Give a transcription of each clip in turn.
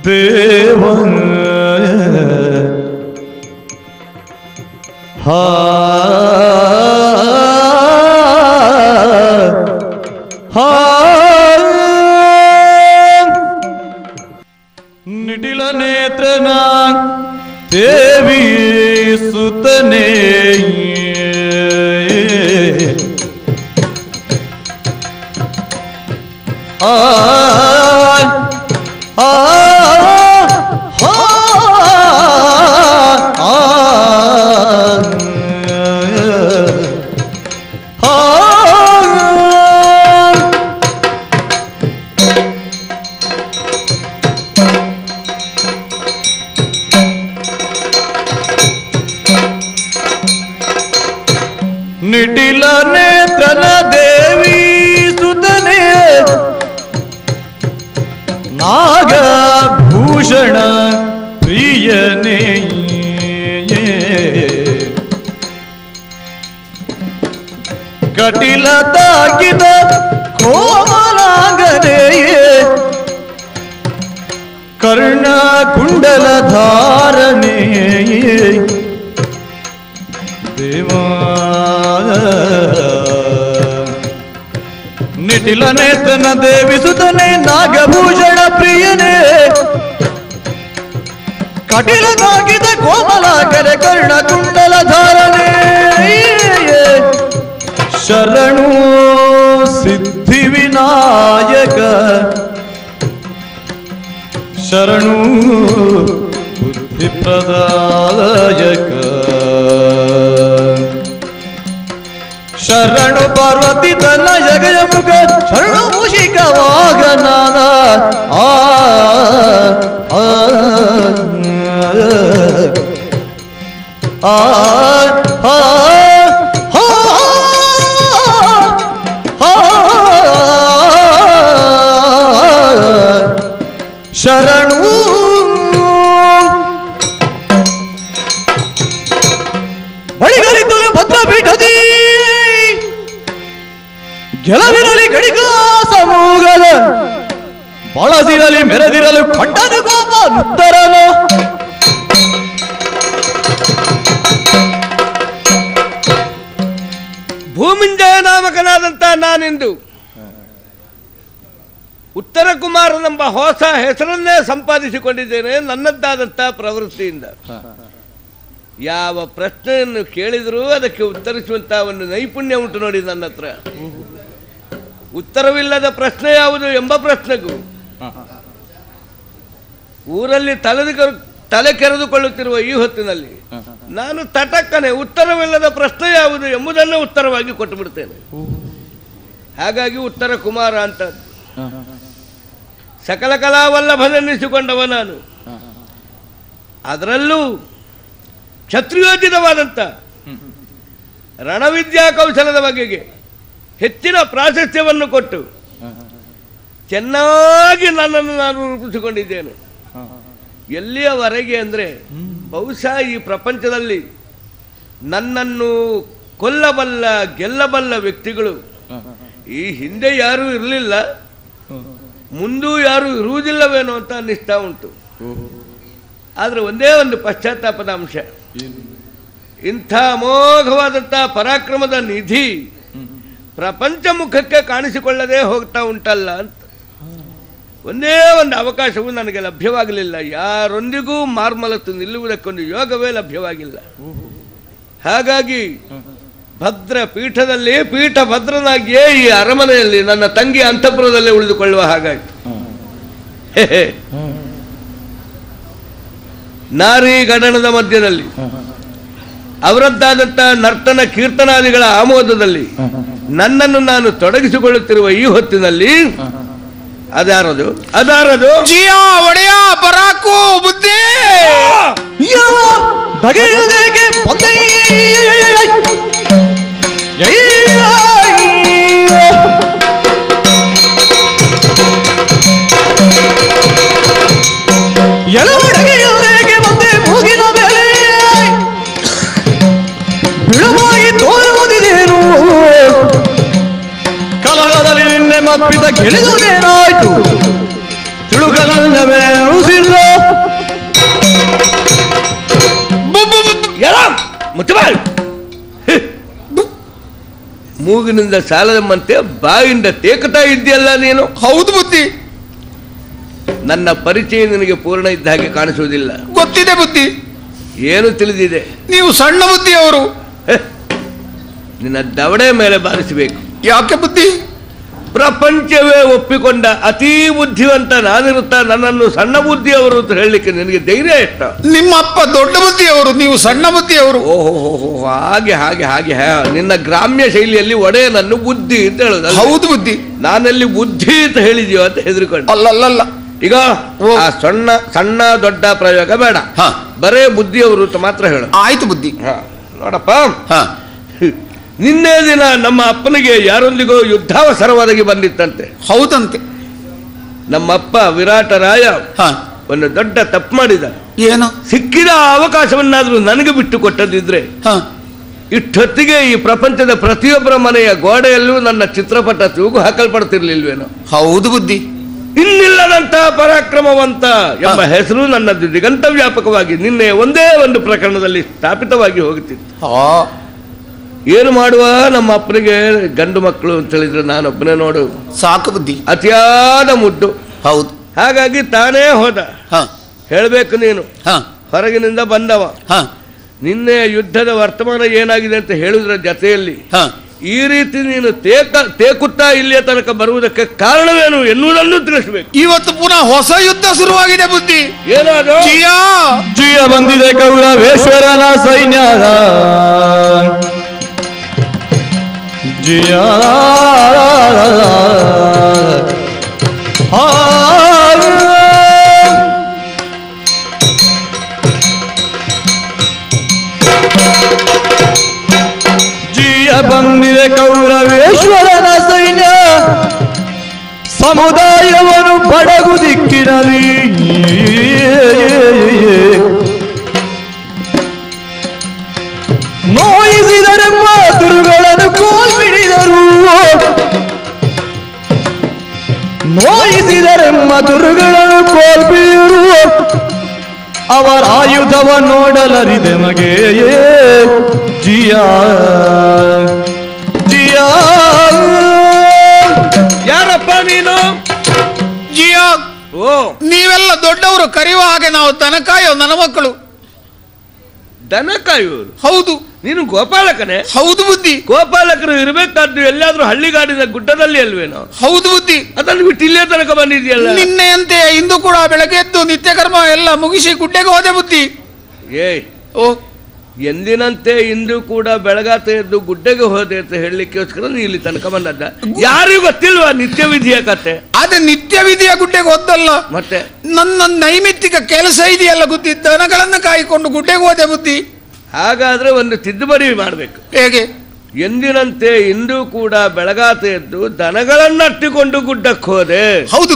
ದೇವ ನಿಟಿಲ ನೇತ್ರನ ದೇವಿ ಸುತನೇ ನಿಟಿಲ ನೇತ್ರನ ದೇವಿ ಸುತನೇ ನಾಗಭೂಷಣ ಪ್ರಿಯನೇ ಕಟಿಲ ತಾಕಿದ ಕೋಮಲಾಂಗನೇ ಕರ್ಣ ಕುಂಡಲ ಧಾರಣೆ ದೇವಾ ನಿಟಿಲ ನೇತ್ರನ ದೇವಿ ಸುತನೇ ನಾಗಭೂಷಣ ಪ್ರಿಯನೇ ಕಟಿಲ ತಾಕಿದ ಕೋಮಲಾಂಗನೆ ಕರ್ಣ ಕುಂಡಲ ಧಾರಣೆ ಶರಣು ಸಿದ್ಧಿ ವಿನಾಯಕ ಶರಣು ಬುದ್ಧಿ ಪ್ರದಾಯಕ ಶರಣು ಪಾರ್ವತಿ ತನ್ನ ಜಗಯ ಮುಖ ಶರಣು ಮೂಷಿಕ ವಾಹನಾದ ಶರಣು ಬಳಿಗಳಿದ್ದು ಭದ್ರಪೀಠದಿ ಗೆಲವಿರಲಿ ಗಡಿಗ ಸಮೂಗದ ಬಳಸಿರಲಿ ಮೆರೆದಿರಲು ಕಂಡನು ಕೋಪ ನುತ್ತರನು ಭೂಮಿಂಜಯ ನಾಮಕನಾದಂತ ನಾನೆಂದು ಉತ್ತರ ಕುಮಾರನೆಂಬ ಹೊಸ ಹೆಸರನ್ನೇ ಸಂಪಾದಿಸಿಕೊಂಡಿದ್ದೇನೆ ನನ್ನದ್ದಾದಂಥ ಪ್ರವೃತ್ತಿಯಿಂದ. ಯಾವ ಪ್ರಶ್ನೆಯನ್ನು ಕೇಳಿದರೂ ಅದಕ್ಕೆ ಉತ್ತರಿಸುವಂತ ಒಂದು ನೈಪುಣ್ಯ ಉಂಟು ನೋಡಿ ನನ್ನ ಹತ್ರ. ಉತ್ತರವಿಲ್ಲದ ಪ್ರಶ್ನೆ ಯಾವುದು ಎಂಬ ಪ್ರಶ್ನೆಗೂ ಊರಲ್ಲಿ ತಲೆ ಕೆರೆದುಕೊಳ್ಳುತ್ತಿರುವ ಈ ಹೊತ್ತಿನಲ್ಲಿ ನಾನು ತಟಕ್ಕನೆ ಉತ್ತರವಿಲ್ಲದ ಪ್ರಶ್ನೆ ಯಾವುದು ಎಂಬುದನ್ನು ಉತ್ತರವಾಗಿ ಕೊಟ್ಟು ಬಿಡ್ತೇನೆ. ಹಾಗಾಗಿ ಉತ್ತರ ಕುಮಾರ ಅಂತ ಸಕಲ ಕಲಾವಲ್ಲಭನೆನ್ನಿಸಿಕೊಂಡವ ನಾನು. ಅದರಲ್ಲೂ ಕ್ಷತ್ರಿಯೋಚಿತವಾದಂಥ ರಣವಿದ್ಯಾ ಕೌಶಲದ ಬಗೆಗೆ ಹೆಚ್ಚಿನ ಪ್ರಾಶಸ್ತ್ಯವನ್ನು ಕೊಟ್ಟು ಚೆನ್ನಾಗಿ ನನ್ನನ್ನು ನಾನು ರೂಪಿಸಿಕೊಂಡಿದ್ದೇನೆ. ಎಲ್ಲಿಯವರೆಗೆ ಅಂದರೆ ಬಹುಶಃ ಈ ಪ್ರಪಂಚದಲ್ಲಿ ನನ್ನನ್ನು ಕೊಲ್ಲಬಲ್ಲ ಗೆಲ್ಲಬಲ್ಲ ವ್ಯಕ್ತಿಗಳು ಈ ಹಿಂದೆ ಯಾರೂ ಇರಲಿಲ್ಲ, ಮುಂದೂ ಯಾರೂ ಇರುವುದಿಲ್ಲವೇನೋ ಅಂತ ಅನ್ನಿಸ್ತಾ ಉಂಟು. ಆದರೆ ಒಂದೇ ಒಂದು ಪಶ್ಚಾತ್ತಾಪದ ಅಂಶ, ಇಂಥ ಅಮೋಘವಾದಂಥ ಪರಾಕ್ರಮದ ನಿಧಿ ಪ್ರಪಂಚ ಮುಖಕ್ಕೆ ಕಾಣಿಸಿಕೊಳ್ಳದೆ ಹೋಗ್ತಾ ಉಂಟಲ್ಲ ಅಂತ. ಒಂದೇ ಒಂದು ಅವಕಾಶವೂ ನನಗೆ ಲಭ್ಯವಾಗಲಿಲ್ಲ. ಯಾರೊಂದಿಗೂ ಮಾರ್ಮಲತ್ತು ನಿಲ್ಲುವುದಕ್ಕೊಂದು ಯೋಗವೇ ಲಭ್ಯವಾಗಿಲ್ಲ. ಹಾಗಾಗಿ ಭದ್ರ ಪೀಠದಲ್ಲಿ ಪೀಠ ಭದ್ರನಾಗಿಯೇ ಈ ಅರಮನೆಯಲ್ಲಿ ನನ್ನ ತಂಗಿ ಅಂತಃಪುರದಲ್ಲೇ ಉಳಿದುಕೊಳ್ಳುವ ಹಾಗಾಯಿತು. ನಾರಿ ಗಣನದ ಮಧ್ಯದಲ್ಲಿ ಅವರದ್ದಾದಂಥ ನರ್ತನ ಕೀರ್ತನಾದಿಗಳ ಆಮೋದದಲ್ಲಿ ನನ್ನನ್ನು ನಾನು ತೊಡಗಿಸಿಕೊಳ್ಳುತ್ತಿರುವ ಈ ಹೊತ್ತಿನಲ್ಲಿ ಅದಾರದು ಜಿಯಾ ಒಡೆಯ ಬರಾಕು ಬುದ್ಧಿ ಎಲ್ಲರಿಗೆ ಬಂದೆ ಮೂಗಿನ ಮೇಲೆ ಬಿಳುವಾಗಿ ತೋರುವುದಿದೇನು ಕಲಗದಲ್ಲಿ ನಿನ್ನೆ ಮಪ್ಪಿದ ಗೆಳೆಯುವುದೇನಾಯ್ತು ತಿಳುಕಲನ್ನವೇ ಉಸಿರು ಮೂಗಿನಿಂದ ಸಾಲದಮ್ಮಂತೆ ಬಾಯಿಂದ ತೇಕುತ್ತಾ ಇದ್ದೀಯಲ್ಲ ನೀನು. ಹೌದು ಬುದ್ಧಿ. ನನ್ನ ಪರಿಚಯ ನಿನಗೆ ಪೂರ್ಣ ಇದ್ದ ಹಾಗೆ ಕಾಣಿಸುವುದಿಲ್ಲ. ಗೊತ್ತಿದೆ ಬುದ್ಧಿ. ಏನು ತಿಳಿದಿದೆ? ನೀವು ಸಣ್ಣ ಬುದ್ಧಿಯವರು. ನಿನ್ನ ದವಡೆ ಮೇಲೆ ಬಾರಿಸಬೇಕು. ಯಾಕೆ ಬುದ್ಧಿ? ಪ್ರಪಂಚವೇ ಒಪ್ಪಿಕೊಂಡ ಅತೀ ಬುದ್ಧಿವಂತ ನಾನಿರುತ್ತಾ ನನ್ನನ್ನು ಸಣ್ಣ ಬುದ್ಧಿಯವರು ಅಂತ ಹೇಳಲಿಕ್ಕೆ ನಿನಗೆ ಧೈರ್ಯ ಎಷ್ಟ? ನಿಮ್ಮ ಅಪ್ಪ ದೊಡ್ಡ ಬುದ್ಧಿಯವರು, ನೀವು ಸಣ್ಣ ಬುದ್ಧಿಯವರು. ಓಹೋ, ಹಾಗೆ ಹಾಗೆ ಹಾಗೆ. ನಿನ್ನ ಗ್ರಾಮ್ಯ ಶೈಲಿಯಲ್ಲಿ ಒಡೆಯನನ್ನು ಬುದ್ಧಿ ಅಂತ ಹೇಳುದು. ಹೌದು ಬುದ್ಧಿ. ನಾನಲ್ಲಿ ಬುದ್ಧಿ ಅಂತ ಹೇಳಿದೀವ ಅಂತ ಹೆದರಿಕೊಂಡು. ಅಲ್ಲಲ್ಲ. ಈಗ ಆ ಸಣ್ಣ ದೊಡ್ಡ ಪ್ರಯೋಗ ಬೇಡ, ಬರೇ ಬುದ್ಧಿಯವರು ಅಂತ ಮಾತ್ರ ಹೇಳು. ಆಯ್ತು ಬುದ್ಧಿ. ನೋಡಪ್ಪ, ನಿನ್ನೆ ದಿನ ನಮ್ಮ ಅಪ್ಪನಿಗೆ ಯಾರೊಂದಿಗೋ ಯುದ್ಧಾವಸರವಾಗಿ ಬಂದಿತ್ತಂತೆ. ಹೌದಂತೆ. ನಮ್ಮಪ್ಪ ವಿರಾಟರಾಯ ಒಂದು ದೊಡ್ಡ ತಪ್ಪು ಮಾಡಿದ. ಏನು? ಸಿಕ್ಕಿದ ಅವಕಾಶವನ್ನಾದ್ರೂ ನನಗೆ ಬಿಟ್ಟು ಕೊಟ್ಟದಿದ್ರೆ ಇಷ್ಟೊತ್ತಿಗೆ ಈ ಪ್ರಪಂಚದ ಪ್ರತಿಯೊಬ್ಬರ ಮನೆಯ ಗೋಡೆಯಲ್ಲೂ ನನ್ನ ಚಿತ್ರಪಟ ತೂಗು ಹಾಕಲ್ಪಡ್ತಿರ್ಲಿಲ್ವೇನೋ. ಹೌದು ಬುದ್ಧಿ. ಇನ್ನಿಲ್ಲದಂತಹ ಪರಾಕ್ರಮವಂತ ಎಂಬ ಹೆಸರು ನನ್ನದು ದಿಗಂತ ವ್ಯಾಪಕವಾಗಿ ನಿನ್ನೆ ಒಂದೇ ಒಂದು ಪ್ರಕರಣದಲ್ಲಿ ಸ್ಥಾಪಿತವಾಗಿ ಹೋಗುತ್ತಿತ್ತು. ಏನು ಮಾಡುವ, ನಮ್ಮ ಅಪ್ಪನಿಗೆ ಗಂಡು ಮಕ್ಕಳು ಅಂತ ಹೇಳಿದ್ರೆ ನಾನೊಬ್ಬನೇ ನೋಡು. ಸಾಕು ಬುದ್ಧಿ. ಅತಿಯಾದ ಮುದ್ದು. ಹೌದು. ಹಾಗಾಗಿ ತಾನೇ ಹೋದ. ಹೇಳ್ಬೇಕು ನೀನು ಹೊರಗಿನಿಂದ ಬಂದವ. ನಿನ್ನೆ ಯುದ್ಧದ ವರ್ತಮಾನ ಏನಾಗಿದೆ ಅಂತ ಹೇಳಿದ್ರ ಜೊತೆಯಲ್ಲಿ ಈ ರೀತಿ ನೀನು ತೇಕುತ್ತಾ ಇಲ್ಲಿಯ ತನಕ ಬರುವುದಕ್ಕೆ ಕಾರಣವೇನು ಎನ್ನುವುದನ್ನು ತಿಳಿಸಬೇಕು. ಇವತ್ತು ಪುನಃ ಹೊಸ ಯುದ್ಧ ಶುರುವಾಗಿದೆ ಬುದ್ಧಿ. ಏನಾದ್ರು ಜಿಯ ಬಂದಿದೆ ಕೌರವೇಶ್ವರನ ಸೈನ್ಯ. ಜಿಯ ಬಂದಿದೆ ಕೌರವೇಶ್ವರನ ಸೈನ್ಯ. ಸಮುದಾಯವನ್ನು ಬಡಗು ದಿಕ್ಕಿನಲ್ಲಿ ನೋಯಿಸಿದರೆಂಬ ತುರುಗಳನ್ನು ಕೋಲ್ಬಿಡಿದರು. ನೋಯಿಸಿದರೆಂಬ ತುರುಗಳನ್ನು ಕೋಲ್ಬಿಡಿರು. ಅವರ ಆಯುಧವ ನೋಡಲರಿದೆ ಮಗೆ. ಜಿಯಾ ಜಿಯಾ ಯಾರಪ್ಪ ನೀನು? ಜಿಯಾ. ನೀವೆಲ್ಲ ದೊಡ್ಡವರು ಕರೆಯುವ ಹಾಗೆ ನಾವು ದನಕಾಯೋ ನನ್ನ ಮಕ್ಕಳು. ದನಕಾಯುವರು? ಹೌದು. ನೀನು ಗೋಪಾಲಕನೇ? ಹೌದು ಬುದ್ಧಿ. ಗೋಪಾಲಕರು ಇರಬೇಕಾದ್ದು ಎಲ್ಲಾದ್ರೂ ಹಳ್ಳಿಗಾಡಿನ ಗುಡ್ಡದಲ್ಲಿ ಅಲ್ವೇನೋ? ಹೌದು ಬುದ್ಧಿ. ಅದನ್ನು ಬಿಟ್ಟು ಇಲ್ಲೇ ತನಕ ಬಂದಿದೆಯಲ್ಲ. ನಿನ್ನೆಯಂತೆ ಇಂದು ಕೂಡ ಬೆಳಗ್ಗೆ ಎದ್ದು ನಿತ್ಯ ಕರ್ಮ ಎಲ್ಲ ಮುಗಿಸಿ ಗುಡ್ಡೆಗೆ ಹೋದೆ ಬುದ್ಧಿ. ಎಂದಿನಂತೆ ಇಂದು ಕೂಡ ಬೆಳಗಾತ ಎದ್ದು ಗುಡ್ಡೆಗೆ ಹೋದೆ ಅಂತ ಹೇಳಲಿಕ್ಕೋಸ್ಕರ ನೀ ಇಲ್ಲಿ ತನಕ ಬಂದದ್ದ? ಯಾರಿಗೂ ಗೊತ್ತಿಲ್ವಾ ನಿತ್ಯ ವಿಧಿಯ ಕತೆ? ಅದೇ ನಿತ್ಯ ವಿಧಿಯ ಗುಡ್ಡೆಗೆ ಹೋದಲ್ಲ, ಮತ್ತೆ ನನ್ನ ನೈಮಿತ್ತಿಕ ಕೆಲಸ ಇದೆಯಲ್ಲ ಬುದ್ಧಿ. ದನಗಳನ್ನ ಕಾಯಿಕೊಂಡು ಗುಡ್ಡೆಗೆ ಹೋದೆ ಬುದ್ಧಿ. ಹಾಗಾದ್ರೆ ಒಂದು ತಿದ್ದುಪಡಿ ಮಾಡಬೇಕು. ಹೇಗೆ? ಎಂದಿನಂತೆ ಇಂದು ಕೂಡ ಬೆಳಗಾತ ಎದ್ದು ದನಗಳನ್ನ ಅಟ್ಟಿಕೊಂಡು ಗುಡ್ಡಕ್ಕೆ ಹೋದೆ. ಹೌದು.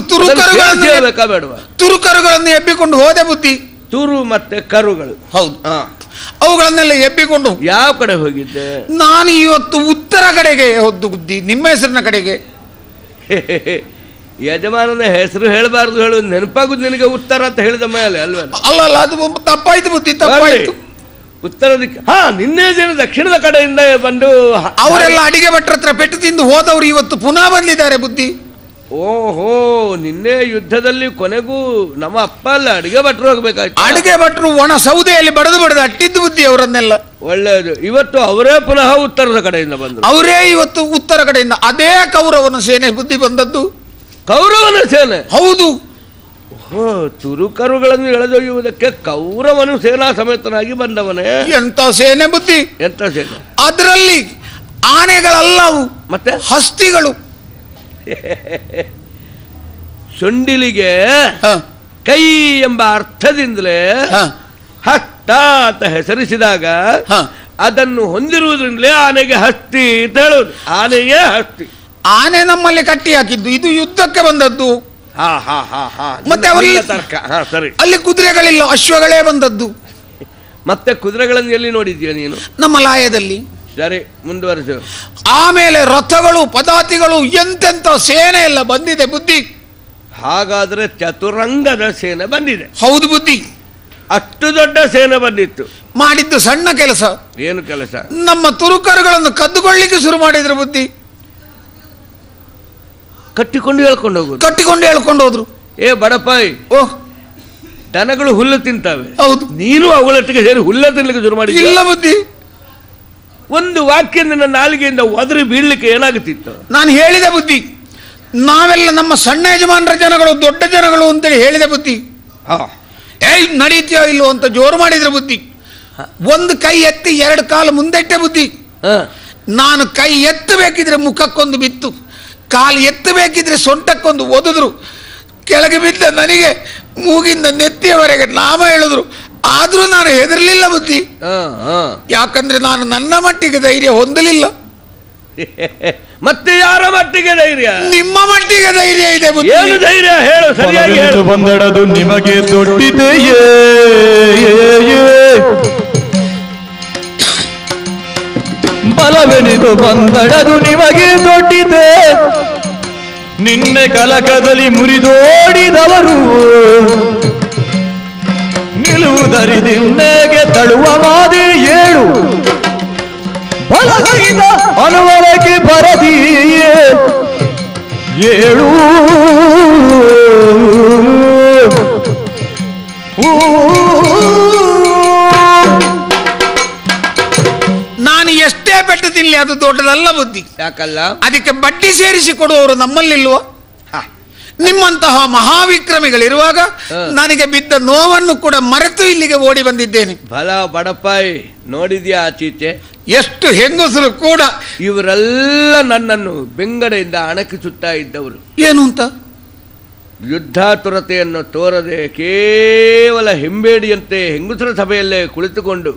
ತುರುಕರುಗಳನ್ನು ಎಬ್ಬಿಕೊಂಡು ಹೋದೆ ಬುದ್ಧಿ. ತುರು ಮತ್ತೆ ಕರುಗಳು. ಹೌದು. ಅವುಗಳನ್ನೆಲ್ಲ ಎಬ್ಬಿಕೊಂಡು ಯಾವ ಕಡೆ ಹೋಗಿದ್ದೆ? ನಾನು ಇವತ್ತು ಉತ್ತರ ಕಡೆಗೆ ಹೋದ್ದು ಬುದ್ಧಿ. ನಿಮ್ಮ ಹೆಸರಿನ ಕಡೆಗೆ. ಯಜಮಾನನ ಹೆಸರು ಹೇಳಬಾರ್ದು ಹೇಳು, ನೆನಪಾಗುದು ನಿನಗೆ ಉತ್ತರ ಅಂತ ಹೇಳಿದ ಮೇಲೆ ಅಲ್ವೇ? ಅಲ್ಲ, ಅದು ತಪ್ಪಾಯ್ತು ಬುದ್ಧಿ, ತಪ್ಪಾಯ್ತು. ಉತ್ತರ ದಿಕ್ಕ. ನಿನ್ನೆ ದಿನ ದಕ್ಷಿಣದ ಕಡೆಯಿಂದ ಬಂದು ಅವರೆಲ್ಲ ಅಡಿಗೆ ಭಟ್ರ ಹತ್ರ ಪೆಟ್ಟು ತಿಂದು ಹೋದವರು ಇವತ್ತು ಪುನಃ ಬಂದಿದ್ದಾರೆ ಬುದ್ಧಿ. ಓಹೋ, ನಿನ್ನೆ ಯುದ್ಧದಲ್ಲಿ ಕೊನೆಗೂ ನಮ್ಮ ಅಪ್ಪ ಅಲ್ಲ ಅಡಿಗೆ ಭಟ್ರು ಹೋಗ್ಬೇಕಾಯ್ತು. ಅಡಿಗೆ ಭಟ್ರು ಒಣ ಸೌದೆಯಲ್ಲಿ ಬಡದು ಅಟ್ಟಿದ್ದು ಬುದ್ಧಿ ಅವರನ್ನೆಲ್ಲ. ಒಳ್ಳೆಯದು. ಇವತ್ತು ಅವರೇ ಪುನಃ ಉತ್ತರದ ಕಡೆಯಿಂದ ಬಂದರು. ಅವರೇ ಇವತ್ತು ಉತ್ತರ ಕಡೆಯಿಂದ. ಅದೇ ಕೌರವನ ಸೇನೆ ಬುದ್ಧಿ ಬಂದದ್ದು. ಕೌರವನ ಸೇನೆ? ಹೌದು. ತುರುಕರುಗಳನ್ನು ಎಳೆದೊಯ್ಯುವುದಕ್ಕೆ ಕೌರವನು ಸೇನಾ ಸಮೇತನಾಗಿ ಬಂದವನೇ. ಎಂತ ಸೇನೆ ಬುದ್ಧಿ! ಎಂತ ಸೇನೆ! ಅದರಲ್ಲಿ ಆನೆಗಳಲ್ಲವು, ಮತ್ತೆ ಹಸ್ತಿಗಳು. ಸೊಂಡಿಲಿಗೆ ಕೈ ಎಂಬ ಅರ್ಥದಿಂದಲೇ ಹಸ್ತ ಅಂತ ಹೆಸರಿಸಿದಾಗ ಅದನ್ನು ಹೊಂದಿರುವುದರಿಂದಲೇ ಆನೆಗೆ ಹಸ್ತಿ ಅಂತ ಹೇಳುವುದು. ಆನೆಯೇ ಹಸ್ತಿ. ಆನೆ ನಮ್ಮಲ್ಲಿ ಕಟ್ಟಿ ಹಾಕಿದ್ದು, ಇದು ಯುದ್ಧಕ್ಕೆ ಬಂದದ್ದು. ಮತ್ತೆ ಸರಿ, ಅಲ್ಲಿ ಕುದುರೆಗಳಿಲ್ಲ, ಅಶ್ವಗಳೇ ಬಂದದ್ದು. ಮತ್ತೆ ಕುದುರೆಗಳನ್ನು ಎಲ್ಲಿ ನೋಡಿದ್ಯಾ ನೀನು? ನಮ್ಮ ಲಾಯದಲ್ಲಿ. ಸರಿ, ಮುಂದುವರಿಸು. ಆಮೇಲೆ ರಥಗಳು, ಪದಾತಿಗಳು, ಎಂತೆಂತ ಸೇನೆ ಎಲ್ಲ ಬಂದಿದೆ ಬುದ್ಧಿ. ಹಾಗಾದ್ರೆ ಚತುರಂಗದ ಸೇನೆ ಬಂದಿದೆ. ಹೌದು ಬುದ್ಧಿ. ಅಷ್ಟು ದೊಡ್ಡ ಸೇನೆ ಬಂದಿತ್ತು. ಮಾಡಿದ್ದು ಸಣ್ಣ ಕೆಲಸ. ಏನು ಕೆಲಸ? ನಮ್ಮ ತುರುಕರುಗಳನ್ನು ಕದ್ದುಕೊಳ್ಳಿಕ್ಕೆ ಶುರು ಮಾಡಿದ್ರು ಬುದ್ಧಿ. ಕಟ್ಟಿಕೊಂಡು ಹೇಳ್ಕೊಂಡು ಹೋಗುದು. ಕಟ್ಟಿಕೊಂಡು ಹೇಳ್ಕೊಂಡು ಹೋದ್ರು. ಏ ಬಡಪಾಯಿ, ಓಹ್, ದನಗಳು ಹುಲ್ಲು ತಿಂತಾವೆ, ಹೌದು, ನೀನು ಅವುಗಳೊಟ್ಟಿಗೆ ಸೇರಿ ಹುಲ್ಲ ತಿನ್ಲಿಕ್ಕೆ ಶುರು ಮಾಡಿ. ಇಲ್ಲ ಬುದ್ಧಿ, ಒಂದು ವಾಕ್ಯ ನಿನ್ನ ನಾಲಿಗೆಯಿಂದ ಒದರಿ ಬೀಳ್ಲಿಕ್ಕೆ ಏನಾಗುತ್ತಿತ್ತು? ನಾನು ಹೇಳಿದೆ ಬುದ್ಧಿ, ನಾವೆಲ್ಲ ನಮ್ಮ ಸಣ್ಣ ಯಜಮಾನರ ಜನಗಳು ದೊಡ್ಡ ಜನಗಳು ಅಂತೇಳಿ ಹೇಳಿದೆ ಬುದ್ಧಿ. ಏಯ್ ನಡೀತೀಯೋ ಇಲ್ಲೋ ಅಂತ ಜೋರು ಮಾಡಿದ್ರೆ ಬುದ್ಧಿ. ಒಂದು ಕೈ ಎತ್ತಿ ಎರಡು ಕಾಲು ಮುಂದೆಟ್ಟೆ ಬುದ್ಧಿ. ನಾನು ಕೈ ಎತ್ತಬೇಕಿದ್ರೆ ಮುಖಕ್ಕೊಂದು ಬಿತ್ತು, ಕಾಲು ಎತ್ತಬೇಕಿದ್ರೆ ಸೊಂಟಕ್ಕೊಂದು ಒದಿದ್ರು. ಕೆಳಗೆ ಬಿದ್ದ ನನಗೆ ಮೂಗಿಂದ ನೆತ್ತಿಯವರೆಗೆ ನಾಮ ಹೇಳಿದ್ರು. ಆದ್ರೂ ನಾನು ಹೆದರ್ಲಿಲ್ಲ ಬುದ್ಧಿ. ಯಾಕಂದ್ರೆ ನಾನು ನನ್ನ ಮಟ್ಟಿಗೆ ಧೈರ್ಯ ಹೊಂದಲಿಲ್ಲ. ಮತ್ತೆ ಯಾರ ಮಟ್ಟಿಗೆ ಧೈರ್ಯ? ನಿಮ್ಮ ಮಟ್ಟಿಗೆ ಧೈರ್ಯ ಇದೆ ಬುದ್ಧಿ. ಏನು ಧೈರ್ಯ ಹೇಳು, ಸರಿಯಾಗಿ ಹೇಳು. ಬಂದಡದು ನಿಮಗೆ ದೊಡ್ಡಿದೆಯೇ? ಬಲವೆನಿದು ಬಂದಡದು ನಿಮಗೆ ದೊಡ್ಡಿದೆ. ನಿನ್ನೆ ಕಲಕದಲ್ಲಿ ಮುರಿದೋಡಿದವರು ನಿಲ್ಲುವುದರಿದಿನ್ನೆಗೆ ತಳುವ ಮಾದಿ ಏಳು. ಬಲಗೈದ ಅನುವರಕ್ಕೆ ಬರದಿಯೇ ಏಳು. ನಾನು ಎಷ್ಟೇ ಪೆಟ್ಟು ತಿನ್ಲಿ ಅದು ದೊಡ್ಡದಲ್ಲ ಬುದ್ಧಿ. ಯಾಕಲ್ಲ? ಅದಕ್ಕೆ ಬಡ್ಡಿ ಸೇರಿಸಿ ಕೊಡುವವರು ನಮ್ಮಲ್ಲಿಲ್ವ? ನಿಮ್ಮಂತಹ ಮಹಾವಿಕ್ರಮಿಗಳಿರುವಾಗ ನನಗೆ ಬಿದ್ದ ನೋವನ್ನು ಕೂಡ ಮರೆತು ಇಲ್ಲಿಗೆ ಓಡಿ ಬಂದಿದ್ದೇನೆ. ಬಲ ಬಡಪಾಯಿ, ನೋಡಿದ್ಯಾ ಆಚೀಚೆ ಎಷ್ಟು ಹೆಂಗಸರು ಕೂಡ ಇವರೆಲ್ಲ ನನ್ನನ್ನು ಬೆಂಗಡೆಯಿಂದ ಅಣಕಿಸುತ್ತಾ ಇದ್ದವರು. ಏನು ಅಂತ? ಯುದ್ಧಾತುರತೆಯನ್ನು ತೋರದೆ ಕೇವಲ ಹೆಂಬೇಡಿಯಂತೆ ಹೆಂಗಸರ ಸಭೆಯಲ್ಲೇ ಕುಳಿತುಕೊಂಡು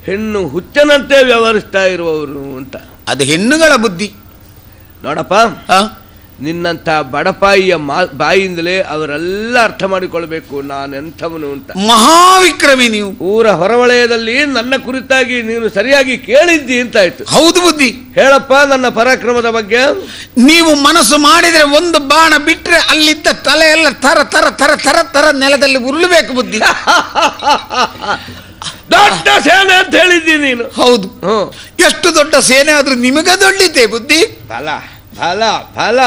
ಹೆಣ್ಣು ಹುಚ್ಚನಂತೆ ವ್ಯವಹರಿಸ್ತಾ ಇರುವವರು ಅಂತ. ಅದು ಹೆಣ್ಣುಗಳ ಬುದ್ಧಿ ನೋಡಪ್ಪ. ನಿನ್ನಂತ ಬಡಪಾಯಿಯ ಬಾಯಿಂದಲೇ ಅವರೆಲ್ಲ ಅರ್ಥ ಮಾಡಿಕೊಳ್ಬೇಕು ನಾನೆಂಥವನು ಅಂತ. ಮಹಾವಿಕ್ರಮಿ ನೀವು. ಊರ ಹೊರವಲಯದಲ್ಲಿ ನನ್ನ ಕುರಿತಾಗಿ ನೀನು ಸರಿಯಾಗಿ ಕೇಳಿದ್ದಿ ಅಂತಾಯ್ತು. ಹೌದು ಬುದ್ಧಿ. ಹೇಳಪ್ಪ ನನ್ನ ಪರಾಕ್ರಮದ ಬಗ್ಗೆ. ನೀವು ಮನಸ್ಸು ಮಾಡಿದ್ರೆ ಒಂದು ಬಾಣ ಬಿಟ್ರೆ ಅಲ್ಲಿದ್ದ ತಲೆ ಎಲ್ಲ ತರ ತರ ತರ ತರ ತರ ನೆಲದಲ್ಲಿ ಉರುಳಬೇಕು ಬುದ್ಧಿ. ದೊಡ್ಡ ಸೇನೆ ಅಂತ ಹೇಳಿದ್ದಿ ನೀನು. ಹೌದು. ಎಷ್ಟು ದೊಡ್ಡ ಸೇನೆ ಆದ್ರೂ ನಿಮಗೆ ದೊಡ್ಡಿದೆ ಬುದ್ಧಿ. ಫಲ ಫಲ ಫಲ.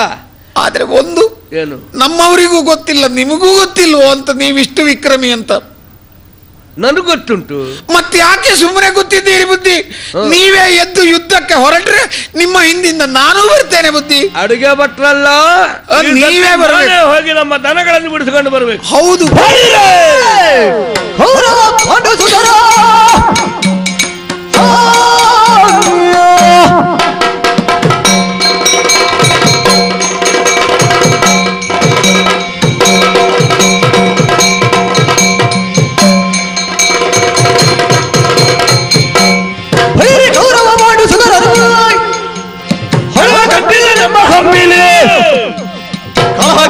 ಆದ್ರೆ ಒಂದು ಏನು, ನಮ್ಮವರಿಗೂ ಗೊತ್ತಿಲ್ಲ, ನಿಮಗೂ ಗೊತ್ತಿಲ್ವೋ ಅಂತ ನೀವಿಷ್ಟು ವಿಕ್ರಮಿ ಅಂತ. ನನಗೆ ಗೊತ್ತುಂಟು. ಮತ್ತೆ ಯಾಕೆ ಸುಮ್ಮನೆ ಗೊತ್ತಿದ್ದೀರಿ ಬುದ್ಧಿ? ನೀವೇ ಎದ್ದು ಯುದ್ಧಕ್ಕೆ ಹೊರಟ್ರೆ ನಿಮ್ಮ ಹಿಂದಿಂದ ನಾನೂ ಬರ್ತೇನೆ ಬುದ್ಧಿ. ಅಡುಗೆ ಭಟ್ರಲ್ಲ, ನೀವೇ ಬರಬೇಕು. ಹೋಗಿ ನಮ್ಮ ದನಗಳನ್ನು ಬಿಡಿಸಿಕೊಂಡು ಬರಬೇಕು. ಹೌದು.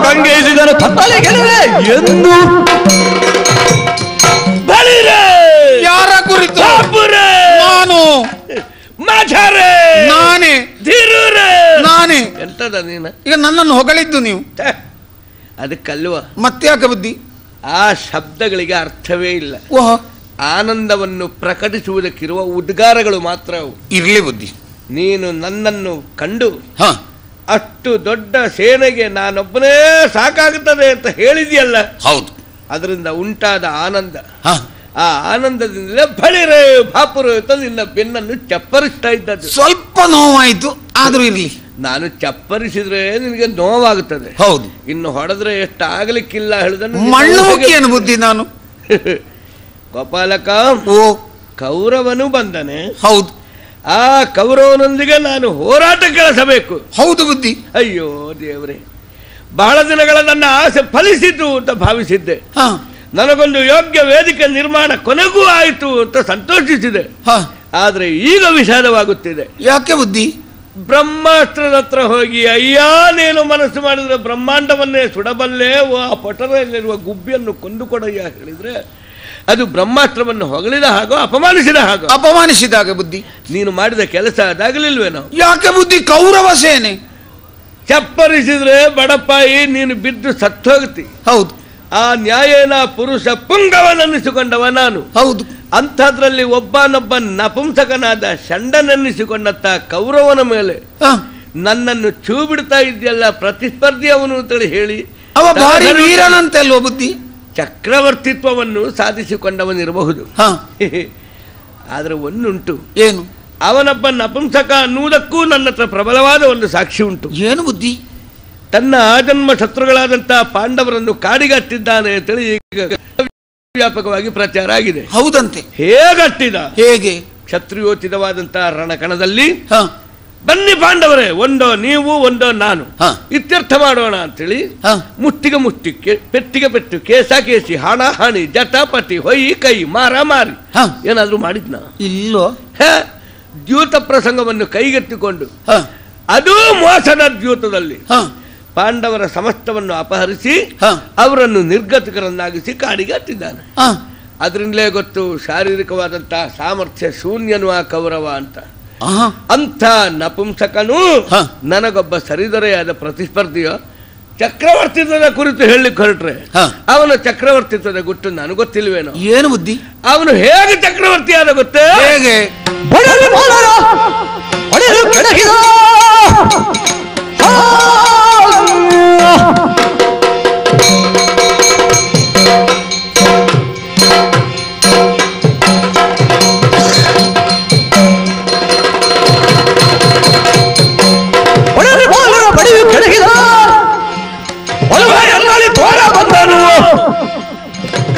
ಗಂಗೆಸಿದನು ತಪ್ಪಲೆ ಗೆಲುವೆ ಎಂದು ಯಾರ ಕುರಿತು? ನಾನು ನಾನೇ ನಾನೇ. ಎಂತದ ನೀನು ಈಗ ನನ್ನನ್ನು ಹೊಗಳಿದ್ದು ನೀವು ಅದಕ್ಕಲ್ವ? ಮತ್ತ್ಯಾಕೆ ಬುದ್ಧಿ? ಆ ಶಬ್ದಗಳಿಗೆ ಅರ್ಥವೇ ಇಲ್ಲ. ಓಹ್, ಆನಂದವನ್ನು ಪ್ರಕಟಿಸುವುದಕ್ಕಿರುವ ಉದ್ಗಾರಗಳು ಮಾತ್ರ ಅವು. ಇರ್ಲಿ ಬುದ್ಧಿ. ನೀನು ನನ್ನನ್ನು ಕಂಡು ಅಷ್ಟು ದೊಡ್ಡ ಸೇನೆಗೆ ನಾನೊಬ್ಬನೇ ಸಾಕಾಗುತ್ತದೆ ಅಂತ ಹೇಳಿದೆಯಲ್ಲ, ಹೌದು. ಅದರಿಂದ ಉಂಟಾದ ಆನಂದ, ಆ ಆನಂದದಿಂದಲೇ ಬಳಿರೆ ಬಾಪುರು ಅಂತ ನಿನ್ನ ಬೆನ್ನನ್ನು ಚಪ್ಪರಿಸ್ತಾ ಇದ್ದದ್ದು. ಸ್ವಲ್ಪ ನೋವಾಯ್ತು, ಆದ್ರೂ ಇರ್ಲಿ. ನಾನು ಚಪ್ಪರಿಸಿದ್ರೆ ನಿನಗೆ ನೋವಾಗುತ್ತದೆ. ಹೌದು. ಇನ್ನು ಹೊಡೆದ್ರೆ ಎಷ್ಟು ಆಗಲಿಕ್ಕಿಲ್ಲ ಹೇಳಿದನ್ನು ಮಣ್ಣು ಮುಖ್ಯನು ಬುದ್ಧಿ ನಾನು. ಗೋಪಾಲಕ, ಓ ಕೌರವನು ಬಂದನೆ. ಹೌದು. ಆ ಕೌರವನೊಂದಿಗೆ ನಾನು ಹೋರಾಟ ಕೆಲಸಬೇಕು. ಹೌದು ಬುದ್ಧಿ. ಅಯ್ಯೋ ದೇವರೇ, ಬಹಳ ದಿನಗಳ ನನ್ನ ಆಸೆ ಫಲಿಸಿತು ಅಂತ ಭಾವಿಸಿದ್ದೆ. ನನಗೊಂದು ಯೋಗ್ಯ ವೇದಿಕೆ ನಿರ್ಮಾಣ ಕೊನೆಗೂ ಆಯಿತು ಅಂತ ಸಂತೋಷಿಸಿದೆ. ಆದ್ರೆ ಈಗ ವಿಷಾದವಾಗುತ್ತಿದೆ. ಯಾಕೆ ಬುದ್ಧಿ? ಬ್ರಹ್ಮಾಸ್ತ್ರದ ಹತ್ರ ಹೋಗಿ ಅಯ್ಯ ನೀನು ಮನಸ್ಸು ಮಾಡಿದ್ರೆ ಬ್ರಹ್ಮಾಂಡವನ್ನೇ ಸುಡಬಲ್ಲೆ, ಆ ಪಟರೆಯಲ್ಲಿರುವ ಗುಬ್ಬಿಯನ್ನು ಕೊಂದುಕೊಡಯ್ಯ ಹೇಳಿದ್ರೆ ಅದು ಬ್ರಹ್ಮಾಸ್ತ್ರವನ್ನು ಹೊಗಳಿದ ಹಾಗೋ ಅಪಮಾನಿಸಿದ ಹಾಗೋ? ಅಪಮಾನಿಸಿದಾಗ ಬುದ್ಧಿ. ನೀನು ಮಾಡಿದ ಕೆಲಸ ಅದಾಗಲಿಲ್ವೇನೋ? ಯಾಕೆ ಬುದ್ಧಿ? ಕೌರವ ಸೇನೆ ಚಪ್ಪರಿಸಿದ್ರೆ ಬಡಪಾಯಿ ನೀನು ಬಿದ್ದು ಸತ್ತೋಗ್ತಿ. ಹೌದು. ಆ ನ್ಯಾಯೇನ ಪುರುಷ ಪುಂಗವನೆನ್ನಿಸಿಕೊಂಡವ ನಾನು. ಹೌದು. ಅಂಥದ್ರಲ್ಲಿ ಒಬ್ಬನೊಬ್ಬ ನಪುಂಸಕನಾದ ಷಂಡನೆನ್ನಿಸಿಕೊಂಡಂತ ಕೌರವನ ಮೇಲೆ ನನ್ನನ್ನು ಚೂ ಬಿಡ್ತಾ ಇದೆಯಲ್ಲ ಪ್ರತಿಸ್ಪರ್ಧಿ ಅವನು ಅಂತೇಳಿ ಹೇಳಿ ಅವ ಭಾರಿ ವೀರನಂತೆ ಅಲ್ವ ಬುದ್ಧಿ. ಚಕ್ರವರ್ತಿತ್ವವನ್ನು ಸಾಧಿಸಿಕೊಂಡವನಿರಬಹುದು. ಆದ್ರೆ ಒಂದುಂಟು. ಏನು? ಅವನೊಬ್ಬ ನಪುಂಸಕ ಅನ್ನುವುದಕ್ಕೂ ನನ್ನ ಹತ್ರ ಪ್ರಬಲವಾದ ಒಂದು ಸಾಕ್ಷಿ ಉಂಟು. ಏನು ಬುದ್ಧಿ? ತನ್ನ ಆಜನ್ಮ ಶತ್ರುಗಳಾದಂತಹ ಪಾಂಡವರನ್ನು ಕಾಡಿಗಟ್ಟಿದ್ದಾನೆ ಅಂತೇಳಿ ಈಗ ವ್ಯಾಪಕವಾಗಿ ಪ್ರಚಾರ ಆಗಿದೆ. ಹೌದಂತೆ. ಹೇಗಟ್ಟಿದ? ಹೇಗೆ? ಕ್ಷತ್ರಿಯೋಚಿತವಾದಂತಹ ರಣಕಣದಲ್ಲಿ ಬನ್ನಿ ಪಾಂಡವರೇ, ಒಂದೋ ನೀವು ಒಂದೋ ನಾನು, ಇತ್ಯರ್ಥ ಮಾಡೋಣ ಅಂತೇಳಿ ಮುಷ್ಟಿಗೆ ಮುಷ್ಟಿ, ಪೆಟ್ಟಿಗೆ ಪೆಟ್ಟು, ಕೇಸ ಕೇಸಿ, ಹಣ ಹಾಣಿ, ಜಟಾಪಟಿ, ಹೊಯ್ ಕೈ, ಮಾರ ಮಾರಿ ಏನಾದ್ರೂ ಮಾಡಿದ್ನ? ಇಲ್ಲೋ. ದ್ಯೂತ ಪ್ರಸಂಗವನ್ನು ಕೈಗೆತ್ತಿಕೊಂಡು ಅದೂ ಮೋಸದ ದ್ಯೂತದಲ್ಲಿ ಪಾಂಡವರ ಸಮಸ್ತವನ್ನು ಅಪಹರಿಸಿ ಅವರನ್ನು ನಿರ್ಗತಿಕರನ್ನಾಗಿಸಿ ಕಾಡಿಗೆ ಹತ್ತಿದ್ದಾನೆ. ಅದರಿಂದಲೇ ಗೊತ್ತು ಶಾರೀರಿಕವಾದಂತಹ ಸಾಮರ್ಥ್ಯ ಶೂನ್ಯನು ಆ ಕೌರವ ಅಂತ. ಅಂಥ ನಪುಂಸಕನು ನನಗೊಬ್ಬ ಸರಿದೊರೆಯಾದ ಪ್ರತಿಸ್ಪರ್ಧಿಯ ಚಕ್ರವರ್ತಿತ್ವದ ಕುರಿತು ಹೇಳಲಿಕ್ಕೆ ಹೊರಟ್ರೆ ಅವನ ಚಕ್ರವರ್ತಿತ್ವದ ಗುಟ್ಟು ನನಗೆ ಗೊತ್ತಿಲ್ವೇನೋ. ಏನು ಬುದ್ಧಿ? ಅವನು ಹೇಗೆ ಚಕ್ರವರ್ತಿ ಆದ ಗೊತ್ತೇ? ಹೇಗೆ?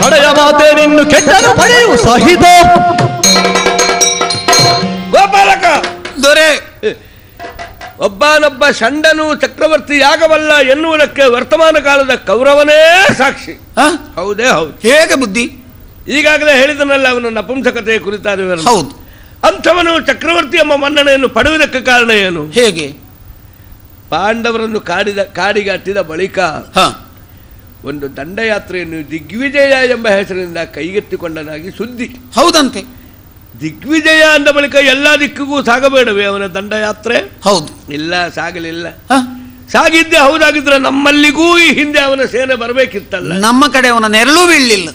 ಕಡೆಯ ಮಾತೆ ನಿನ್ನು ಕೆಟ್ಟನು ಪಡೆಯುವ ಸಹಿತ. ಗೋಪಾಲಕ ದೊರೆ, ಒಬ್ಬನೊಬ್ಬ ಷಂಡನು ಚಕ್ರವರ್ತಿಯಾಗಬಲ್ಲ ಎನ್ನುವುದಕ್ಕೆ ವರ್ತಮಾನ ಕಾಲದ ಕೌರವನೇ ಸಾಕ್ಷಿ. ಹೌದೇ ಹೌದು. ಹೇಗೆ ಬುದ್ಧಿ? ಈಗಾಗಲೇ ಹೇಳಿದನಲ್ಲ ಅವನ ನಪುಂಸಕತೆಯ ಕುರಿತಾದ ವಿವರ. ಹೌದು. ಅಂಥವನು ಚಕ್ರವರ್ತಿ ಎಂಬ ಮನ್ನಣೆಯನ್ನು ಪಡೆಯುವುದಕ್ಕೆ ಕಾರಣ ಏನು? ಹೇಗೆ? ಪಾಂಡವರನ್ನು ಕಾಡಿಗೆ ಹತ್ತಿದ ಬಳಿಕ ಒಂದು ದಂಡಯಾತ್ರೆಯನ್ನು ದಿಗ್ವಿಜಯ ಎಂಬ ಹೆಸರಿನಿಂದ ಕೈಗೆತ್ತಿಕೊಂಡನಾಗಿ ಸುದ್ದಿ. ಹೌದಂತೆ. ದಿಗ್ವಿಜಯ ಅಂದ ಬಳಿಕ ಎಲ್ಲಾ ದಿಕ್ಕಿಗೂ ಸಾಗಬೇಡವೇ ಅವನ ದಂಡಯಾತ್ರೆ? ಹೌದು. ಇಲ್ಲ, ಸಾಗಲಿಲ್ಲ. ಸಾಗಿದ್ದೆ ಹೌದಾಗಿದ್ರೆ ನಮ್ಮಲ್ಲಿಗೂ ಈ ಹಿಂದೆ ಅವನ ಸೇನೆ ಬರಬೇಕಿತ್ತಲ್ಲ. ನಮ್ಮ ಕಡೆ ಅವನ ನೆರಳು ಬೀಳಲಿಲ್ಲ.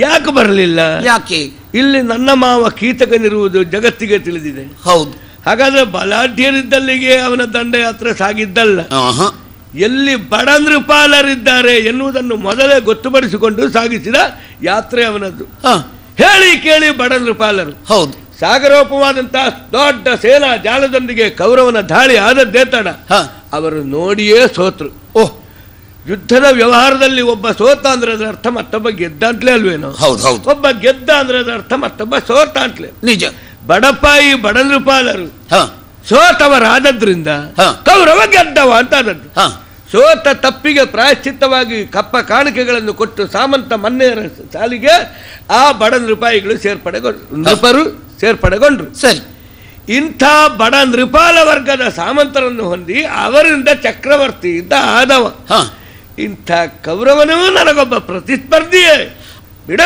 ಯಾಕೆ ಬರಲಿಲ್ಲ? ಯಾಕೆ? ಇಲ್ಲಿ ನನ್ನ ಮಾವ ಕೀಚಕನಿರುವುದು ಜಗತ್ತಿಗೆ ತಿಳಿದಿದೆ. ಹೌದು. ಹಾಗಾದ್ರೆ ಬಲಾಢ್ಯರಿದ್ದಲ್ಲಿಗೆ ಅವನ ದಂಡಯಾತ್ರೆ ಸಾಗಿದ್ದಲ್ಲ. ಎಲ್ಲಿ ಬಡ ನೃಪಾಲರಿದ್ದಾರೆ ಎನ್ನುವುದನ್ನು ಮೊದಲೇ ಗೊತ್ತುಪಡಿಸಿಕೊಂಡು ಸಾಗಿಸಿದ ಯಾತ್ರೆ ಅವನದ್ದು. ಹೇಳಿ ಕೇಳಿ ಬಡ ನೃಪಾಲರು. ಹೌದು. ಸಾಗರೋಪವಾದಂತಹ ದೊಡ್ಡ ಸೇನಾ ಜಾಲದೊಂದಿಗೆ ಕೌರವನ ದಾಳಿ ಆದದ್ದೇ ತಡ. ಅವರು ನೋಡಿಯೇ ಸೋತ್ರು. ಯುದ್ಧದ ವ್ಯವಹಾರದಲ್ಲಿ ಒಬ್ಬ ಸೋತ ಅಂದ್ರೆ ಅದರ ಅರ್ಥ ಮತ್ತೊಬ್ಬ ಗೆದ್ದ ಅಂತಲೇ ಅಲ್ವೇನೋ? ಒಬ್ಬ ಗೆದ್ದ ಅಂದ್ರೆ ಅದರ ಅರ್ಥ ಮತ್ತೊಬ್ಬ ಸೋತ ಅಂತಲೇ. ನಿಜ. ಬಡಪಾಯಿ ಬಡ ನೃಪಾಲರು ಸೋತವರಾದದ್ರಿಂದ ಕೌರವ ಗೆದ್ದವ ಅಂತಾದದ್ದು. ಸೋತ ತಪ್ಪಿಗೆ ಪ್ರಾಯಶ್ಚಿತ್ತವಾಗಿ ಕಪ್ಪ ಕಾಣಿಕೆಗಳನ್ನು ಕೊಟ್ಟು ಸಾಮಂತ ಮನ್ನೆಯರ ಸಾಲಿಗೆ ಆ ಬಡ ನೃಪಾಯಿಗಳು ನೃಪರು ಸೇರ್ಪಡೆಗೊಂಡ್ರು. ಸರಿ. ಇಂಥ ಬಡ ನೃಪಾಲ ವರ್ಗದ ಸಾಮಂತರನ್ನು ಹೊಂದಿ ಅವರಿಂದ ಚಕ್ರವರ್ತಿ ಇದ್ದ ಆದವ. ಇಂಥ ಕೌರವನೂ ನನಗೊಬ್ಬ ಪ್ರತಿಸ್ಪರ್ಧಿಯೇ. ಬಿಡ,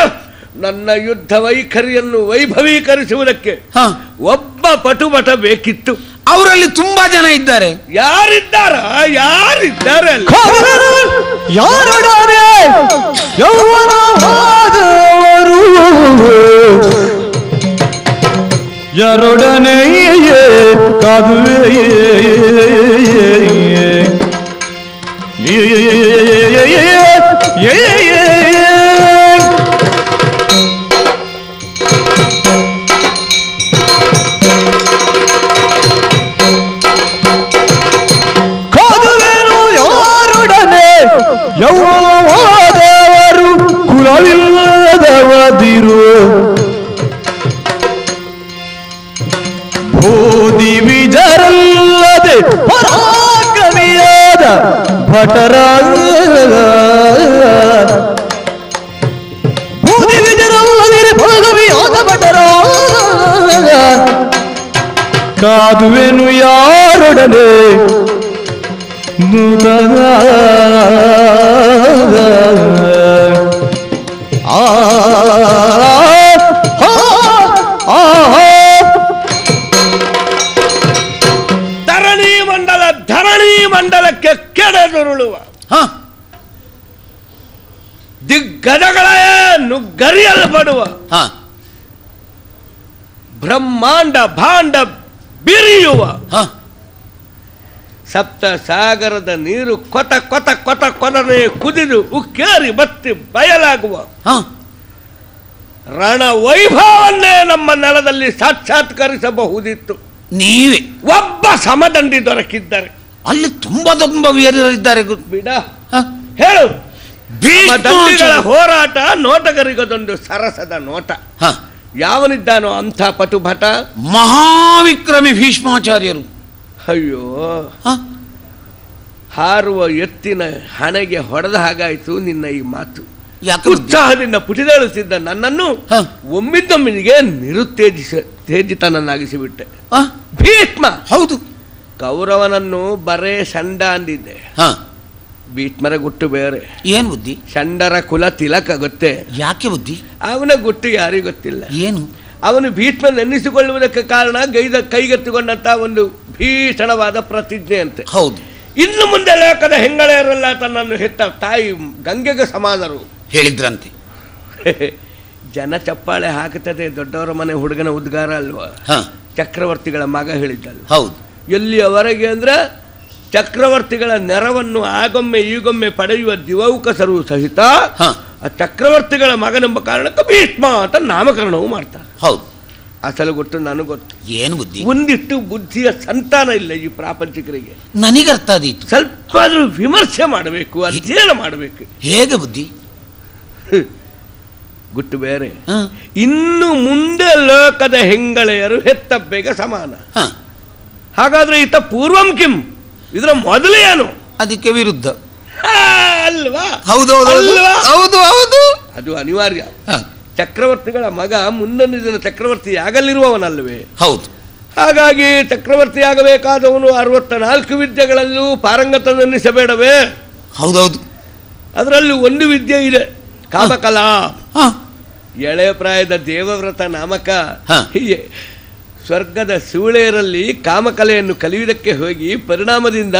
ನನ್ನ ಯುದ್ಧ ವೈಖರಿಯನ್ನು ವೈಭವೀಕರಿಸುವುದಕ್ಕೆ ಒಬ್ಬ ಪಟುಬಟ ಬೇಕಿತ್ತು. ಅವರಲ್ಲಿ ತುಂಬಾ ಜನ ಇದ್ದಾರೆ. ಯಾರಿದ್ದಾರೆ ಅಲ್ಲಿ? ಯಾರೊಡನೆಯೇ ಕಾದುವೆ ಕಾದುವೆನು ಯಾರೊಡನೆ ಯೌವನವಾದವರು ಕುಲವಿಲ್ಲದವದಿರು ಭೂದಿ ವಿಜರಲ್ಲದೆ ಪರಾಕ್ರಮಿಯಾದ ಭಟರ ಭೂದಿ ವಿಜರಲ್ಲದೆ ಪರಾಕ್ರಮಿಯಾದ ಭಟರ ಕಾದುವೆನು ಯಾರೊಡನೆ ನೂತನ ಧರಣಿ ಮಂಡಲಕ್ಕೆ ಕೆಡದುರುಳುವ ಗದಗಳೇ ನುಗ್ಗರಿಯಲು ಪಡುವ ಹ ಬ್ರಹ್ಮಾಂಡ ಭಾಂಡ ಬಿರಿಯುವ ಹ ಸಪ್ತ ಸಾಗರದ ನೀರು ಕೊತ ಕೊತ ಕೊತ ಕೊನನೆ ಕುದಿದು ಉಕ್ಕೇರಿ ಬತ್ತಿ ಬಯಲಾಗುವ ಹ ರಣ ವೈಭವನ್ನೇ ನಮ್ಮ ನೆಲದಲ್ಲಿ ಸಾಕ್ಷಾತ್ಕರಿಸಬಹುದಿತ್ತು. ನೀವೇ ಒಬ್ಬ ಸಮದಂಡಿ ದೊರಕಿದ್ದಾರೆ. ಅಲ್ಲಿ ತುಂಬಾ ವೀರರಿದ್ದಾರೆ ಬಿಡ ಹೇಳು. ದಂಡಿಗಳ ಹೋರಾಟ ನೋಟಗರಿಗದೊಂದು ಸರಸದ ನೋಟ. ಯಾವನಿದ್ದಾನೋ ಅಂಥ ಪಟುಭಟ? ಮಹಾವಿಕ್ರಮಿ ಭೀಷ್ಮಾಚಾರ್ಯರು. ಅಯ್ಯೋ, ಹಾರುವ ಎತ್ತಿನ ಹಣೆಗೆ ಹೊಡೆದ ಹಾಗಾಯಿತು ನಿನ್ನ ಈ ಮಾತು. ಉತ್ಸಾಹದಿಂದ ಪುಟಿದೇಳುತ್ತಿದ್ದ ನನ್ನನ್ನು ಒಮ್ಮಿದ್ದೊಮ್ಮಿನಿಗೆ ನಿರುತ್ತೇಜಿತನನ್ನಾಗಿಸಿಬಿಟ್ಟೆ. ಭೀಷ್ಮ ಹೌದು, ಕೌರವನನ್ನು ಬರೇ ಷಂಡ ಅಂದಿದ್ದೆ. ಭೀಷ್ಮರ ಗುಟ್ಟು ಬೇರೆ. ಏನ್ ಬುದ್ಧಿ? ಷಂಡರ ಕುಲ ತಿಲಕ ಗೊತ್ತೇ? ಯಾಕೆ ಬುದ್ಧಿ? ಅವನ ಗುಟ್ಟು ಯಾರಿಗೂ ಗೊತ್ತಿಲ್ಲ. ಏನು? ಅವನು ಭೀಷ್ಮ ನೆನೆಸಿಕೊಳ್ಳುವುದಕ್ಕೆ ಕಾರಣ ಕೈಗೆತ್ತಿಕೊಂಡಂತ ಒಂದು ಭೀಷಣವಾದ ಪ್ರತಿಜ್ಞೆ ಅಂತೆ. ಹೌದು. ಇನ್ನು ಮುಂದೆ ಲೋಕದ ಹೆಂಗಳೆಯರೆಲ್ಲ ತನ್ನನ್ನು ಹೆತ್ತ ತಾಯಿ ಗಂಗೆಗೆ ಸಮಾನರು ಹೇಳಿದ್ರಂತೆ. ಜನ ಚಪ್ಪಾಳೆ ಹಾಕುತ್ತದೆ. ದೊಡ್ಡವರ ಮನೆ ಹುಡುಗನ ಉದ್ಗಾರ ಅಲ್ವಾ? ಚಕ್ರವರ್ತಿಗಳ ಮಗ ಹೇಳಿದ್ದಲ್ಲ. ಹೌದು. ಎಲ್ಲಿಯವರೆಗೆ ಅಂದ್ರೆ ಚಕ್ರವರ್ತಿಗಳ ನೆರವನ್ನು ಆಗೊಮ್ಮೆ ಈಗೊಮ್ಮೆ ಪಡೆಯುವ ದಿವೌಕಸರು ಸಹಿತ ಆ ಚಕ್ರವರ್ತಿಗಳ ಮಗನೆಂಬ ಕಾರಣಕ್ಕೆ ಭೀಷ್ಮ ಅಂತ ನಾಮಕರಣವು ಮಾಡ್ತಾರೆ. ಹೌದು. ಅಸಲು ಗೊತ್ತು, ನನಗೆ ಗೊತ್ತು. ಏನು ಬುದ್ಧಿ? ಒಂದಿಷ್ಟು ಬುದ್ಧಿಯ ಸಂತಾನ ಇಲ್ಲ ಈ ಪ್ರಾಪಂಚಿಕರಿಗೆ. ನನಗರ್ಥ ಆದೀತು. ಸ್ವಲ್ಪ ಆದ್ರೂ ವಿಮರ್ಶೆ ಮಾಡಬೇಕು, ಅಧ್ಯಯನ ಮಾಡಬೇಕು. ಹೇಗೆ ಬುದ್ಧಿ? ಗುಟ್ಟು ಬೇರೆ. ಇನ್ನು ಮುಂದೆ ಲೋಕದ ಹೆಂಗಳೆಯರು ಹೆತ್ತಬ್ಬೆಗೆ ಸಮಾನ. ಹಾಗಾದ್ರೆ ಈತ ಪೂರ್ವಂ ಕಿಂ, ಇದರ ಮೊದಲೇ ಏನು? ಅದಕ್ಕೆ ವಿರುದ್ಧ ಅಲ್ವಾ? ಹೌದು ಹೌದು ಹೌದು, ಅದು ಅನಿವಾರ್ಯ. ಚಕ್ರವರ್ತಿಗಳ ಮಗ ಮುಂದೊಂದು ದಿನ ಚಕ್ರವರ್ತಿ ಆಗಲಿರುವವನಲ್ವೇ? ಹೌದು. ಹಾಗಾಗಿ ಚಕ್ರವರ್ತಿ ಆಗಬೇಕಾದವನು 64 ವಿದ್ಯೆಗಳಲ್ಲೂ ಪಾರಂಗತನೆನ್ನಿಸಬೇಡವೇ? ಹೌದೌದು. ಅದರಲ್ಲಿ ಒಂದು ವಿದ್ಯೆ ಇದೆ, ಕಾಮಕಲಾ. ಎಳೆ ಪ್ರಾಯದ ದೇವವ್ರತ ನಾಮಕ ಸ್ವರ್ಗದ ಸೂಳೆಯರಲ್ಲಿ ಕಾಮಕಲೆಯನ್ನು ಕಲಿಯುವುದಕ್ಕೆ ಹೋಗಿ ಪರಿಣಾಮದಿಂದ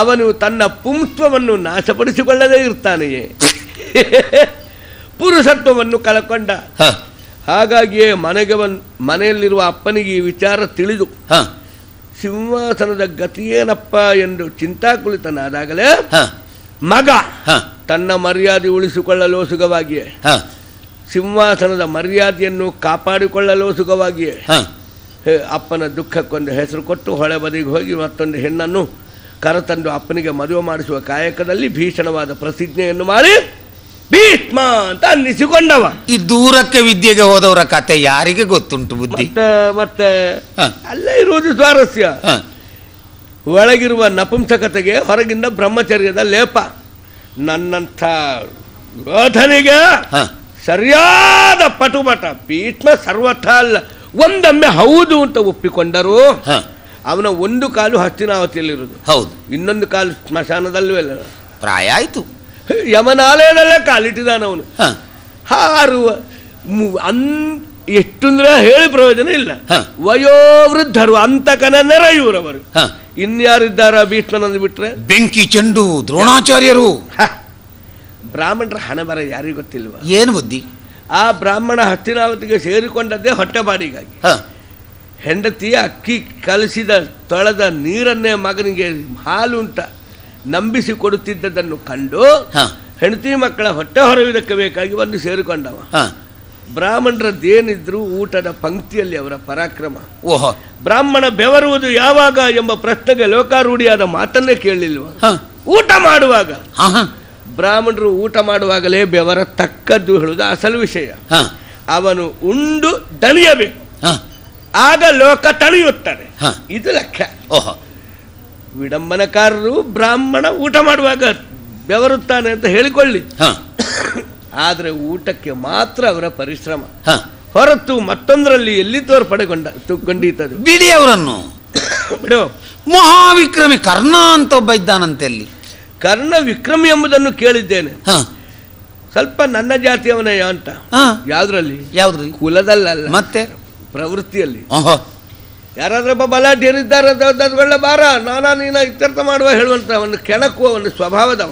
ಅವನು ತನ್ನ ಪುಂಸ್ತ್ವವನ್ನು ನಾಶಪಡಿಸಿಕೊಳ್ಳದೇ ಇರ್ತಾನೆಯೇ, ಪುರುಷತ್ವವನ್ನು ಕಳಕೊಂಡ. ಹಾಗಾಗಿಯೇ ಮನೆಯಲ್ಲಿರುವ ಅಪ್ಪನಿಗೆ ಈ ವಿಚಾರ ತಿಳಿದು ಸಿಂಹಾಸನದ ಗತಿಯೇನಪ್ಪ ಎಂದು ಚಿಂತಾಕುಲಿತನಾದಾಗಲೇ ಮಗ ತನ್ನ ಮರ್ಯಾದೆ ಉಳಿಸಿಕೊಳ್ಳಲು ಸುಖವಾಗಿಯೇ, ಸಿಂಹಾಸನದ ಮರ್ಯಾದೆಯನ್ನು ಕಾಪಾಡಿಕೊಳ್ಳಲು ಸುಖವಾಗಿಯೇ ಅಪ್ಪನ ದುಃಖಕ್ಕೊಂದು ಹೆಸರು ಕೊಟ್ಟು ಹೊಳೆ ಬದಿಗೆ ಹೋಗಿ ಮತ್ತೊಂದು ಹೆಣ್ಣನ್ನು ಕರೆತಂದು ಅಪ್ಪನಿಗೆ ಮದುವೆ ಮಾಡಿಸುವ ಕಾಯಕದಲ್ಲಿ ಭೀಷಣವಾದ ಪ್ರತಿಜ್ಞೆಯನ್ನು ಮಾಡಿ ಭೀಷ್ಮ ಅಂತ ಅನ್ನಿಸಿಕೊಂಡವ. ಈ ದೂರಕ್ಕೆ ವಿದ್ಯೆಗೆ ಹೋದವರ ಕತೆ ಯಾರಿಗೆ ಗೊತ್ತುಂಟು ಬುದ್ಧಿ? ಮತ್ತೆ ಅಲ್ಲೇ ಇರುವುದು ಸ್ವಾರಸ್ಯ. ಒಳಗಿರುವ ನಪುಂಸಕತೆಗೆ ಹೊರಗಿಂದ ಬ್ರಹ್ಮಚರ್ಯದ ಲೇಪ. ನನ್ನಂಥ ಯೋಧನಿಗೆ ಸರಿಯಾದ ಪಟುಬಟ. ಭೀಷ್ಮ ಸರ್ವಥ ಅಲ್ಲ, ಒಂದೊಮ್ಮೆ ಹೌದು ಅಂತ ಒಪ್ಪಿಕೊಂಡರು. ಅವನ ಒಂದು ಕಾಲು ಹಸ್ತಿನಾವತಿಯಲ್ಲಿರುವುದು, ಹೌದು, ಇನ್ನೊಂದು ಕಾಲು ಸ್ಮಶಾನದಲ್ಲೂ ಅಲ್ಲ. ಪ್ರಾಯ ಆಯ್ತು. ಯಮನಾಲಯದಲ್ಲೇ ಕಾಲಿಟ್ಟಿದ್ದಾನವನು. ಹಾರುವ ಎಷ್ಟು ಅಂದ್ರೆ ಹೇಳಿ ಪ್ರಯೋಜನ ಇಲ್ಲ. ವಯೋವೃದ್ಧರು, ಅಂತಕನ ನೆರೆಯೂರವರು. ಇನ್ಯಾರಿದ್ದಾರ ಭೀಷ್ಮನಂದು ಬಿಟ್ರೆ? ಬೆಂಕಿ ಚೆಂಡು ದ್ರೋಣಾಚಾರ್ಯರು. ಬ್ರಾಹ್ಮಣರ ಹಣ ಬರ ಯಾರಿಗೂ ಗೊತ್ತಿಲ್ವಾ? ಏನು ಬುದ್ಧಿ? ಆ ಬ್ರಾಹ್ಮಣ ಹಸ್ತಿನಾವತಿಗೆ ಸೇರಿಕೊಂಡದ್ದೇ ಹೊಟ್ಟೆಪಾಡಿಗಾಗಿ. ಹೆಂಡತಿ ಅಕ್ಕಿ ಕಲಸಿದ ತೊಳೆದ ನೀರನ್ನೇ ಮಗನಿಗೆ ಹಾಲು ಅಂತ ನಂಬಿಸಿ ಕೊಡುತ್ತಿದ್ದದನ್ನು ಕಂಡು ಹೆಂಡತಿ ಮಕ್ಕಳ ಹೊಟ್ಟೆ ಹೊರಯುವುದಕ್ಕೆ ಬೇಕಾಗಿ ಒಂದು ಸೇರಿಕೊಂಡವ. ಬ್ರಾಹ್ಮಣರದ್ದೇನಿದ್ರು ಊಟದ ಪಂಕ್ತಿಯಲ್ಲಿ ಅವರ ಪರಾಕ್ರಮ. ಓಹೋ, ಬ್ರಾಹ್ಮಣ ಬೆವರುವುದು ಯಾವಾಗ ಎಂಬ ಪ್ರಶ್ನೆಗೆ ಲೋಕಾರೂಢಿಯಾದ ಮಾತನ್ನೇ ಕೇಳಲಿಲ್ವ? ಊಟ ಮಾಡುವಾಗ. ಬ್ರಾಹ್ಮಣರು ಊಟ ಮಾಡುವಾಗಲೇ ಬೆವರ ತಕ್ಕದ್ದು ಹೇಳುವುದು ಅಸಲು ವಿಷಯ. ಅವನು ಉಂಡು ದಣಿಯಬೇಕು, ಆಗ ಲೋಕ ತಣಿಯುತ್ತದೆ. ಇದು ಲೆಕ್ಕ. ಓಹೋ, ವಿಡಂಬನಕಾರರು ಬ್ರಾಹ್ಮಣ ಊಟ ಮಾಡುವಾಗ ಬೆವರುತ್ತಾನೆ ಅಂತ ಹೇಳಿಕೊಳ್ಳಿ, ಆದರೆ ಊಟಕ್ಕೆ ಮಾತ್ರ ಅವರ ಪರಿಶ್ರಮ ಹೊರತು ಮತ್ತೊಂದರಲ್ಲಿ ಎಲ್ಲಿ ತೋರ್ಪಡೆಗೊಂಡೀತದೆ. ಬಿಡಿ ಅವರನ್ನು ಬಿಡು. ಮಹಾವಿಕ್ರಮಿ ಕರ್ಣ ಅಂತ ಒಬ್ಬ ಇದ್ದಾನಂತೆ. ಅಲ್ಲಿ ಕರ್ಣ ವಿಕ್ರಮಿ ಎಂಬುದನ್ನು ಕೇಳಿದ್ದೇನೆ. ಸ್ವಲ್ಪ ನನ್ನ ಜಾತಿಯವನೇ ಅಂತ. ಯಾವ್ದ್ರಲ್ಲಿ? ಕುಲದಲ್ಲ, ಮತ್ತೆ ಪ್ರವೃತ್ತಿಯಲ್ಲಿ. ಯಾರಾದ್ರೊಬ್ಬ ಬಲಾಢ್ಯರಿದ್ದಾರೆ ಬಾರ ನಾನಾ ನೀನ ಇತ್ಯರ್ಥ ಮಾಡುವ ಹೇಳುವಂತ ಒಂದು ಕೆಣಕುವ ಒಂದು ಸ್ವಭಾವದವ.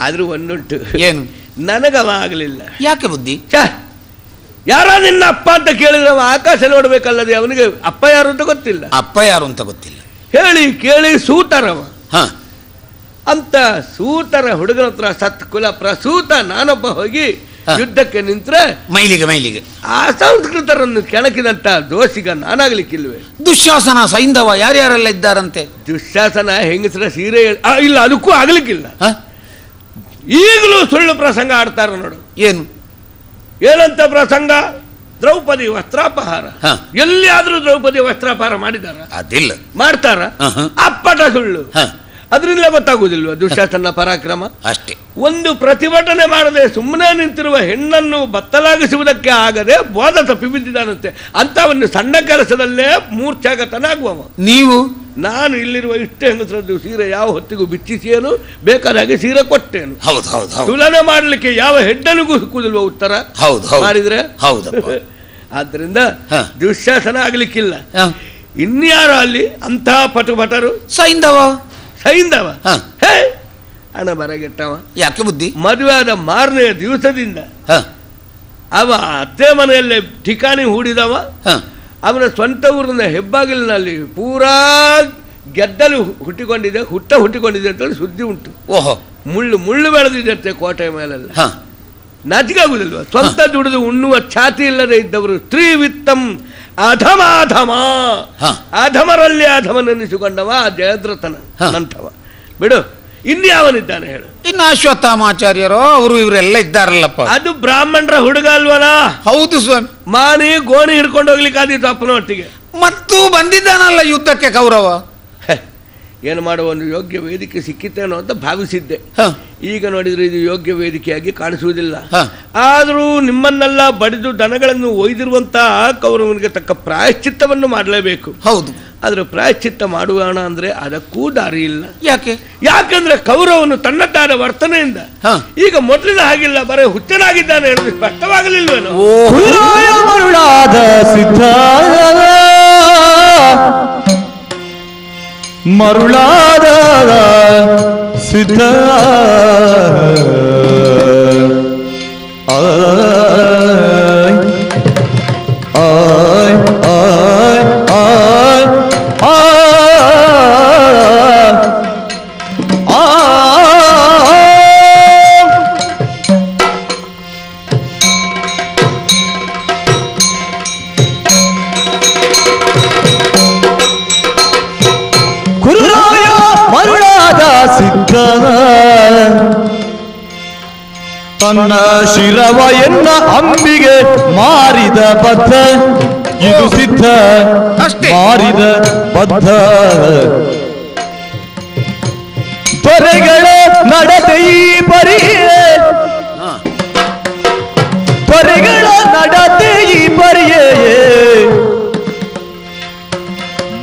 ಆದ್ರೂ ಒಂದುಂಟು, ಏನು? ನನಗವ ಆಗಲಿಲ್ಲ. ಯಾಕೆ ಬುದ್ಧಿ? ಯಾರ ನಿನ್ನ ಅಪ್ಪ ಅಂತ ಕೇಳಿದ್ರೆ ಅವ ಆಕಾಶ ನೋಡ್ಬೇಕಲ್ಲದೆ ಅವನಿಗೆ ಅಪ್ಪ ಯಾರು ಅಂತ ಗೊತ್ತಿಲ್ಲ. ಅಪ್ಪ ಯಾರು ಅಂತ ಗೊತ್ತಿಲ್ಲ. ಹೇಳಿ ಕೇಳಿ ಸೂತರವ. ಹ ಅಂತ ಸೂತರ ಹುಡುಗನ ಹತ್ರ ಸತ್ಕುಲ ಪ್ರಸೂತ ನಾನೊಬ್ಬ ಹೋಗಿ ಯುದ್ಧಕ್ಕೆ ನಿಂತ್ರೆ ಮೈಲಿಗೆ ಆ ಸಂಸ್ಕೃತರನ್ನು ಕೆಣಕಿದಂತ ದೋಷಿಗ ನಾನಾಗ್ಲಿಕ್ಕಿಲ್ವೇ? ದುಶ್ಯಾಸನ, ಸೈಂಧವ ಯಾರ್ಯಾರೆಲ್ಲ ಇದ್ದಾರಂತೆ? ದುಶ್ಯಾಸನ ಹೆಂಗಸರ ಸೀರೆ ಇಲ್ಲ, ಅದಕ್ಕೂ ಆಗ್ಲಿಕ್ಕಿಲ್ಲ. ಈಗಲೂ ಸುಳ್ಳು ಪ್ರಸಂಗ ಆಡ್ತಾರ ನೋಡು. ಏನು ಏನಂತ ಪ್ರಸಂಗ? ದ್ರೌಪದಿ ವಸ್ತ್ರಾಪಹಾರ. ಎಲ್ಲಿಯಾದ್ರೂ ದ್ರೌಪದಿ ವಸ್ತ್ರಾಪಹಾರ ಮಾಡಿದಾರ? ಅದಿಲ್ಲ. ಮಾಡ್ತಾರ? ಅಪ್ಪಟ ಸುಳ್ಳು. ಅದರಿಂದ ಗೊತ್ತಾಗುವುದಿಲ್ವ ದುಶ್ಯಾಸನ ಪರಾಕ್ರಮ? ಅಷ್ಟೇ. ಒಂದು ಪ್ರತಿಭಟನೆ ಮಾಡದೆ ಸುಮ್ಮನೆ ನಿಂತಿರುವ ಹೆಣ್ಣನ್ನು ಬತ್ತಲಾಗಿಸುವುದಕ್ಕೆ ಆಗದೆ ಬೋಧ ತಪ್ಪಿಬಿದ್ದಿದ್ದಾನಂತೆ. ಅಂತವನ್ನು ಸಣ್ಣ ಕೆಲಸದಲ್ಲೇ ಮೂರ್ಛಾಗತನಾಗುವವ. ನೀವು? ನಾನು ಇಲ್ಲಿರುವ ಇಷ್ಟೇ ಹೆಂಗಸರದ್ದು ಸೀರೆ ಯಾವ ಹೊತ್ತಿಗೂ ಬಿಚ್ಚಿಸಿಯೇನು, ಬೇಕಾದಾಗೆ ಸೀರೆ ಕೊಟ್ಟೇನು. ತುಲನೆ ಮಾಡಲಿಕ್ಕೆ ಯಾವ ಹೆಣ್ಣನಿಗೂ ಸಿಕ್ಕುವುದಿಲ್ವ ಉತ್ತರ ಮಾಡಿದ್ರೆ? ಆದ್ದರಿಂದ ದುಶ್ಯಾಸನ ಆಗ್ಲಿಕ್ಕಿಲ್ಲ. ಇನ್ಯಾರು ಅಲ್ಲಿ ಅಂತಹ ಪಟುಭಟರು? ಸೈಂಧವ ಹೇ ಹಣ ಬರಗೆಟ್ಟವ. ಯಾಕೆ ಬುದ್ಧಿ? ಮದುವೆ ಆದ ಮಾರನೆಯ ದಿವಸದಿಂದ ಅವ ಅತ್ತೆ ಮನೆಯಲ್ಲೇ ಠಿಕಾಣಿ ಹೂಡಿದವ. ಅವನ ಸ್ವಂತ ಊರಿನ ಹೆಬ್ಬಾಗಿಲಿನಲ್ಲಿ ಪೂರಾ ಗೆದ್ದಲು ಹುಟ್ಟಿಕೊಂಡಿದೆ ಅಂತ ಸುದ್ದಿ ಉಂಟು. ಓಹೋ, ಮುಳ್ಳು ಬೆಳೆದಿದೆ ಕೋಟೆಯ ಮೇಲೆಲ್ಲ. ನಾಚಿಕಾಗುದಿಲ್ವ? ಸ್ವಂತ ದುಡಿದು ಉಣ್ಣುವ ಛಾತಿ ಇಲ್ಲದೆ ಇದ್ದವರು ಸ್ತ್ರೀವಿತ್ತಂ ಅಧಮರಲ್ಲಿ ಅಧಮನೆನಿಸಿಕೊಂಡವ ಜಯದ್ರಥನ ನಂತವ. ಬಿಡು, ಇನ್ಯಾವನಿದ್ದಾನೆ ಹೇಳು? ಇನ್ನು ಅಶ್ವತ್ಥಾಮಾಚಾರ್ಯರು ಅವರು ಇವರೆಲ್ಲ ಇದ್ದಾರಲ್ಲಪ್ಪ. ಅದು ಬ್ರಾಹ್ಮಣರ ಹುಡುಗ ಅಲ್ವನ? ಹೌದು ಸ್ವಾಮಿ. ಮಾನಿ ಗೋಣಿ ಹಿಡ್ಕೊಂಡು ಹೋಗ್ಲಿಕ್ಕೆ ಆದಿತ್ತು ಅಪ್ಪನ ಒಟ್ಟಿಗೆ. ಮತ್ತು ಬಂದಿದ್ದಾನಲ್ಲ ಯುದ್ಧಕ್ಕೆ ಕೌರವ. ಏನು ಮಾಡುವ, ಒಂದು ಯೋಗ್ಯ ವೇದಿಕೆ ಸಿಕ್ಕಿತ್ತೇನೋ ಅಂತ ಭಾವಿಸಿದ್ದೆ. ಈಗ ನೋಡಿದ್ರೆ ಇದು ಯೋಗ್ಯ ವೇದಿಕೆಯಾಗಿ ಕಾಣಿಸುವುದಿಲ್ಲ. ಆದರೂ ನಿಮ್ಮನ್ನೆಲ್ಲ ಬಡಿದು ದನಗಳನ್ನು ಒಯ್ದಿರುವಂತಹ ಕೌರವನಿಗೆ ತಕ್ಕ ಪ್ರಾಯಶ್ಚಿತ್ತವನ್ನು ಮಾಡಲೇಬೇಕು. ಹೌದು. ಆದ್ರೆ ಪ್ರಾಯಶ್ಚಿತ್ತ ಮಾಡುವಣ ಅಂದ್ರೆ ಅದಕ್ಕೂ ದಾರಿ ಇಲ್ಲ. ಯಾಕಂದ್ರೆ ಕೌರವನು ತನ್ನದಾದ ವರ್ತನೆಯಿಂದ ಈಗ ಮೊದಲಿನ ಹಾಗಿಲ್ಲ, ಬರೀ ಹುಚ್ಚನಾಗಿದ್ದಾನೆ ಹೇಳುದು ಸ್ಪಷ್ಟವಾಗಲಿಲ್ವೇನೋ? ಮರುಳಾದ ಸಿದ್ಧ ತನ್ನ ಶಿರವ ಎನ್ನ ಅಂಬಿಗೆ ಮಾರಿದ ಬದ್ಧ, ಇದು ಸಿದ್ಧ ಮಾರಿದ ಬದ್ಧ. ದೊರೆಗಳ ನಡತೆ ಈ ಪರಿಯೇ, ದೊರೆಗಳ ನಡತೆ ಈ ಪರಿಯೇ,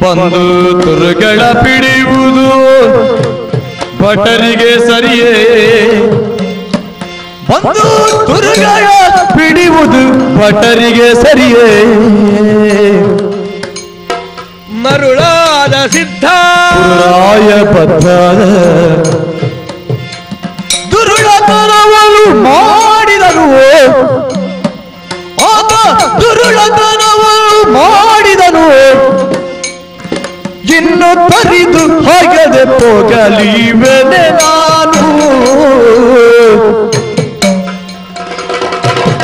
ಬಂದು ತುರುಗಳ ಪಿಡಿಯುವುದು ಭಟರಿಗೆ ಸರಿಯೇ, ಬಂದು ತುರುಗಳ ಪಿಡಿಯುವುದು ಭಟರಿಗೆ ಸರಿಯೇ. ಮರುಳಾದ ಸಿದ್ಧ ರಾಯಬದ್ಧ ದುರುಳತನವನ್ನು ಮಾಡಿದನು, ಆತ ದುರುಳತನವನ್ನು ಮಾಡಿದನು. ಇನ್ನು ತರಿದು ಹಾಗದೆ ಹೋಗಲಿವೆನೆ ನಾನು.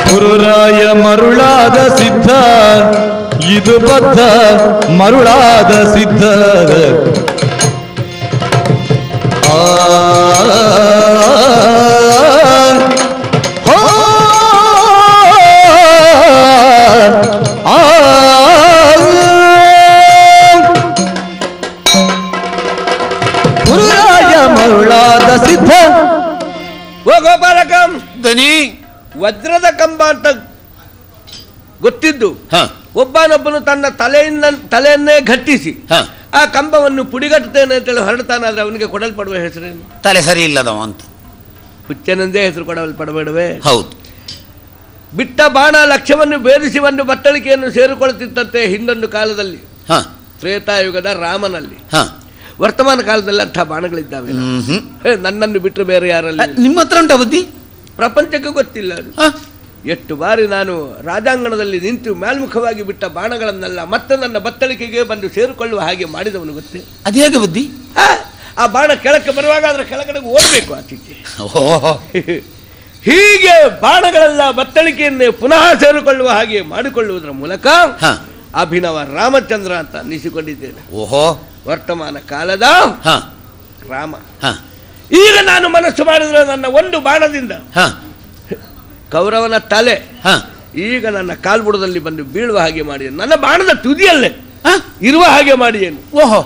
ಗುರುರಾಯ ಮರುಳಾದ ಸಿದ್ಧ, ಇದು ಬದ್ಧ ಮರುಳಾದ ಸಿದ್ಧ. ಗುರುರಾಯ ಮರುಳಾದ ಸಿದ್ಧ. ಓ ಗೋಪಾಲಕಂ, ದನಿ ವಜ್ರದ ಕಂಬ ಅಂತ ಗೊತ್ತಿದ್ದು ಒಬ್ಬನೊಬ್ಬನು ತನ್ನ ತಲೆಯನ್ನೇ ಘಟ್ಟಿಸಿ ಆ ಕಂಬವನ್ನು ಪುಡಿಗಟ್ಟುತ್ತೇನೆ ಅಂತೇಳಿ ಹೊರಡ್ತಾನಾದ್ರೆ ಅವನಿಗೆ ಕೊಡಲ್ಪಡುವ ಹೆಸರೇನು? ತಲೆ ಸರಿ ಇಲ್ಲದವ ಅಂತ ಹುಚ್ಚನೆಂದೇ ಹೆಸರು ಕೊಡಲ್ಪಡಬೇಡವೇ? ಹೌದು. ಬಿಟ್ಟ ಬಾಣ ಲಕ್ಷ್ಯವನ್ನು ಭೇದಿಸಿ ಒಂದು ಬತ್ತಳಿಕೆಯನ್ನು ಸೇರಿಕೊಳ್ಳುತ್ತಿತ್ತಂತೆ ಹಿಂದೊಂದು ಕಾಲದಲ್ಲಿ, ತ್ರೇತಾಯುಗದ ರಾಮನಲ್ಲಿ. ವರ್ತಮಾನ ಕಾಲದಲ್ಲಿ ಅಂಥ ಬಾಣಗಳಿದ್ದಾವೆ. ನನ್ನನ್ನು ಬಿಟ್ಟರೆ ಬೇರೆ ಯಾರಲ್ಲಿ? ನಿಮ್ಮ ಹತ್ರ ಉಂಟ ಬುದ್ಧಿ? ಪ್ರಪಂಚಕ್ಕೆ ಗೊತ್ತಿಲ್ಲ ಅದು. ಎಷ್ಟು ಬಾರಿ ನಾನು ರಾಜಾಂಗಣದಲ್ಲಿ ನಿಂತು ಮೇಲ್ಮುಖವಾಗಿ ಬಿಟ್ಟ ಬಾಣಗಳನ್ನೆಲ್ಲ ಮತ್ತೆ ನನ್ನ ಬತ್ತಳಿಕೆಗೆ ಬಂದು ಸೇರಿಕೊಳ್ಳುವ ಹಾಗೆ ಮಾಡಿದವನು ಗೊತ್ತೇ. ಅದು ಹೇಗೆ ಬುದ್ಧಿ? ಆ ಬಾಣ ಕೆಳಕ್ಕೆ ಬರುವಾಗ ಅದರ ಕೆಳಗಡೆ ಓಡಬೇಕು ಆಚೆಗೆ. ಹೀಗೆ ಬಾಣಗಳೆಲ್ಲ ಬತ್ತಳಿಕೆಯನ್ನೇ ಪುನಃ ಸೇರಿಕೊಳ್ಳುವ ಹಾಗೆ ಮಾಡಿಕೊಳ್ಳುವುದರ ಮೂಲಕ ಅಭಿನವ ರಾಮಚಂದ್ರ ಅಂತ ಅನ್ನಿಸಿಕೊಂಡಿದ್ದೇನೆ. ಓಹೋ, ವರ್ತಮಾನ ಕಾಲದ ರಾಮ. ಈಗ ನಾನು ಮನಸ್ಸು ಮಾಡಿದ್ರೆ ನನ್ನ ಒಂದು ಬಾಣದಿಂದ ಕೌರವನ ತಲೆ ಈಗ ನನ್ನ ಕಾಲ್ಬುಡದಲ್ಲಿ ಬಂದು ಬೀಳುವ ಹಾಗೆ ಮಾಡಿ, ನನ್ನ ಬಾಣದ ತುದಿಯಲ್ಲೇ ಇರುವ ಹಾಗೆ ಮಾಡಿಯೇನು. ಓಹೋ,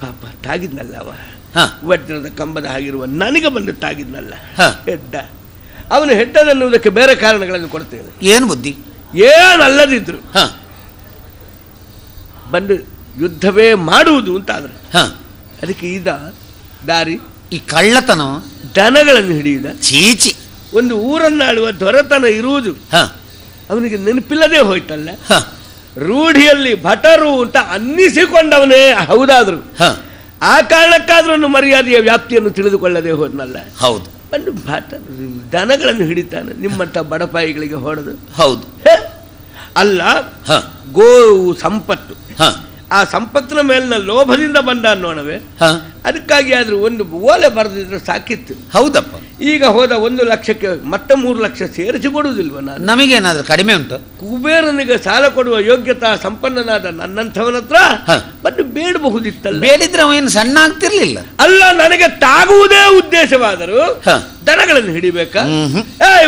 ಪಾಪ ತಾಗಿದ್ನಲ್ಲ ಅವ, ವಜ್ರದ ಕಂಬದ ಹಾಗಿರುವ ನನಗೆ ಬಂದು ತಾಗಿದ್ನಲ್ಲ ಹೆಡ್ಡ. ಅವನು ಹೆಡ್ಡದನ್ನುವುದಕ್ಕೆ ಬೇರೆ ಕಾರಣಗಳನ್ನು ಕೊಡ್ತೇನೆ. ಏನು ಬುದ್ಧಿ? ಏನಲ್ಲದಿದ್ರು ಬಂದು ಯುದ್ಧವೇ ಮಾಡುವುದು ಅಂತ ಆದ್ರೆ ಅದಕ್ಕೆ ಇದ ದಾರಿ. ಈ ಕಳ್ಳತನ, ದನಗಳನ್ನು ಹಿಡಿಯುದ, ಚೀಚಿ, ಒಂದು ಊರನ್ನಾಳುವ ದೊರೆತನ ಇರುವುದು ಅವನಿಗೆ ನೆನಪಿಲ್ಲದೆ ಹೋಯ್ತಲ್ಲ. ರೂಢಿಯಲ್ಲಿ ಭಟರು ಅಂತ ಅನ್ನಿಸಿಕೊಂಡವನೇ ಹೌದಾದ್ರು ಆ ಕಾರಣಕ್ಕಾದ್ರೂ ಮರ್ಯಾದೆಯ ವ್ಯಾಪ್ತಿಯನ್ನು ತಿಳಿದುಕೊಳ್ಳದೆ ಹೋದ್ನಲ್ಲ. ಹೌದು, ಒಂದು ದನಗಳನ್ನು ಹಿಡಿತಾನೆ ನಿಮ್ಮಂತ ಬಡಪಾಯಿಗಳಿಗೆ ಹೊಡೆದು. ಹೌದು ಅಲ್ಲ, ಗೋವು ಸಂಪತ್ತು, ಆ ಸಂಪತ್ತಿನ ಮೇಲಿನ ಲೋಭದಿಂದ ಬಂದ ಅನ್ನೋಣವೇ. ಅದಕ್ಕಾಗಿ ಆದ್ರೂ ಒಂದು ಓಲೆ ಬರೆದಿದ್ರೆ ಸಾಕಿತ್ತು. ಹೌದಪ್ಪ. ಈಗ ಹೋದ 1 ಲಕ್ಷಕ್ಕೆ ಮತ್ತೆ 3 ಲಕ್ಷ ಸೇರಿಸಿ ಕೊಡುವುದಿಲ್ವ? ನಾನು ನಮಗೇನಾದ್ರೂ ಕಡಿಮೆ ಉಂಟು? ಕುಬೇರನಿಗೆ ಸಾಲ ಕೊಡುವ ಯೋಗ್ಯತಾ ಸಂಪನ್ನನಾದ ನನ್ನಂಥವನ ಹತ್ರ ಬಂದು ಬೇಡಬಹುದಿತ್ತಲ್ಲ. ಬೇಡಿದ್ರೆ ಅವನು ಸಣ್ಣ ಆಗ್ತಿರ್ಲಿಲ್ಲ. ಅಲ್ಲ, ನನಗೆ ತಾಗುವುದೇ ಉದ್ದೇಶವಾದರೂ ದನಗಳನ್ನು ಹಿಡಿಬೇಕಾ?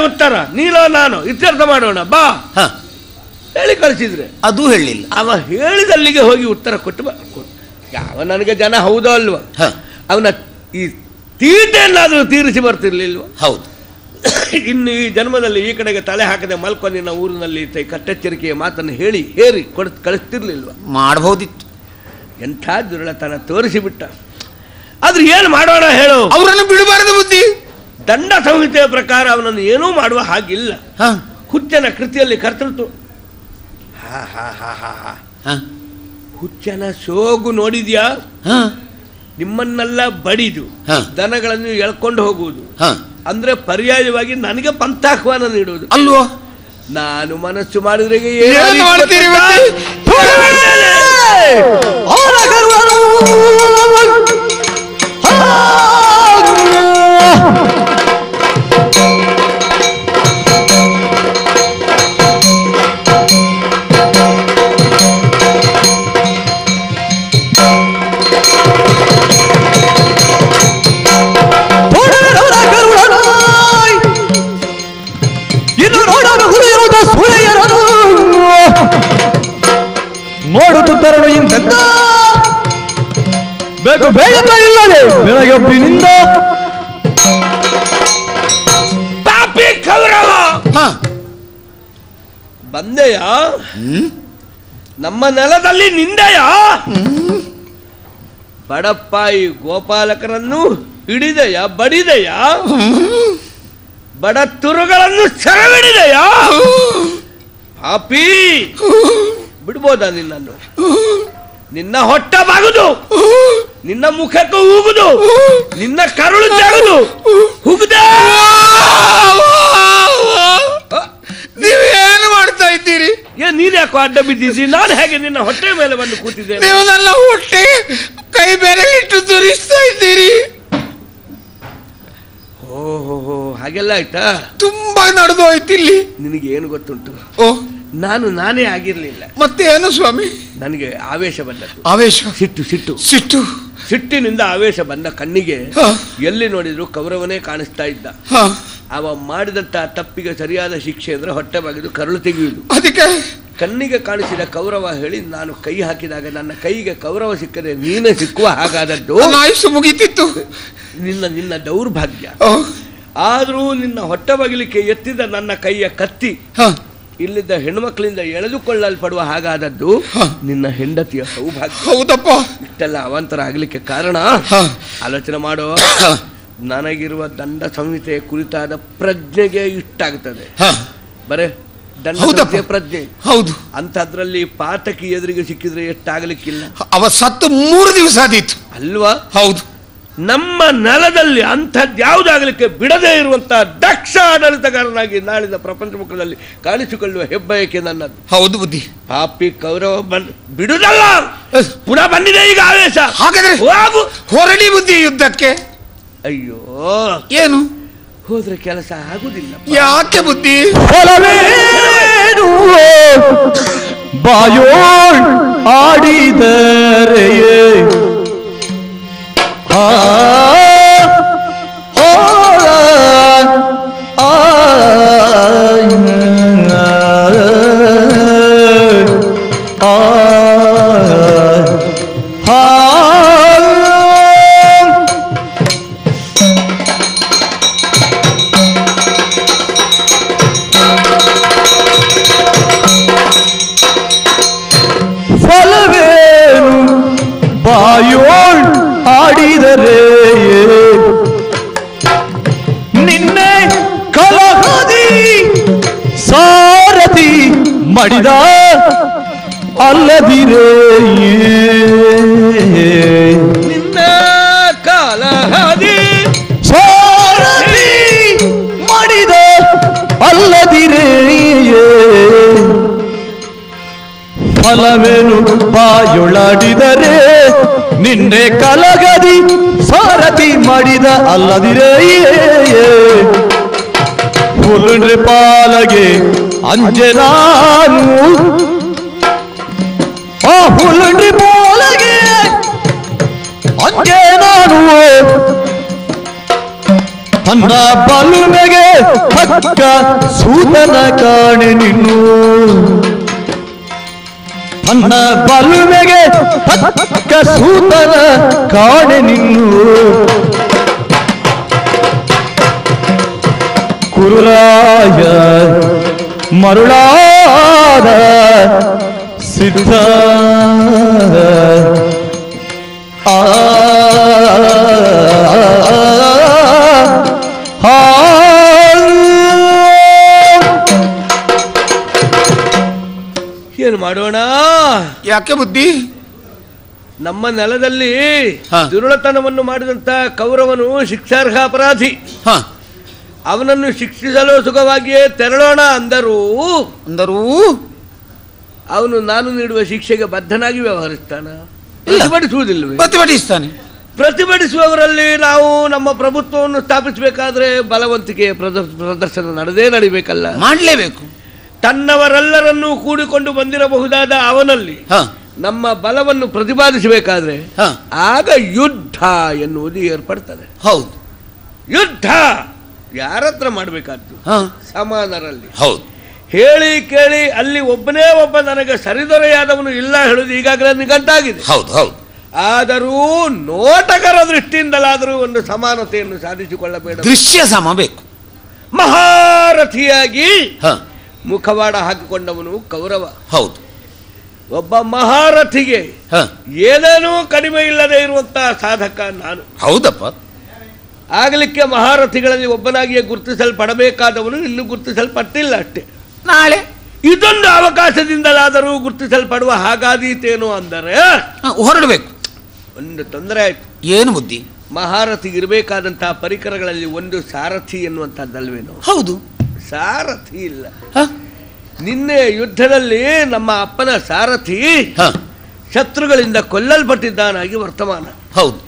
ಉತ್ತರ ನೀನೋ ನಾನು ಇತ್ಯರ್ಥ ಮಾಡೋಣ ಬಾ ಹೇಳಿ ಕಳಿಸಿದ್ರೆ ಅದು ಹೇಳಿಲ್ಲ. ಅವ ಹೇಳಿದಲ್ಲಿಗೆ ಹೋಗಿ ಉತ್ತರ ಕೊಟ್ಟು ಯಾವ ನನಗೆ ಜನ ಹೌದೋ ಅಲ್ವಾ, ಅವನ ಈ ತೀಟೆಯನ್ನಾದರೂ ತೀರಿಸಿ ಬರ್ತಿರ್ಲಿಲ್ವ? ಹೌದು. ಇನ್ನು ಈ ಜನ್ಮದಲ್ಲಿ ಈ ಕಡೆಗೆ ತಲೆ ಹಾಕದೆ ಮಲ್ಕೊಂಡಿನ ಊರಿನಲ್ಲಿ ಕಟ್ಟೆಚ್ಚರಿಕೆಯ ಮಾತನ್ನು ಹೇಳಿ ಹೇರಿ ಕಳಿಸ್ತಿರ್ಲಿಲ್ವ? ಮಾಡಬಹುದಿತ್ತು. ಎಂಥ ದುರ್ಳತನ ತೋರಿಸಿಬಿಟ್ಟ. ಆದ್ರೆ ಏನು ಮಾಡೋಣ ಹೇಳು? ಅವರನ್ನು ಬಿಡಬಾರದು ಬುದ್ಧಿ. ದಂಡ ಸಂಹಿತೆಯ ಪ್ರಕಾರ ಅವನನ್ನು ಏನೂ ಮಾಡುವ ಹಾಗಿಲ್ಲ. ಹುಚ್ಚನ ಕೃತಿಯಲ್ಲಿ ಕರ್ತೃತ್ವ. ಹುಚ್ಚನ ಸೋಗು ನೋಡಿದ್ಯಾ? ನಿಮ್ಮನ್ನೆಲ್ಲ ಬಡಿದು ದನಗಳನ್ನು ಎಳ್ಕೊಂಡು ಹೋಗುವುದು ಅಂದ್ರೆ ಪರ್ಯಾಯವಾಗಿ ನನಗೆ ಪಂಥಾಹ್ವಾನ ನೀಡುವುದು ಅಲ್ವೋ? ನಾನು ಮನಸ್ಸು ಮಾಡಿದ್ರೆ ನೋಡುತ್ತರನು ಇಂದ ಬೇಕು ಬೇಗ ಇಲ್ಲದೆ ಬೆಳಗೊಬ್ಬಿನಿಂದ ಪಾಪಿ ಕೌರವ ಬಂದೆಯ ನಮ್ಮ ನೆಲದಲ್ಲಿ ನಿಂದೆಯ ಬಡಪ್ಪಾಯಿ ಗೋಪಾಲಕರನ್ನು ಹಿಡಿದೆಯ ಬಡಿದೆಯ ಬಡ ತುರುಗಳನ್ನು ಸೆರೆಹಿಡಿದೆಯ ಪಾಪಿ ಬಿಡ್ಬೋದಾ ನಿನ್ನನ್ನು? ನಿನ್ನ ಹೊಟ್ಟೆ ಬಾಗುದು, ನಿನ್ನ ಮುಖಕ್ಕೆ ಹೂಗುದು, ನಿನ್ನ ಕರುಳು ತೆಗೆದು ಹುಗ್ದ. ನೀವೇನು ಮಾಡ್ತಾ ಇದ್ದೀರಿ? ನೀನ್ ಯಾಕೋ ಅಡ್ಡ ಬಿದ್ದಿದ್ದೀರಿ? ನಾನು ಹೇಗೆ ನಿನ್ನ ಹೊಟ್ಟೆ ಮೇಲೆ ಬಂದು ಕೂತಿದ್ದೇನೆ? ನೀವು ನನ್ನ ಹೊಟ್ಟೆ ಕೈ ಬೇರೆ ಇಟ್ಟು ತುರಿಸ್ತಾ ಇದ್ದೀರಿ. ಓಹೋ, ಹಾಗೆಲ್ಲ ಆಯ್ತಾ? ತುಂಬಾ ನಡೆದೋಯ್ತು ಇಲ್ಲಿ. ನಿನಗೆ ಏನು ಗೊತ್ತುಂಟು? ನಾನೇ ಆಗಿರ್ಲಿಲ್ಲ. ಮತ್ತೆ ಏನು ಸ್ವಾಮಿ? ನನಗೆ ಆವೇಶ ಬಂದದ್ದು. ಆವೇಶ? ಸಿಟ್ಟು ಸಿಟ್ಟು ಸಿಟ್ಟು ಸಿಟ್ಟಿನಿಂದ ಆವೇಶ ಬಂದ ಕಣ್ಣಿಗೆ ಎಲ್ಲಿ ನೋಡಿದ್ರು ಕೌರವನೇ ಕಾಣಿಸ್ತಾ ಇದ್ದ. ಅವ ಮಾಡಿದಂತ ತಪ್ಪಿಗೆ ಸರಿಯಾದ ಶಿಕ್ಷೆ ಅಂದ್ರೆ ಹೊಟ್ಟೆ ಬಾಗಿದು ಕರುಳು ತೆಗೆಯುವುದು. ಅದಕ್ಕೆ ಕಣ್ಣಿಗೆ ಕಾಣಿಸಿದ ಕೌರವ ಹೇಳಿ ನಾನು ಕೈ ಹಾಕಿದಾಗ ನನ್ನ ಕೈಗೆ ಕೌರವ ಸಿಕ್ಕದೆ ನೀನೇ ಸಿಕ್ಕುವ ಹಾಗಾದದ್ದು. ಆಯುಷ್ ಮುಗಿತಿತ್ತು. ನಿನ್ನ ದೌರ್ಭಾಗ್ಯ. ಆದ್ರೂ ನಿನ್ನ ಹೊಟ್ಟೆ ಬಗಲಿಕ್ಕೆ ಎತ್ತಿದ ನನ್ನ ಕೈಯ ಕತ್ತಿ ಇಲ್ಲಿದ್ದ ಹೆಣ್ಮಕ್ಳಿಂದ ಎಳೆದುಕೊಳ್ಳಲ್ಪಡುವ ಹಾಗಾದದ್ದು ನಿನ್ನ ಹೆಂಡತಿಯ ಸೌಭಾಗ್ಯ. ಹೌದಪ್ಪ. ಇಷ್ಟೆಲ್ಲ ಅವಾಂತರ ಆಗ್ಲಿಕ್ಕೆ ಕಾರಣ ಆಲೋಚನೆ ಮಾಡೋ. ನನಗಿರುವ ದಂಡ ಸಂಹಿತೆಯ ಕುರಿತಾದ ಪ್ರಜ್ಞೆಗೆ ಇಷ್ಟಾಗ್ತದೆ. ಬರೇ ದಂಡ ಸಂಹಿತೆ ಪ್ರಜ್ಞೆ. ಹೌದು. ಅಂತದ್ರಲ್ಲಿ ಪಾತಕಿ ಎದುರಿಗೆ ಸಿಕ್ಕಿದ್ರೆ ಎಷ್ಟಾಗಲಿಕ್ಕಿಲ್ಲ. ಅವ ಸತ್ತು 3 ದಿವಸ ಆದೀತು ಅಲ್ವಾ? ಹೌದು. ನಮ್ಮ ನೆಲದಲ್ಲಿ ಅಂಥದ್ಯಾವುದಾಗಲಿಕ್ಕೆ ಬಿಡದೇ ಇರುವಂತಹ ದಕ್ಷ ಆಡಳಿತಗಾರನಾಗಿ ನಾಳಿನ ಪ್ರಪಂಚ ಮುಖದಲ್ಲಿ ಕಾಣಿಸಿಕೊಳ್ಳುವ ಹೆಬ್ಬಯಕೆ ನನ್ನದು. ಹೌದು ಬುದ್ಧಿ. ಪಾಪಿ ಕೌರವ ಬಿಡುದಲ್ಲ, ಪುನಃ ಬಂದಿದೆ ಈಗ ಆವೇಶ. ಹಾಗಾದ್ರೆ ಹೊರಡಿ ಬುದ್ಧಿ ಯುದ್ಧಕ್ಕೆ. ಅಯ್ಯೋ, ಏನು ಹೋದ್ರೆ ಕೆಲಸ ಆಗುದಿಲ್ಲ. ಯಾಕೆ ಬುದ್ಧಿ? ಬಾಯೋ ಆಡಿದರೆ ಫಲವೇನು ಬಾಯೋಳ್ ಆಡಿದರೆ ನಿನ್ನೆ ಕಲಹದಿ ಸಾರಥಿ ಮಡಿದ ಅಲ್ಲದಿರೇ ನಿನ್ನ ಕಲಹದಿ ಸಾರಥಿ ಮಡಿದ ಅಲ್ಲದಿರೇ ಫಲವೇನು ಬಾಯೊಳಾಡಿದರೆ ನಿನ್ನೆ ಕಲಗದಿ ಸಾರಥಿ ಮಾಡಿದ ಅಲ್ಲದಿರೇ ಹುಲ್ರೆ ಪಾಲಗೆ ಅಂಜೆ ನಾನು ಆ ಹುಲ್ರಿ ಪಾಲಗೆ ಅಂಜೆ ನಾನು ತನ್ನ ಬಲುಮೆಗೆ ಹಕ್ಕ ಸೂತನ ಕಾಣೆ ನಿನ್ನು ತನ್ನ ಬಲುಮೆಗೆ ಹಕ್ಕ ಸೂತನ ಕಾಣೆ ನಿನ್ನು ಕುರುರಾಯ ಮರುಳಾದ ಸಿದ್ಧ ಏನು ಮಾಡೋಣ? ಯಾಕೆ ಬುದ್ಧಿ? ನಮ್ಮ ನೆಲದಲ್ಲಿ ದುರುಳತನವನ್ನು ಮಾಡಿದಂತ ಕೌರವನು ಶಿಕ್ಷಾರ್ಹ ಅಪರಾಧಿ. ಅವನನ್ನು ಶಿಕ್ಷಿಸಲು ಸುಖವಾಗಿಯೇ ತೆರಳೋಣ ಅಂದರೂ ಅವನು ನಾನು ನೀಡುವ ಶಿಕ್ಷೆಗೆ ಬದ್ಧನಾಗಿ ವ್ಯವಹರಿಸ್ತಾನ? ಪ್ರತಿಭಟಿಸುವುದಿಲ್ಲವೇ? ಪ್ರತಿಭಟಿಸ್ತಾನೆ. ಪ್ರತಿಭಟಿಸುವವರಲ್ಲಿ ನಾವು ನಮ್ಮ ಪ್ರಭುತ್ವವನ್ನು ಸ್ಥಾಪಿಸಬೇಕಾದ್ರೆ ಬಲವಂತಿಕೆ ಪ್ರದರ್ಶನ ನಡಿಬೇಕಲ್ಲ, ಮಾಡಲೇಬೇಕು. ತನ್ನವರೆಲ್ಲರನ್ನೂ ಕೂಡಿಕೊಂಡು ಬಂದಿರಬಹುದಾದ ಅವನಲ್ಲಿ ನಮ್ಮ ಬಲವನ್ನು ಪ್ರತಿಪಾದಿಸಬೇಕಾದ್ರೆ ಆಗ ಯುದ್ಧ ಎನ್ನುವುದು ಏರ್ಪಡ್ತದೆ. ಹೌದು, ಯುದ್ಧ ಯಾರತ್ರ ಮಾಡಬೇಕಾದ್ದು? ಸಮಾನರಲ್ಲಿ. ಹೌದು. ಹೇಳಿ ಕೇಳಿ ಅಲ್ಲಿ ಒಬ್ಬನೇ ಒಬ್ಬ ನನಗೆ ಸರಿದೊರೆಯಾದವನು ಇಲ್ಲ ಹೇಳುವುದು ಈಗಾಗಲೇ ನಿಘಂಟಾಗಿದೆ. ಹೌದು ಹೌದು. ಆದರೂ ನೋಟಕರ ದೃಷ್ಟಿಯಿಂದಲಾದರೂ ಒಂದು ಸಮಾನತೆಯನ್ನು ಸಾಧಿಸಿಕೊಳ್ಳಬೇಡ. ದೃಶ್ಯ ಸಮ ಬೇಕು. ಮಹಾರಥಿಯಾಗಿ ಮುಖವಾಡ ಹಾಕಿಕೊಂಡವನು ಕೌರವ. ಹೌದು. ಒಬ್ಬ ಮಹಾರಥಿಗೆ ಏನೇನೂ ಕಡಿಮೆ ಇಲ್ಲದೆ ಇರುವಂತಹ ಸಾಧಕ ನಾನು. ಹೌದಪ್ಪ. ಆಗಲಿಕ್ಕೆ ಮಹಾರಥಿಗಳಲ್ಲಿ ಒಬ್ಬನಾಗಿಯೇ ಗುರುತಿಸಲ್ಪಡಬೇಕಾದವನು ಇನ್ನೂ ಗುರುತಿಸಲ್ಪಟ್ಟಿಲ್ಲ ಅಷ್ಟೇ. ನಾಳೆ ಇದೊಂದು ಅವಕಾಶದಿಂದಲಾದರೂ ಗುರುತಿಸಲ್ಪಡುವ ಹಾಗಾದೀತೇನು ಅಂದರೆ ಹೊರಡಬೇಕು. ಒಂದು ತೊಂದರೆ ಆಯ್ತು. ಏನು ಬುದ್ಧಿ? ಮಹಾರಥಿಗೆ ಇರಬೇಕಾದಂತಹ ಪರಿಕರಗಳಲ್ಲಿ ಒಂದು ಸಾರಥಿ ಎನ್ನುವಂತಹದ್ದಲ್ವೇನು? ಹೌದು, ಸಾರಥಿ ಇಲ್ಲ. ನಿನ್ನೆ ಯುದ್ಧದಲ್ಲಿ ನಮ್ಮ ಅಪ್ಪನ ಸಾರಥಿ ಶತ್ರುಗಳಿಂದ ಕೊಲ್ಲಲ್ಪಟ್ಟಿದ್ದಾನಾಗಿ ವರ್ತಮಾನ. ಹೌದು.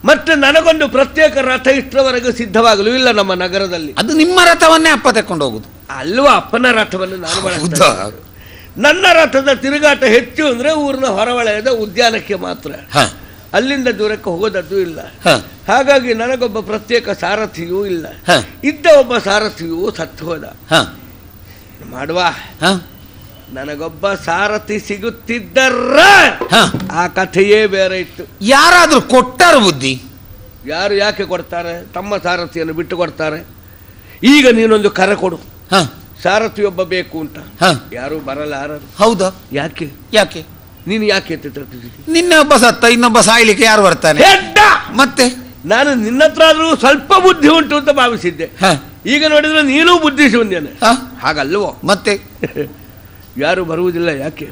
ಮತ್ತೆ ನನಗೊಂದು ಪ್ರತ್ಯೇಕ ರಥ ಇಷ್ಟರವರೆಗೂ ಸಿದ್ಧವಾಗಲೂ ಇಲ್ಲ ನಮ್ಮ ನಗರದಲ್ಲಿ. ಅದು ನಿಮ್ಮ ರಥವನ್ನೇ ಅಪ್ಪ ತೆಕ್ಕೊಂಡು ಹೋಗುದು ಅಲ್ವಾ? ಅಪ್ಪನ ರಥವನ್ನು ನಾನು ಬಳಸ್ತೇನೆ. ನನ್ನ ರಥದ ತಿರುಗಾಟ ಹೆಚ್ಚು ಅಂದ್ರೆ ಊರಿನ ಹೊರವಲಯದ ಉದ್ಯಾನಕ್ಕೆ ಮಾತ್ರ, ಅಲ್ಲಿಂದ ದೂರಕ್ಕೆ ಹೋಗೋದದ್ದು ಇಲ್ಲ. ಹಾಗಾಗಿ ನನಗೊಬ್ಬ ಪ್ರತ್ಯೇಕ ಸಾರಥಿಯೂ ಇಲ್ಲ. ಇದ್ದ ಒಬ್ಬ ಸಾರಥಿಯೂ ಸತ್ತು ಹೋದ. ಮಾಡುವ, ನನಗೊಬ್ಬ ಸಾರಥಿ ಸಿಗುತ್ತಿದ್ದರ ಆ ಕಥೆಯೇ ಬೇರೆ ಇತ್ತು. ಯಾರಾದ್ರೂ ಕೊಟ್ಟಾರ ಬುದ್ಧಿ? ಯಾರು ಯಾಕೆ ಕೊಡ್ತಾರೆ? ತಮ್ಮ ಸಾರಥಿಯನ್ನು ಬಿಟ್ಟು ಕೊಡ್ತಾರೆ. ಈಗ ನೀನೊಂದು ಕರೆ ಕೊಡು, ಸಾರಥಿಯೊಬ್ಬ ಬೇಕು ಅಂತ. ಯಾರು ಬರಲಾರರು. ಹೌದಾ? ಯಾಕೆ ಯಾಕೆ ನೀನು ಯಾಕೆ? ನಿನ್ನೆ ಒಬ್ಬ ಸತ್ತ, ಇನ್ನೊಬ್ಬ ಸಾಯ್ಲಿಕ್ಕೆ ಯಾರು ಬರ್ತಾನೆ? ಮತ್ತೆ ನಾನು ನಿನ್ನ ಹತ್ರ ಆದ್ರೂ ಸ್ವಲ್ಪ ಬುದ್ಧಿ ಉಂಟು ಅಂತ ಭಾವಿಸಿದ್ದೆ. ಈಗ ನೋಡಿದ್ರೆ ನೀನೂ ಬುದ್ಧಿ ಶೂನ್ಯನೆ. ಹಾಗಲ್ವೋ? ಮತ್ತೆ ಯಾರು ಬರುವುದಿಲ್ಲ. ಯಾಕೆ?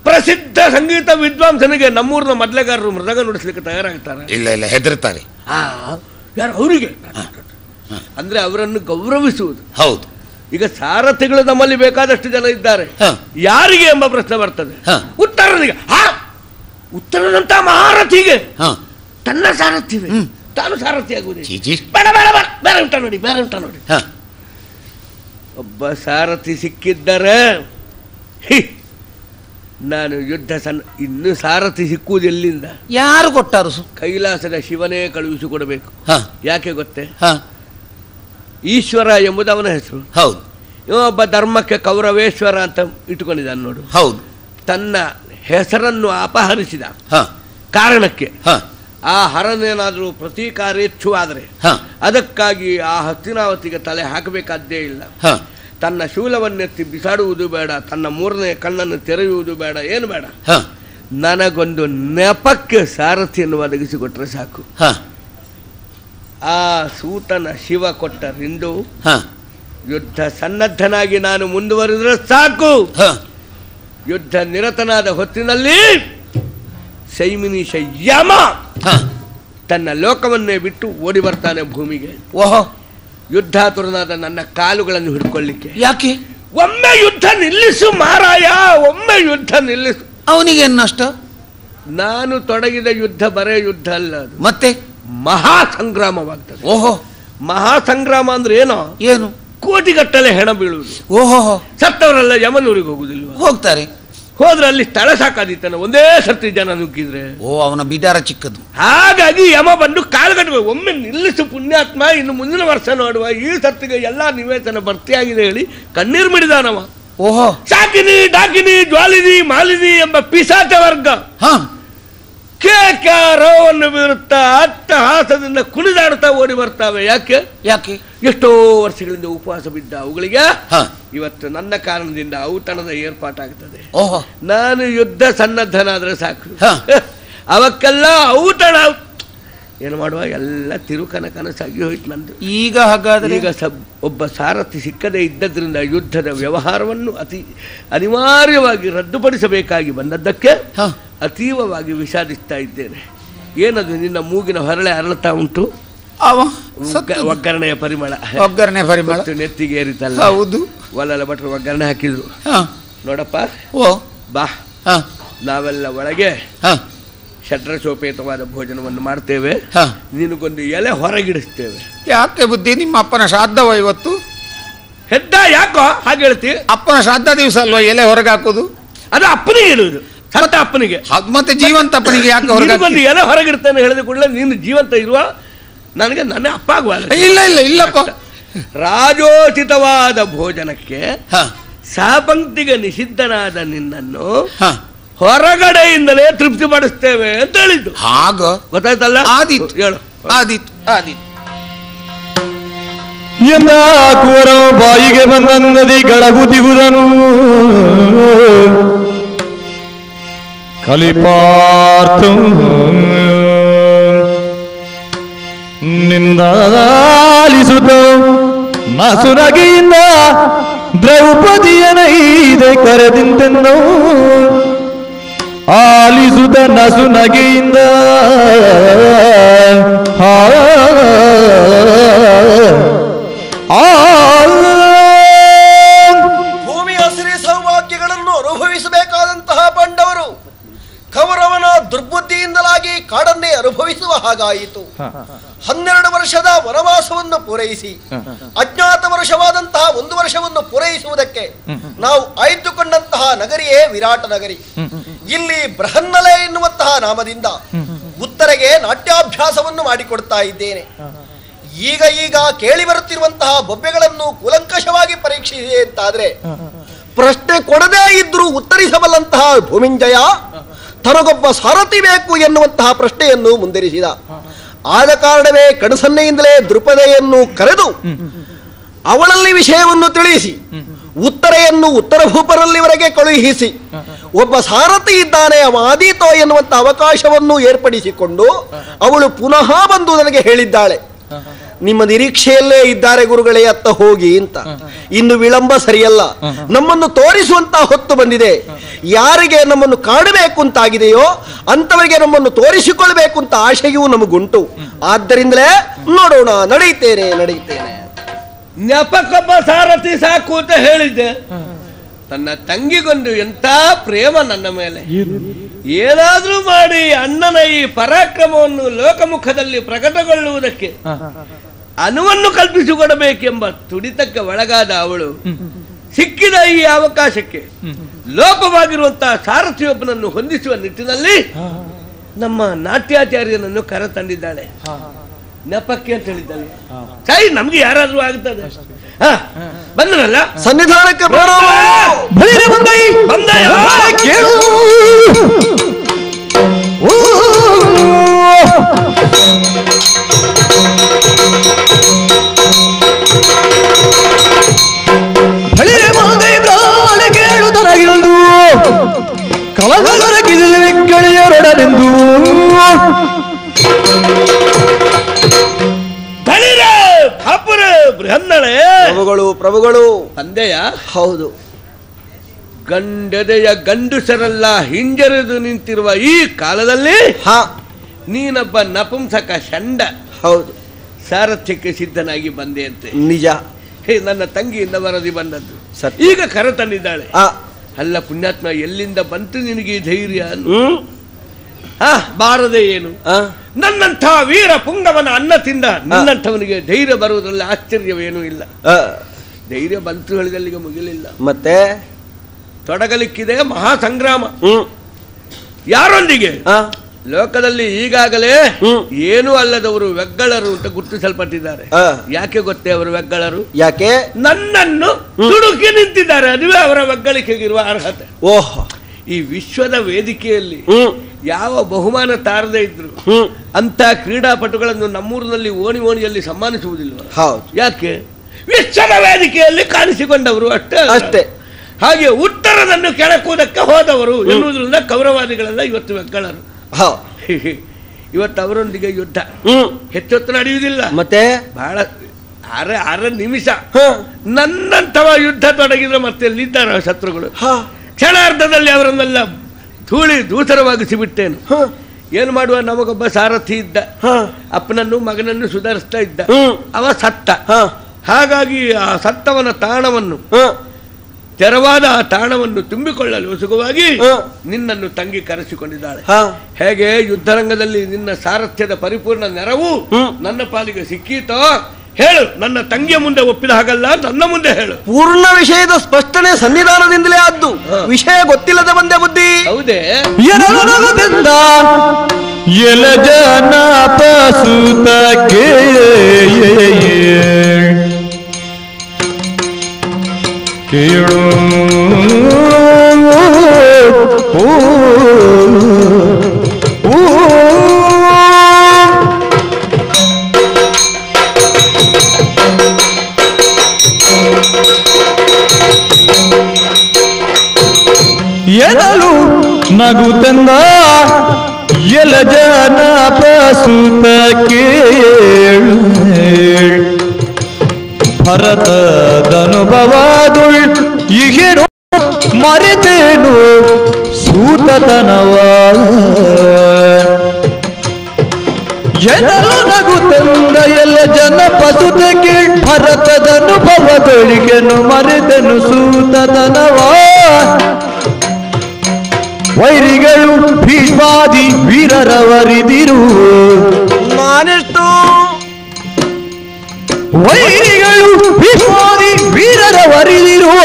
ಪ್ರಸಿದ್ಧ ಸಂಗೀತ ವಿದ್ವಾಂಸನಿಗೆ ನಮ್ಮೂರಿನ ಮೊದಲೆಗಾರರು ಮೃದಂಗ ನುಡಿಸ್ಲಿಕ್ಕೆ ತಯಾರಾಗ್ತಾರೆ. ಇಲ್ಲ ಇಲ್ಲ, ಹೆದರ್ತಾರೆ. ಯಾರು ಅವರಿಗೆ ಅಂದ್ರೆ ಅವರನ್ನು ಗೌರವಿಸುವುದು. ಹೌದು. ಈಗ ಸಾರಥಿಗಳು ನಮ್ಮಲ್ಲಿ ಬೇಕಾದಷ್ಟು ಜನ ಇದ್ದಾರೆ, ಯಾರಿಗೆ ಎಂಬ ಪ್ರಶ್ನೆ ಬರ್ತದೆ. ಉತ್ತರನಿಗೆ, ಉತ್ತರದಂತ ಮಹಾರಥಿಗೆ ತನ್ನ ಸಾರಥಿವೆ, ತಾನು ಸಾರಥಿ ಆಗುವುದೇ. ಬೇಡ ಬೇಡ ಬೇಡ, ಬೇರೆ ಉಂಟ ನೋಡಿ, ಬೇರೆ ಉಂಟ ನೋಡಿ. ಒಬ್ಬ ಸಾರಥಿ ಸಿಕ್ಕಿದ್ದರೆ ನಾನು ಯುದ್ಧ ಇನ್ನು ಸಾರಥಿ ಸಿಕ್ಕುವುದು ಎಲ್ಲಿಂದ? ಯಾರು ಕೊಟ್ಟಾರು? ಕೈಲಾಸದ ಶಿವನೇ ಕಳುಹಿಸಿಕೊಡಬೇಕು. ಯಾಕೆ ಗೊತ್ತೇ? ಈಶ್ವರ ಎಂಬುದು ಅವನ ಹೆಸರು. ಹೌದು. ಇವೊಬ್ಬ ಧರ್ಮಕ್ಕೆ ಕೌರವೇಶ್ವರ ಅಂತ ಇಟ್ಟುಕೊಂಡಿದ್ದಾನೆ ನೋಡು. ಹೌದು. ತನ್ನ ಹೆಸರನ್ನು ಅಪಹರಿಸಿದ ಕಾರಣಕ್ಕೆ ಆ ಹರನೇನಾದರೂ ಪ್ರತೀಕಾರೇಚ್ಛುವಾದರೆ ಅದಕ್ಕಾಗಿ ಆ ಹಸ್ತಿನಾವತಿಗೆ ತಲೆ ಹಾಕಬೇಕಾದ್ದೇ ಇಲ್ಲ. ತನ್ನ ಶೂಲವನ್ನೆತ್ತಿ ಬಿಸಾಡುವುದು ಬೇಡ, ತನ್ನ ಮೂರನೇ ಕಣ್ಣನ್ನು ತೆರೆಯುವುದು ಬೇಡ, ಏನು ಬೇಡ, ನನಗೊಂದು ನೆಪಕ್ಕೆ ಸಾರಥಿಯನ್ನು ಒದಗಿಸಿಕೊಟ್ರೆ ಸಾಕು. ಆ ಸೂತನ ಶಿವ ಕೊಟ್ಟ ರಿಂಡು ಯುದ್ಧ ಸನ್ನದ್ಧನಾಗಿ ನಾನು ಮುಂದುವರಿದ್ರೆ ಸಾಕು. ಯುದ್ಧ ನಿರತನಾದ ಹೊತ್ತಿನಲ್ಲಿ ಶೈಮಿನಿ ಯಮ ತನ್ನ ಲೋಕವನ್ನೇ ಬಿಟ್ಟು ಓಡಿ ಬರ್ತಾನೆ ಭೂಮಿಗೆ. ಓಹೋ, ಯುದ್ಧಾತುರನಾದ ನನ್ನ ಕಾಲುಗಳನ್ನು ಹಿಡ್ಕೊಳ್ಳಿಕ್ಕೆ. ಯಾಕೆ? ಒಮ್ಮೆ ಯುದ್ಧ ನಿಲ್ಲಿಸು ಮಾರಾಯ, ಒಮ್ಮೆ ಯುದ್ಧ ನಿಲ್ಲಿಸು. ಅವನಿಗೆ ನಷ್ಟ? ನಾನು ತೊಡಗಿದ ಯುದ್ಧ ಬರೇ ಯುದ್ಧ ಅಲ್ಲ, ಅದು ಮತ್ತೆ ಮಹಾ ಸಂಗ್ರಾಮವಾಗ್ತದೆ. ಓಹೋ, ಮಹಾ ಸಂಗ್ರಾಮ ಅಂದ್ರೆ ಏನೋ? ಏನು? ಕೋಟಿಗಟ್ಟಲೆ ಹೆಣ ಬೀಳುವುದು. ಓಹೋ, ಸತ್ತವರೆಲ್ಲ ಯಮನೂರಿಗೆ ಹೋಗುದಿಲ್ವ? ಹೋಗ್ತಾರೆ. ಹೋದ್ರೆ ಅಲ್ಲಿ ಸ್ಥಳ ಸಾಕಾದಿತ್ತಾನೆ, ಒಂದೇ ಸರ್ತಿ ಜನ ನುಗ್ಗಿದ್ರೆ. ಓ, ಅವನ ಬಿಡಾರ ಚಿಕ್ಕದು. ಹಾಗಾಗಿ ಯಮ ಬಂದು ಕಾಲುಗಟ್ಟಬೇಕು, ಒಮ್ಮೆ ನಿಲ್ಲಿಸು ಪುಣ್ಯಾತ್ಮ, ಇನ್ನು ಮುಂದಿನ ವರ್ಷ ನೋಡುವ, ಈ ಸರ್ತಿಗೆ ಎಲ್ಲಾ ನಿವೇಶನ ಭರ್ತಿಯಾಗಿದೆ ಹೇಳಿ ಕಣ್ಣೀರು ಮಿಡಿದಾನವ. ಓಹೋ, ಶಾಕಿನಿ, ಡಾಕಿನಿ, ಜ್ವಾಲಿನಿ, ಮಾಲಿನಿ ಎಂಬ ಪಿಸಾಚ ವರ್ಗ ಕೇಕಾರವನ್ನು ಬೀರುತ್ತಾ ಅಟ್ಟಹಾಸದಿಂದ ಕುಣಿದಾಡ್ತಾ ಓಡಿ ಬರ್ತಾವೆ. ಯಾಕೆ? ಯಾಕೆ? ಎಷ್ಟೋ ವರ್ಷಗಳಿಂದ ಉಪವಾಸ ಬಿದ್ದ ಅವುಗಳಿಗೆ ಇವತ್ತು ನನ್ನ ಕಾರಣದಿಂದ ಔತಣದ ಏರ್ಪಾಟಾಗ್ತದೆ. ಓಹೋ, ನಾನು ಯುದ್ಧ ಸನ್ನದ್ಧನಾದ್ರೆ ಸಾಕು, ಅವಕ್ಕೆಲ್ಲ ಔತಣ. ಏನು ಮಾಡುವ, ಎಲ್ಲ ತಿರುಕನ ಕನಸಾಗಿ ಹೋಯ್ತು ನಂದು. ಈಗ ಹಾಗಾದ್ರೆ ಈಗ ಒಬ್ಬ ಸಾರಥಿ ಸಿಕ್ಕದೇ ಇದ್ದದ್ರಿಂದ ಯುದ್ಧದ ವ್ಯವಹಾರವನ್ನು ಅನಿವಾರ್ಯವಾಗಿ ರದ್ದುಪಡಿಸಬೇಕಾಗಿ ಬಂದದ್ದಕ್ಕೆ ಅತೀವವಾಗಿ ವಿಷಾದಿಸ್ತಾ ಇದ್ದೇನೆ. ಏನದು ನಿನ್ನ ಮೂಗಿನ ಹೊರಳೆ ಅರಳುತ್ತಾ ಉಂಟು? ಒಗ್ಗರಣೆಯ ಪರಿಮಳ. ಒಗ್ಗರಣೆ ಪರಿಮಳ ನೆತ್ತಿಗೆ ಏರಿತಲ್ಲ? ಹೌದು. ಒಲೆಲ್ಲ ಭಟ್ರು ಒಗ್ಗರಣೆ ಹಾಕಿದ್ರು. ನೋಡಪ್ಪ, ಓ ಬಾ, ನಾವೆಲ್ಲ ಒಳಗೆ ಷಡ್ರಸೋಪೇತವಾದ ಭೋಜನವನ್ನು ಮಾಡ್ತೇವೆ, ನಿನಗೊಂದು ಎಲೆ ಹೊರಗಿಡಿಸ್ತೇವೆ. ಯಾಕೆ ಬುದ್ಧಿ, ನಿಮ್ಮ ಅಪ್ಪನ ಶ್ರಾದ್ದವ ಇವತ್ತು? ಹೆದ್ದ ಯಾಕೋ ಹಾಗೆ ಹೇಳ್ತಿ? ಅಪ್ಪನ ಶ್ರಾದ್ದ ದಿವಸ ಅಲ್ವಾ ಎಲೆ ಹೊರಗೆ ಹಾಕೋದು? ಅದು ಅಪ್ಪನಿಗೆ ಹೇಳುವುದು, ಸತ್ತ ಅಪ್ಪನಿಗೆ. ಮತ್ತೆ ಜೀವಂತ ಅಪ್ಪನಿಗೆ ಯಾಕೆ ಹೊರಗೆ? ಒಂದು ಎಲೆ ಹೊರಗಿಡ್ತಾನೆ ಹೇಳಿದ ಕೂಡಲೇ ನೀನು ಜೀವಂತ ಇರುವ ನನಗೆ ನನ್ನ ಅಪ್ಪ ಆಗುವಲ್ಲ. ಇಲ್ಲ ಇಲ್ಲ ಇಲ್ಲಪ್ಪ, ರಾಜೋಚಿತವಾದ ಭೋಜನಕ್ಕೆ ಸಹಪಂಕ್ತಿಗೆ ನಿಷಿದ್ಧನಾದ ನಿನ್ನನ್ನು ಹೊರಗಡೆಯಿಂದಲೇ ತೃಪ್ತಿ ಪಡಿಸ್ತೇವೆ ಅಂತ ಹೇಳಿದ್ದು. ಹಾಗ ಗೊತ್ತಾಯ್ತಲ್ಲ? ಆದೀತು, ಹೇಳು. ಆದೀತು, ಆದೀತು. ಎಂದಾಕುವರ ಬಾಯಿಗೆ ಬಂದನ್ನದಿ ಗಳಗುದಿಗುದನು ಕಲಿಪಾರ್ಥ ನಿಂದಾಲಿಸುತ್ತ ನಸುನಗೆಯಿಂದ ದ್ರೌಪದಿಯನೈದೆ ಕರೆದಿಂತೆನ್ನೋ ಆಲಿಸುತ್ತ ನಸುನಗೆಯಿಂದ ಭೂಮಿಯ ಸಿರಿ ಸೌಭಾಗ್ಯಗಳನ್ನು ಅನುಭವಿಸಬೇಕಾದಂತಹ ಪಾಂಡವರು ಕೌರವನ ದುರ್ಬುದ್ಧಿಯಿಂದಲಾಗಿ ಕಾಡನ್ನೇ ಅನುಭವಿಸುವ ಹಾಗಾಯಿತು. 12 ವರ್ಷದ ವನವಾಸವನ್ನು ಪೂರೈಸಿ ಅಜ್ಞಾತ ವರ್ಷವಾದಂತಹ 1 ವರ್ಷವನ್ನು ಪೂರೈಸುವುದಕ್ಕೆ ನಾವು ಆಯ್ದುಕೊಂಡಂತಹ ನಗರಿಯೇ ವಿರಾಟ ನಗರಿ. ಇಲ್ಲಿ ಬೃಹನ್ನಲೆ ಎನ್ನುವಂತಹ ನಾಮದಿಂದ ಉತ್ತರೆಗೆ ನಾಟ್ಯಾಭ್ಯಾಸವನ್ನು ಮಾಡಿಕೊಡ್ತಾ ಇದ್ದೇನೆ. ಈಗ ಕೇಳಿ ಬರುತ್ತಿರುವಂತಹ ಬೊಬ್ಬೆಗಳನ್ನು ಕೂಲಂಕಷವಾಗಿ ಪರೀಕ್ಷಿಸಿದೆ ಅಂತಾದ್ರೆ ಪ್ರಶ್ನೆ ಕೊಡದೇ ಇದ್ರೂ ಉತ್ತರಿಸಬಲ್ಲಂತಹ ಭೂಮಿಂಜಯ ತನಗೊಬ್ಬ ಸಾರಥಿ ಬೇಕು ಎನ್ನುವಂತಹ ಪ್ರಶ್ನೆಯನ್ನು ಮುಂದಿರಿಸಿದ. ಆದ ಕಾರಣವೇ ಕಡಸನ್ನೆಯಿಂದಲೇ ದೃಪದೆಯನ್ನು ಕರೆದು ಅವಳಲ್ಲಿ ವಿಷಯವನ್ನು ತಿಳಿಸಿ ಉತ್ತರೆಯನ್ನು ಉತ್ತರ ಭೂಪರಲ್ಲಿವರೆಗೆ ಕಳುಹಿಸಿ ಒಬ್ಬ ಸಾರಥಿ ಇದ್ದಾನೆ ಅವ ಆದೀತೋ ಎನ್ನುವಂತಹ ಅವಕಾಶವನ್ನು ಏರ್ಪಡಿಸಿಕೊಂಡು ಅವಳು ಪುನಃ ಬಂದು ನನಗೆ ಹೇಳಿದ್ದಾಳೆ. ನಿಮ್ಮ ನಿರೀಕ್ಷೆಯಲ್ಲೇ ಇದ್ದಾರೆ ಗುರುಗಳೇ, ಅತ್ತ ಹೋಗಿ ಅಂತ. ಇನ್ನು ವಿಳಂಬ ಸರಿಯಲ್ಲ. ನಮ್ಮನ್ನು ತೋರಿಸುವಂತ ಹೊತ್ತು ಬಂದಿದೆ. ಯಾರಿಗೆ ನಮ್ಮನ್ನು ಕಾಡಬೇಕು ಅಂತಾಗಿದೆಯೋ ಅಂತವರಿಗೆ ನಮ್ಮನ್ನು ತೋರಿಸಿಕೊಳ್ಬೇಕು ಅಂತ ಆಶೆಯೂ ನಮಗುಂಟು. ಆದ್ದರಿಂದಲೇ ನೋಡೋಣ, ನಡೆಯುತ್ತೇನೆ. ಜ್ಞಾಪಕೊಬ್ಬ ಸಾರಥಿ ಸಾಕು ಅಂತ ಹೇಳಿದ್ದೆ. ತನ್ನ ತಂಗಿಗೊಂದು ಎಂಥ ಪ್ರೇಮ ನನ್ನ ಮೇಲೆ. ಏನಾದ್ರೂ ಮಾಡಿ ಅಣ್ಣನ ಈ ಪರಾಕ್ರಮವನ್ನು ಲೋಕಮುಖದಲ್ಲಿ ಪ್ರಕಟಗೊಳ್ಳುವುದಕ್ಕೆ ಅನುವನ್ನು ಕಲ್ಪಿಸಿಕೊಡಬೇಕೆಂಬ ತುಡಿತಕ್ಕೆ ಒಳಗಾದ ಅವಳು ಸಿಕ್ಕಿದ ಈ ಅವಕಾಶಕ್ಕೆ ಲೋಪವಾಗಿರುವಂತಹ ಸಾರಥಿಯೊಬ್ಬನನ್ನು ಹೊಂದಿಸುವ ನಿಟ್ಟಿನಲ್ಲಿ ನಮ್ಮ ನಾಟ್ಯಾಚಾರ್ಯನನ್ನು ಕರೆತಂದಿದ್ದಾಳೆ. ನೆಪಕ್ಕೆ ಅಂತ ಹೇಳಿದ್ದಾಳೆ. ಸರಿ, ನಮ್ಗೆ ಯಾರಾದ್ರೂ ಆಗ್ತದೆ. ಬಂದ್ರಲ್ಲ ಸನ್ನಿಧಾನಕ್ಕೆ ಕೇಳು. ಬಳಿರೆ ಮಂಗೈ ಪ್ರಾಣೆ ಕೇಳು ತನಗಿಲ್ದು ಕಲಗಲರ ಗೆಳೆಯರೊಡನೆಂದು ಬೃಹನ್ನಳೆ ಪ್ರಭುಗಳು ತಂದೆಯ. ಹೌದು. ಗಂಡದೆಯ ಗಂಡುಸರೆಲ್ಲ ಹಿಂಜರಿದು ನಿಂತಿರುವ ಈ ಕಾಲದಲ್ಲಿ ನೀನೊಬ್ಬ ನಪುಂಸಕ ಷಂಡ. ಹೌದು. ಸಾರಥ್ಯಕ್ಕೆ ಸಿದ್ಧನಾಗಿ ಬಂದೆ ಅಂತೆ. ನಿಜ. ನನ್ನ ತಂಗಿಯಿಂದ ವರದಿ ಬಂದದ್ದು. ಈಗ ಕರೆ ತಂದಿದ್ದಾಳೆ. ಅಲ್ಲ ಪುಣ್ಯಾತ್ಮ, ಎಲ್ಲಿಂದ ಬಂತು ನಿನಗೆ ಧೈರ್ಯ? ಬಾರದೆ ಏನು? ನನ್ನಂಥ ವೀರ ಪುಂಗವನ ಅನ್ನ ತಿಂದ ನಿನ್ನಂಥವನಿಗೆ ಧೈರ್ಯ ಬರುವುದರಲ್ಲಿ ಆಶ್ಚರ್ಯವೇನೂ ಇಲ್ಲ. ಧೈರ್ಯ ಬಂತು ಹೇಳಿದಲ್ಲಿಗೆ ಮುಗಿಲಿಲ್ಲ. ಮತ್ತೆ ತೊಡಗಲಿಕ್ಕಿದೆ ಮಹಾ ಸಂಗ್ರಾಮ. ಯಾರೊಂದಿಗೆ? ಲೋಕದಲ್ಲಿ ಈಗಾಗಲೇ ಏನೂ ಅಲ್ಲದವರು ವ್ಯಗ್ಗಳರು ಅಂತ ಗುರುತಿಸಲ್ಪಟ್ಟಿದ್ದಾರೆ. ಯಾಕೆ ಗೊತ್ತೇ ಅವರು ವ್ಯಗ್ಗಳರು? ಯಾಕೆ? ನನ್ನನ್ನು ತುಡುಕಿ ನಿಂತಿದ್ದಾರೆ. ಅದುವೇ ಅವರ ವ್ಯಗ್ಗಳಿಕೆಗಿರುವ ಅರ್ಹತೆ. ಓಹ್, ಈ ವಿಶ್ವದ ವೇದಿಕೆಯಲ್ಲಿ ಯಾವ ಬಹುಮಾನ ತಾರದೇ ಇದ್ರು ಅಂತ ಕ್ರೀಡಾಪಟುಗಳನ್ನು ನಮ್ಮೂರಿನಲ್ಲಿ ಓಣಿಯಲ್ಲಿ ಸನ್ಮಾನಿಸುವುದಿಲ್ಲ. ಯಾಕೆ? ವಿಶ್ವದ ವೇದಿಕೆಯಲ್ಲಿ ಕಾಣಿಸಿಕೊಂಡವರು ಅಷ್ಟೇ. ಹಾಗೆ ಉತ್ತರದನ್ನು ಕೆಳಕುವುದಕ್ಕೆ ಹೋದವರು ಎನ್ನುವುದರಿಂದ ಕೌರವಾದಿಗಳೆಲ್ಲ ಇವತ್ತು ವ್ಯಗ್ಗಳರು. ಇವತ್ತು ಅವರೊಂದಿಗೆ ಯುದ್ಧ ಹೆಚ್ಚೊತ್ತು ನಡೆಯುವುದಿಲ್ಲ. ಮತ್ತೆ ಬಹಳ ಅರ ನಿಮಿಷ ನನ್ನಂತವ ಯುದ್ಧ ತೊಡಗಿದ್ರೆ ಮತ್ತೆ ಎಲ್ಲಿದ್ದಾರೆ ಶತ್ರುಗಳು? ಕ್ಷಣಾರ್ಧದಲ್ಲಿ ಅವರನ್ನೆಲ್ಲ ಧೂಳಿ ದೂಸರವಾಗಿಸಿಬಿಟ್ಟೇನು. ಏನು ಮಾಡುವ? ನಮಗೊಬ್ಬ ಸಾರಥಿ ಇದ್ದ, ಅಪ್ಪನನ್ನು ಮಗನನ್ನು ಸುಧಾರಿಸ್ತಾ ಇದ್ದ. ಅವ ಸತ್ತ. ಹಾಗಾಗಿ ಆ ಸತ್ತವನ ತಾಣವನ್ನು, ತೆರವಾದ ಆ ತಾಣವನ್ನು ತುಂಬಿಕೊಳ್ಳಲು ಸುಖವಾಗಿ ನಿನ್ನನ್ನು ತಂಗಿ ಕರೆಸಿಕೊಂಡಿದ್ದಾಳೆ. ಹೇಗೆ ಯುದ್ಧರಂಗದಲ್ಲಿ ನಿನ್ನ ಸಾರಥ್ಯದ ಪರಿಪೂರ್ಣ ನೆರವು ನನ್ನ ಪಾಲಿಗೆ ಸಿಕ್ಕೀತೋ ಹೇಳು. ನನ್ನ ತಂಗಿಯ ಮುಂದೆ ಒಪ್ಪಿದ ಹಾಗಲ್ಲ, ನನ್ನ ಮುಂದೆ ಹೇಳು. ಪೂರ್ಣ ವಿಷಯದ ಸ್ಪಷ್ಟನೆ ಸನ್ನಿಧಾನದಿಂದಲೇ ಆದ್ದು. ವಿಷಯ ಗೊತ್ತಿಲ್ಲದ ಬಂದೆ ಬುದ್ಧಿ. ಹೌದೇ? ಎಲಜನ ಪಸುತ ಕೇಳು ಎನಲು ನಗುತ್ತಂದ ಎಲಜನ ಪ್ರಸುತ ಕೇಳು ಭರತದನುಭವದುಳ್ ಈಗೇನು ಮರೆತೇನು ಸೂತತನವ ಎನಲು ನಗುತ್ತಂದ ಎಲ್ಲ ಜನ ಪಸುತ ಕೇಳ್ ಭರತದನುಭವದೊಳಿಗೆನು ಮರೆತನು ಸೂತತನವ ವೈರಿಗಳು ಭೀಷ್ಮಾದಿ ವೀರರವರಿದಿರು ನಾನೆಷ್ಟು ವೈರಿಗಳು ಭೀಷ್ಮಾದಿ ವೀರರವರಿದಿರು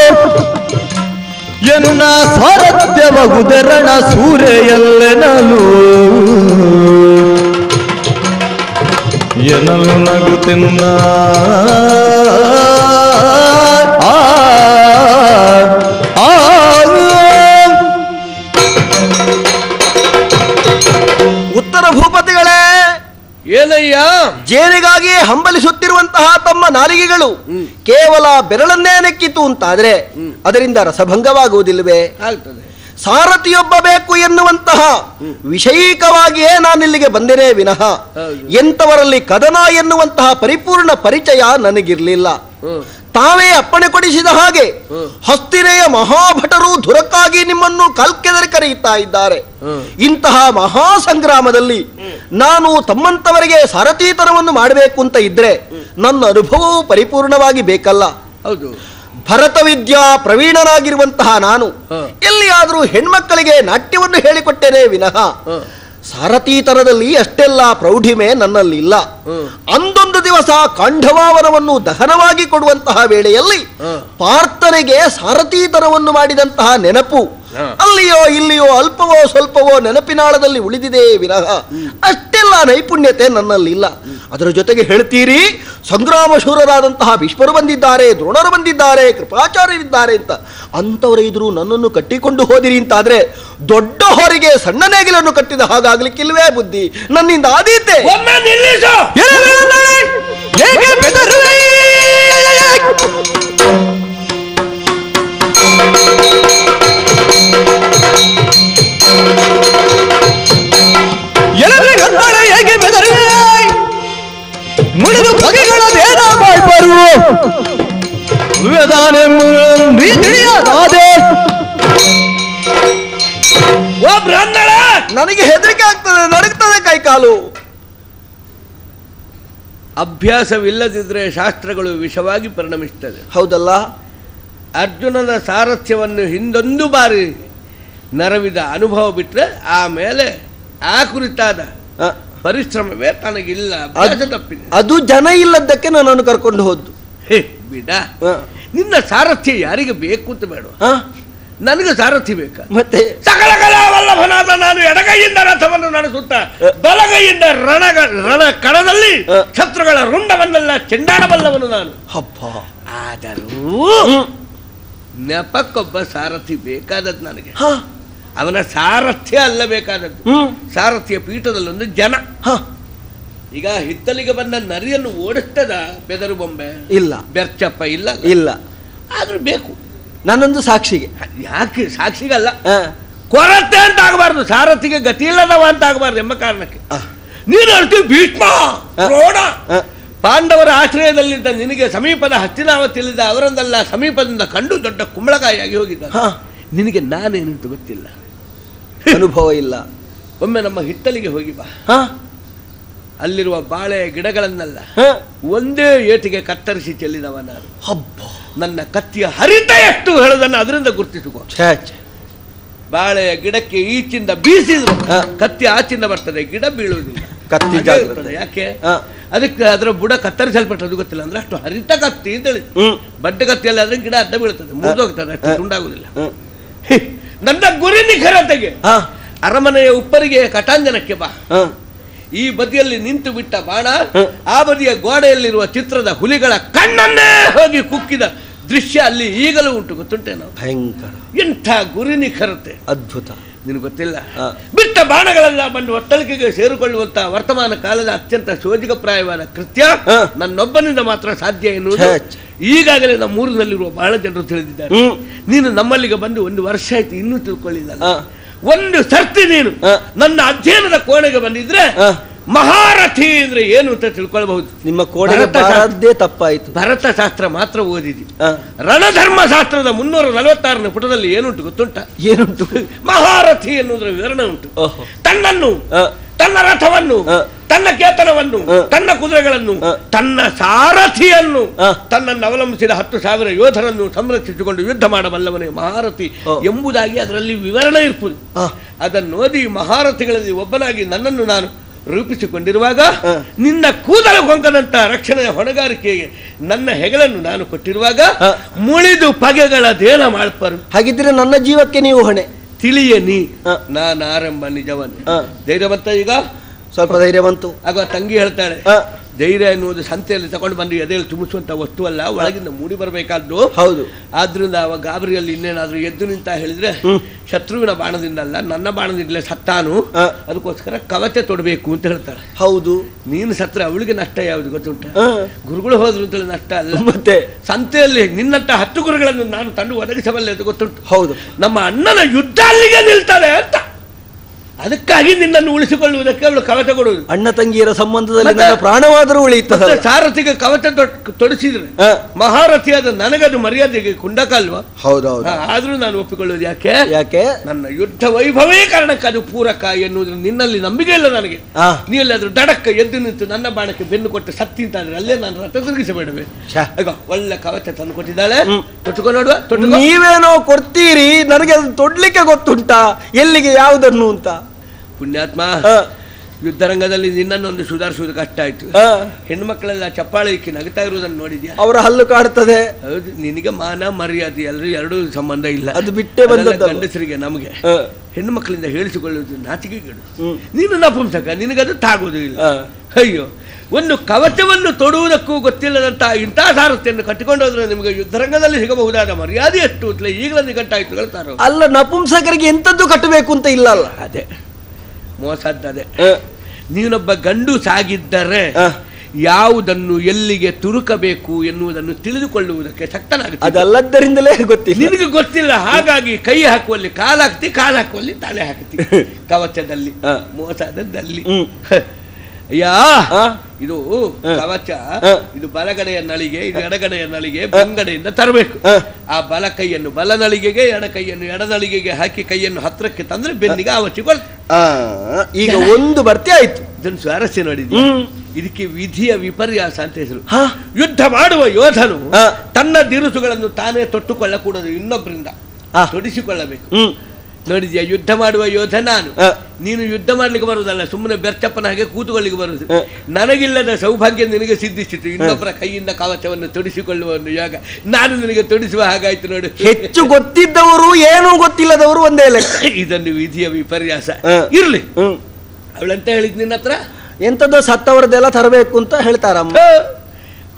ಎನ್ನ ಸಾರಥ್ಯಬಹುದರಣ ಸೂರೆಯಲ್ಲೆನಲು ಎನಲು ನಗುತ್ತಿನ್ನ ಉತ್ತರ ಭೂಪತಿಗಳೇ, ಏನಯ್ಯ? ಜೇನಿಗಾಗಿ ಹಂಬಲಿಸುತ್ತಿರುವಂತಹ ತಮ್ಮ ನಾಲಿಗೆಗಳು ಕೇವಲ ಬೆರಳನ್ನೇ ನೆಕ್ಕಿತು ಅಂತಾದ್ರೆ ಅದರಿಂದ ರಸಭಂಗವಾಗುವುದಿಲ್ಲವೇ? ಆಗ್ತದೆ. ಸಾರಥಿಯೊಬ್ಬ ಬೇಕು ಎನ್ನುವಂತಹ ವಿಷಯಿಕವಾಗಿಯೇ ನಾನಿಲ್ಲಿಗೆ ಬಂದೇನೆ ವಿನಃ ಎಂಥವರಲ್ಲಿ ಕದನ ಎನ್ನುವಂತಹ ಪರಿಪೂರ್ಣ ಪರಿಚಯ ನನಗಿರ್ಲಿಲ್ಲ. ತಾವೇ ಅಪ್ಪಣೆ ಕೊಡಿಸಿದ ಹಾಗೆ ಹಸ್ತಿನೆಯ ಮಹಾಭಟರು ಧುರಕ್ಕಾಗಿ ನಿಮ್ಮನ್ನು ಕಲ್ಕೆದರೆ ಕರೆಯುತ್ತಾ ಇದ್ದಾರೆ. ಇಂತಹ ಮಹಾ ಸಂಗ್ರಾಮದಲ್ಲಿ ನಾನು ತಮ್ಮಂತವರಿಗೆ ಸಾರಥಿತನವನ್ನು ಮಾಡಬೇಕು ಅಂತ ಇದ್ರೆ ನನ್ನ ಅನುಭವವು ಪರಿಪೂರ್ಣವಾಗಿ ಬೇಕಲ್ಲ. ಹೌದು, ಭರತ ವಿದ್ಯಾ ಪ್ರವೀಣನಾಗಿರುವಂತಹ ನಾನು ಎಲ್ಲಿಯಾದರೂ ಹೆಣ್ಮಕ್ಕಳಿಗೆ ನಾಟ್ಯವನ್ನು ಹೇಳಿಕೊಟ್ಟೇನೆ ವಿನಃ ಸಾರಥೀತನದಲ್ಲಿ ಅಷ್ಟೆಲ್ಲ ಪ್ರೌಢಿಮೆ ನನ್ನಲ್ಲಿ ಇಲ್ಲ. ಅಂದೊಂದು ದಿವಸ ಕಾಂಢವಾವನವನ್ನು ದಹನವಾಗಿ ಕೊಡುವಂತಹ ವೇಳೆಯಲ್ಲಿ ಪಾರ್ಥನೆಗೆ ಸಾರಥೀತನವನ್ನು ಮಾಡಿದಂತಹ ನೆನಪು ಅಲ್ಲಿಯೋ ಇಲ್ಲಿಯೋ ಅಲ್ಪವೋ ಸ್ವಲ್ಪವೋ ನೆನಪಿನಾಳದಲ್ಲಿ ಉಳಿದಿದೆ ವಿನಃ ಅಷ್ಟೆಲ್ಲ ನೈಪುಣ್ಯತೆ ನನ್ನಲ್ಲಿಲ್ಲ. ಅದರ ಜೊತೆಗೆ ಹೇಳ್ತೀರಿ ಸಂಗ್ರಾಮ ಶೂರರಾದಂತಹ ಭೀಷ್ಮರು ಬಂದಿದ್ದಾರೆ, ದ್ರೋಣರು ಬಂದಿದ್ದಾರೆ, ಕೃಪಾಚಾರ್ಯರಿದ್ದಾರೆ ಅಂತ. ಅಂಥವರ ಎದುರು ನನ್ನನ್ನು ಕಟ್ಟಿಕೊಂಡು ಹೋದಿರಿ ಅಂತಾದ್ರೆ ದೊಡ್ಡ ಹೊರಿಗೆ ಸಣ್ಣ ನೇಗಿಲನ್ನು ಕಟ್ಟಿದ ಹಾಗಾಗ್ಲಿಕ್ಕಿಲ್ವೇ ಬುದ್ಧಿ? ನನ್ನಿಂದ ಆದೀತೆ. ಹೇಗೆ ಬೆದರಿ ಮುಡಿದು ಬಗೆಗಳ ಭೇದ ಮಾಡ್ಬರು ನನಗೆ ಹೆದರಿಕೆ ಆಗ್ತದೆ, ನಡುಗ್ತದೆ ಕೈಕಾಲು. ಅಭ್ಯಾಸವಿಲ್ಲದಿದ್ರೆ ಶಾಸ್ತ್ರಗಳು ವಿಷವಾಗಿ ಪರಿಣಮಿಸುತ್ತದೆ. ಹೌದಲ್ಲ? ಅರ್ಜುನನ ಸಾರಥ್ಯವನ್ನು ಹಿಂದೊಂದು ಬಾರಿ ನರವಿದ ಅನುಭವ ಬಿಟ್ರೆ ಆಮೇಲೆ ಆ ಕುರಿತಾದ ಪರಿಶ್ರಮವೇ ತನಗಿಲ್ಲ. ತಪ್ಪಿದೆ. ಅದು ಜನ ಇಲ್ಲದಕ್ಕೆ ನನ್ನನ್ನು ಕರ್ಕೊಂಡು ಹೋದ್ದು. ಬಿಡ, ನಿನ್ನ ಸಾರಥ್ಯ ಯಾರಿಗೆ ಬೇಕು ಅಂತ ಬೇಡ, ನನಗೆ ಸಾರಥಿ ಬೇಕಾ? ಮತ್ತೆ ಸಕಲ ಕಲಾವಲ್ಲಭನಾದ ನಾನು ಎಡಗೈಯಿಂದ ರಥವನ್ನು ನಡೆಸುತ್ತ ಬಲಗೈಯಿಂದ ರಣ ಕಣದಲ್ಲಿ ಶತ್ರುಗಳ ರುಂಡವನ್ನೆಲ್ಲ ಚೆಂಡಾಡಬಲ್ಲವನು ನಾನು. ಹಬ್ಬ. ಆದರೂ ನೆಪಕ್ಕೊಬ್ಬ ಸಾರಥಿ ಬೇಕಾದದ್ದು ನನಗೆ. ಅವನ ಸಾರಥ್ಯ ಅಲ್ಲ ಬೇಕಾದದ್ದು, ಸಾರಥ್ಯ ಪೀಠದಲ್ಲೊಂದು ಜನ. ಈಗ ಹಿತ್ತಲಿಗೆ ಬಂದ ನರಿಯನ್ನು ಓಡಿಸ್ತದ ಬೆದರು ಬೊಂಬೆ? ಇಲ್ಲ. ಬೆರ್ಚಪ್ಪ? ಇಲ್ಲ. ಇಲ್ಲ. ಆದ್ರೂ ಬೇಕು ನಾನೊಂದು ಸಾಕ್ಷಿಗೆ. ಯಾಕೆ ಸಾಕ್ಷಿಗಲ್ಲ, ಕೊರತೆ ಅಂತ ಆಗಬಾರ್ದು, ಸಾರಥಿಗೆ ಗತಿ ಇಲ್ಲದವ ಅಂತ ಆಗಬಾರ್ದು ಎಂಬ ಕಾರಣಕ್ಕೆ. ನೀನು ಹೇಳ್ತೀವಿ ಭೀಷ್ಮ ದ್ರೋಣ ಪಾಂಡವರ ಆಶ್ರಯದಲ್ಲಿದ್ದ ನಿನಗೆ ಸಮೀಪದ ಹಸ್ತಿನಾವತಿಯಲ್ಲಿದ್ದ ಅವರನ್ನೆಲ್ಲ ಸಮೀಪದಿಂದ ಕಂಡು ದೊಡ್ಡ ಕುಂಬಳಕಾಯಿಯಾಗಿ ಹೋಗಿದ್ದ. ನಿನಗೆ ನಾನೇನಂತ ಗೊತ್ತಿಲ್ಲ, ಅನುಭವ ಇಲ್ಲ. ಒಮ್ಮೆ ನಮ್ಮ ಹಿತ್ತಲಿಗೆ ಹೋಗಿ ಬಾ. ಅಲ್ಲಿರುವ ಬಾಳೆ ಗಿಡಗಳನ್ನೆಲ್ಲ ಒಂದೇ ಏಟಿಗೆ ಕತ್ತರಿಸಿ ಚೆಲ್ಲಿದವ ನಾನು. ನನ್ನ ಕತ್ತಿಯ ಹರಿತ ಎಷ್ಟು ಹೇಳೋದನ್ನು ಅದರಿಂದ ಗುರುತಿಸಿಕೊ. ಬಾಳೆಯ ಗಿಡಕ್ಕೆ ಈಚಿಂದ ಬೀಸಿದ್ರು ಕತ್ತಿ ಆಚಿಂದ ಬರ್ತದೆ, ಗಿಡ ಬೀಳುವುದಿಲ್ಲ. ಕತ್ತಿ ಯಾಕೆ? ಅದಕ್ಕೆ ಅದರ ಬುಡ ಕತ್ತರಿಸಲ್ಪಟ್ಟದು ಗೊತ್ತಿಲ್ಲ ಅಂದ್ರೆ ಅಷ್ಟು ಹರಿತ ಕತ್ತಿ ಅಂತ ಹೇಳಿ. ಬಡ್ಡ ಕತ್ತಿಯಲ್ಲಿ ಆದ್ರೆ ಗಿಡ ಅಡ್ಡ ಬೀಳ್ತದೆ, ಮುರಿದೋಗ್ತದೆ, ಅಷ್ಟು ತುಂಡಾಗುದಿಲ್ಲ. ನನ್ನ ಗುರಿ ನಿಖರತೆಗೆ ಅರಮನೆಯ ಉಪ್ಪರಿಗೆ ಕಟಾಂಜನಕ್ಕೆ ಬಾ. ಈ ಬದಿಯಲ್ಲಿ ನಿಂತು ಬಿಟ್ಟ ಬಾಣ ಆ ಬದಿಯ ಗೋಡೆಯಲ್ಲಿರುವ ಚಿತ್ರದ ಹುಲಿಗಳ ಕಣ್ಣನ್ನೇ ಹೋಗಿ ಕುಕ್ಕಿದ ದೃಶ್ಯ ಅಲ್ಲಿ ಈಗಲೂ ಉಂಟು. ಗೊತ್ತುಂಟೇನೋ? ಭಯಂಕರ. ಎಂಥ ಗುರಿ ನಿಖರತೆ, ಅದ್ಭುತ. ನಿನಗೆ ಗೊತ್ತಿಲ್ಲ, ಬಿಟ್ಟ ಬಾಣಗಳೆಲ್ಲ ಬಂದು ಒತ್ತಳಿಕೆಗೆ ಸೇರಿಕೊಳ್ಳುವಂತಹ ವರ್ತಮಾನ ಕಾಲದ ಅತ್ಯಂತ ಶೋಧಿಕಪ್ರಾಯವಾದ ಕೃತ್ಯ ನನ್ನೊಬ್ಬನಿಂದ ಮಾತ್ರ ಸಾಧ್ಯ ಎನ್ನುವುದು ಈಗಾಗಲೇ ನಮ್ಮ ಊರಿನಲ್ಲಿರುವ ಬಹಳ ಜನರು ತಿಳಿದಿದ್ದಾರೆ. ನೀನು ನಮ್ಮಲ್ಲಿಗೆ ಬಂದು 1 ವರ್ಷ ಆಯ್ತು, ಇನ್ನೂ ತಿಳ್ಕೊಳ್ಳಿಲ್ಲ. ಒಂದು ಸರ್ತಿ ನೀನು ನನ್ನ ಅಧ್ಯಯನದ ಕೋಣೆಗೆ ಬಂದಿದ್ರೆ ಮಹಾರಥಿ ಅಂದ್ರೆ ಏನು ಅಂತ ತಿಳ್ಕೊಳ್ಬಹುದು. ನಿಮ್ಮ ಕೋಣೆಗೆ ತಪ್ಪಾಯ್ತು. ಭರತ ಶಾಸ್ತ್ರ ಮಾತ್ರ ಓದಿದಿ, ರಣಧರ್ಮ ಶಾಸ್ತ್ರದ 346ನೇ ಪುಟದಲ್ಲಿ ಏನುಂಟು ಗೊತ್ತುಂಟ? ಏನುಂಟು? ಮಹಾರಥಿ ಎನ್ನುವುದರ ವಿವರಣೆ ಉಂಟು. ತನ್ನನ್ನು, ತನ್ನ ರಥವನ್ನು, ತನ್ನ ಕೇತನವನ್ನು, ತನ್ನ ಕುದುರೆಗಳನ್ನು, ತನ್ನ ಸಾರಥಿಯನ್ನು, ತನ್ನನ್ನು ಅವಲಂಬಿಸಿದ 10,000 ಯೋಧರನ್ನು ಸಂರಕ್ಷಿಸಿಕೊಂಡು ಯುದ್ಧ ಮಾಡಬಲ್ಲವನೇ ಮಹಾರಥಿ ಎಂಬುದಾಗಿ ಅದರಲ್ಲಿ ವಿವರಣೆ ಇರ್ಬೋದು. ಅದನ್ನು ಓದಿ ಮಹಾರಥಿಗಳಲ್ಲಿ ಒಬ್ಬನಾಗಿ ನನ್ನನ್ನು ನಾನು ರೂಪಿಸಿಕೊಂಡಿರುವಾಗ ನಿನ್ನ ಕೂದಲ ಕೊಂಕನಂತ ರಕ್ಷಣೆಯ ಹೊಣೆಗಾರಿಕೆಗೆ ನನ್ನ ಹೆಗಲನ್ನು ನಾನು ಕೊಟ್ಟಿರುವಾಗ ಮುಳಿದು ಪಗೆಗಳದೇನ ಮಾಡ್ಪಾರು. ಹಾಗಿದ್ರೆ ನನ್ನ ಜೀವಕ್ಕೆ ನೀವು ಹೊಣೆ. ತಿಳಿಯ ನೀ ನಾನು ಆರಂಭ ನಿಜವನ್ನೇ. ಧೈರ್ಯವಂತ? ಈಗ ಸ್ವಲ್ಪ ಧೈರ್ಯ ಬಂತು. ಆಗ ತಂಗಿ ಹೇಳ್ತಾಳೆ, ಧೈರ್ಯ ಎನ್ನುವುದು ಸಂತೆಯಲ್ಲಿ ತಗೊಂಡು ಬಂದು ಎದೆಯಲ್ಲಿ ತುಂಬಿಸುವಂತ ವಸ್ತು ಅಲ್ಲ, ಒಳಗಿಂದ ಮೂಡಿ ಬರಬೇಕಾದ್ದು. ಹೌದು. ಆದ್ರಿಂದ ಅವ ಗಾಬರಿಯಲ್ಲಿ ಇನ್ನೇನಾದ್ರೂ ಎದ್ದು ನಿಂತ ಹೇಳಿದ್ರೆ ಶತ್ರುವಿನ ಬಾಣದಿಂದಲ್ಲ ನನ್ನ ಬಾಣದಿಂದಲೇ ಸತ್ತಾನು, ಅದಕ್ಕೋಸ್ಕರ ಕವಚ ತೊಡಬೇಕು ಅಂತ ಹೇಳ್ತಾರೆ. ಹೌದು. ನೀನು ಸತ್ರ ಅವಳಿಗೆ ನಷ್ಟ ಯಾವುದು ಗೊತ್ತುಂಟ? ಗುರುಗಳು ಹೋದ್ರು ಅಂತೇಳಿ ನಷ್ಟ ಅಲ್ಲ. ಮತ್ತೆ ಸಂತೆಯಲ್ಲಿ ನಿನ್ನಂತ 10 ಗುರುಗಳನ್ನು ನಾನು ತಂದು ಒದಗಿಸಬಲ್ಲೆ ಅಂತ ಗೊತ್ತುಂಟು. ಹೌದು. ನಮ್ಮ ಅಣ್ಣನ ಯುದ್ಧ ಅಲ್ಲಿಗೆ ನಿಲ್ತಾರೆ ಅಂತ, ಅದಕ್ಕಾಗಿ ನಿನ್ನನ್ನು ಉಳಿಸಿಕೊಳ್ಳುವುದಕ್ಕೆ ಅವಳು ಕವಚ ಕೊಡುವುದು. ಅಣ್ಣ ತಂಗಿಯರ ಸಂಬಂಧದಲ್ಲಿ ನನ್ನ ಪ್ರಾಣವಾದರೂ ಉಳಿಯುತ್ತದೆ. ಸಾರಥಿಗೆ ಕವಚ ತೊಡಿಸಿದ್ರೆ ಮಹಾರಥಿಯಾದ ನನಗದು ಮರ್ಯಾದೆಗೆ ಕುಂಡಕ ಅಲ್ವಾ? ಹೌದೌದು. ಆದ್ರೂ ನಾನು ಒಪ್ಪಿಕೊಳ್ಳುವುದು ಯಾಕೆ? ಯಾಕೆ? ನನ್ನ ಯುದ್ಧ ವೈಭವೇ ಕಾರಣಕ್ಕೆ ಅದು ಪೂರಕ ಎನ್ನುವುದ್ರ ನಿನ್ನಲ್ಲಿ ನಂಬಿಕೆ ಇಲ್ಲ ನನಗೆ. ನೀಲ್ಲಾದ್ರೂ ದಡಕ್ಕ ಎದ್ದು ನಿಂತು ನನ್ನ ಬಾಣಕ್ಕೆ ಬೆನ್ನು ಕೊಟ್ಟು ಸತ್ತಿ ಅಂತಾದ್ರೆ ಅಲ್ಲೇ ನಾನು ರಥ ತಿರುಗಿಸಬೇಡವೆ? ಒಳ್ಳೆ ಕವಚ ತಂದು ಕೊಟ್ಟಿದ್ದಾಳೆ, ತೊಟ್ಟುಕೊಂಡು ನೋಡುವ. ನೀವೇನೋ ಕೊಡ್ತೀರಿ, ನನಗೆ ಅದು ತೊಡ್ಲಿಕ್ಕೆ ಗೊತ್ತುಂಟಾ ಎಲ್ಲಿಗೆ ಯಾವುದನ್ನು ಅಂತ? ಪುಣ್ಯಾತ್ಮ, ಯುದ್ಧರಂಗದಲ್ಲಿ ನಿನ್ನನ್ನೊಂದು ಸುಧಾರಿಸುವುದು ಕಷ್ಟ ಆಯ್ತು. ಹೆಣ್ಮಕ್ಳೆಲ್ಲ ಚಪ್ಪಾಳೆ ಇಕ್ಕಿ ನಗುತ್ತಾ ಇರುವುದನ್ನು ನೋಡಿದ್ಯಾ? ಅವರ ಹಲ್ಲು ಕಾಡ್ತದೆ. ಹೌದು. ನಿನಗೆ ಮಾನ ಮರ್ಯಾದೆ ಎರಡೂ ಸಂಬಂಧ ಇಲ್ಲ, ಅದು ಬಿಟ್ಟೇ ಬಂದದ್ದು ಗಂಡಸರಿಗೆ. ನಮಗೆ ಹೆಣ್ಣು ಮಕ್ಕಳಿಂದ ಹೇಳಿಸಿಕೊಳ್ಳುವುದು ನಾಚಿಕೆಗಳು. ನೀನು ನಪುಂಸಕ, ನಿನಗದು ತಾಗುವುದು ಇಲ್ಲ. ಅಯ್ಯೋ, ಒಂದು ಕವಚವನ್ನು ತೊಡುವುದಕ್ಕೂ ಗೊತ್ತಿಲ್ಲದಂತಹ ಇಂತಹ ಸಾರಥ್ಯನ್ನು ಕಟ್ಟಿಕೊಂಡು ಹೋದ್ರೆ ನಿಮಗೆ ಯುದ್ಧರಂಗದಲ್ಲಿ ಸಿಗಬಹುದಾದ ಮರ್ಯಾದೆ ಎಷ್ಟು ಅಂತಲೇ ಈಗಲೇ ನಿಕಟ್ಟಾಯ್ತು ಹೇಳ್ತಾರೋ. ಅಲ್ಲ, ನಪುಂಸಕರಿಗೆ ಎಂತದ್ದು ಕಟ್ಟಬೇಕು ಅಂತ ಇಲ್ಲ ಅಲ್ಲ. ಅದೇ ಮೋಸದ್ದದೆ. ನೀನೊಬ್ಬ ಗಂಡು ಸಾಗಿದ್ದರೆ ಯಾವುದನ್ನು ಎಲ್ಲಿಗೆ ತುರುಕಬೇಕು ಎನ್ನುವುದನ್ನು ತಿಳಿದುಕೊಳ್ಳುವುದಕ್ಕೆ ಶಕ್ತನಾಗುತ್ತೆ. ಅದಲ್ಲದರಿಂದಲೇ ಗೊತ್ತಿಲ್ಲ, ನಿನಗೆ ಗೊತ್ತಿಲ್ಲ. ಹಾಗಾಗಿ ಕೈ ಹಾಕುವಲ್ಲಿ ಕಾಲು ಹಾಕ್ತಿ, ಕಾಲು ಹಾಕುವಲ್ಲಿ ತಲೆ ಹಾಕ್ತಿ. ಕವಚದಲ್ಲಿ ಮೋಸದಲ್ಲಿ. ಅಯ್ಯಾ, ಇದು ಕವಚ, ಇದು ಬಲಗಡೆಯ ನಳಿಗೆ, ಇದು ಎಡಗಡೆಯ ನಳಿಗೆ, ಬಂಗಡೆಯಿಂದ ತರಬೇಕು. ಆ ಬಲ ಕೈಯನ್ನು ಬಲ ನಳಿಗೆಗೆ, ಎಡ ಕೈಯನ್ನು ಎಡ ನಳಿಗೆಗೆ ಹಾಕಿ ಕೈಯನ್ನು ಹತ್ರಕ್ಕೆ ತಂದ್ರೆ ಬೆನ್ನಿಗೆ ಆವಚಿಕೊಳ್ತು. ಈಗ ಒಂದು ಬರ್ತಿ ಆಯ್ತು. ಇದನ್ನು ಸ್ವಾರಸ್ಯ ನೋಡಿದ್ವಿ. ಇದಕ್ಕೆ ವಿಧಿಯ ವಿಪರ್ಯಾಸ ಅಂತ ಹೆಸರು. ಯುದ್ಧ ಮಾಡುವ ಯೋಧನು ತನ್ನ ದಿರುಸುಗಳನ್ನು ತಾನೇ ತೊಟ್ಟುಕೊಳ್ಳಕೂಡದು, ಇನ್ನೊಬ್ಬರಿಂದ ತೊಡಿಸಿಕೊಳ್ಳಬೇಕು. ನೋಡಿದ್ಯಾ? ಯುದ್ಧ ಮಾಡುವ ಯೋಧ ನಾನು, ನೀನು ಯುದ್ಧ ಮಾಡ್ಲಿಕ್ಕೆ ಬರುವುದಲ್ಲ, ಸುಮ್ಮನೆ ಬೆರ್ಚಪ್ಪನ ಹಾಗೆ ಕೂತುಕೊಳ್ಳಿಕ್ಕೆ ಬರುವುದು. ನನಗಿಲ್ಲದ ಸೌಭಾಗ್ಯ ನಿನಗೆ ಸಿದ್ಧಿಸಿತು, ಇನ್ನೊಬ್ಬರ ಕೈಯಿಂದ ಕವಚವನ್ನು ತೊಡಿಸಿಕೊಳ್ಳುವ ಒಂದು ಯೋಗ ನಾನು ನಿನಗೆ ತೊಡಿಸುವ ಹಾಗಾಯ್ತು ನೋಡು. ಹೆಚ್ಚು ಗೊತ್ತಿದ್ದವರು ಏನೂ ಗೊತ್ತಿಲ್ಲದವರು ಒಂದೇ ಲೆಕ್ಕ. ಇದನ್ನು ವಿಧಿಯ ವಿಪರ್ಯಾಸ. ಇರ್ಲಿ, ಅವಳಂತ ಹೇಳಿದ್ ನಿನ್ನ ಹತ್ರ ಎಂತದ್ದು ಸತ್ತವರದೆಲ್ಲ ತರಬೇಕು ಅಂತ ಹೇಳ್ತಾರಮ್ಮ.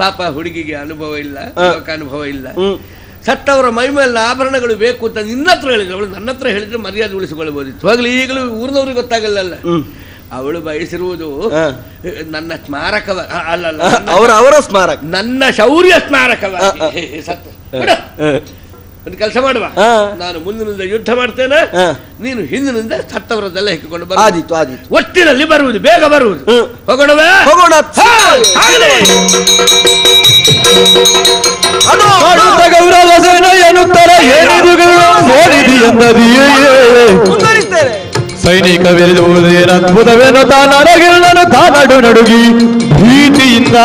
ಪಾಪ ಹುಡುಗಿಗೆ ಅನುಭವ ಇಲ್ಲ, ಅನುಭವ ಇಲ್ಲ. ಸತ್ತವರ ಮೈ ಮೇಲೆ ಆಭರಣಗಳು ಬೇಕು ಅಂತ ನಿನ್ನ ಹತ್ರ ಹೇಳಿದ್ರು, ಅವಳು ನನ್ನ ಹತ್ರ ಹೇಳಿದ್ರೆ ಮರ್ಯಾದೆ ಉಳಿಸಿಕೊಳ್ಳಬಹುದಿತ್ತು. ಹೋಗ್ಲಿ, ಈಗಲೂ ಊರಿನವ್ರಿಗೆ ಗೊತ್ತಾಗಲ್ಲ. ಅವಳು ಬಯಸಿರುವುದು ನನ್ನ ಸ್ಮಾರಕವ ಅಲ್ಲಲ್ಲ, ಅವರ ಸ್ಮಾರಕ, ನನ್ನ ಶೌರ್ಯ ಸ್ಮಾರಕವಾಗಿ. ಒಂದು ಕೆಲಸ ಮಾಡುವ, ನಾನು ಮುಂದಿನಿಂದ ಯುದ್ಧ ಮಾಡ್ತೇನೆ, ನೀನು ಹಿಂದಿನಿಂದ ಸತ್ತವರದೆಲ್ಲ ಹೆಕ್ಕಿಕೊಂಡು ಬರ. ಆದೀತು ಆದೀತು. ಒಟ್ಟಿನಲ್ಲಿ ಬರುವುದು, ಬೇಗ ಬರುವುದು. ಹೋಗೋಣವೇ? ಹೋಗೋಣ. ಗೌರವ ಸೇನ ಎನ್ನುತ್ತಾರೆ, ಸೈನಿಕ ವಿರುವುದೇನದ್ಭುತವೇನೋ ತಾನಡಗಿಲ್ಲನು ತಾನಡು ನಡುಗಿ ಭೀತಿಯಿಂದ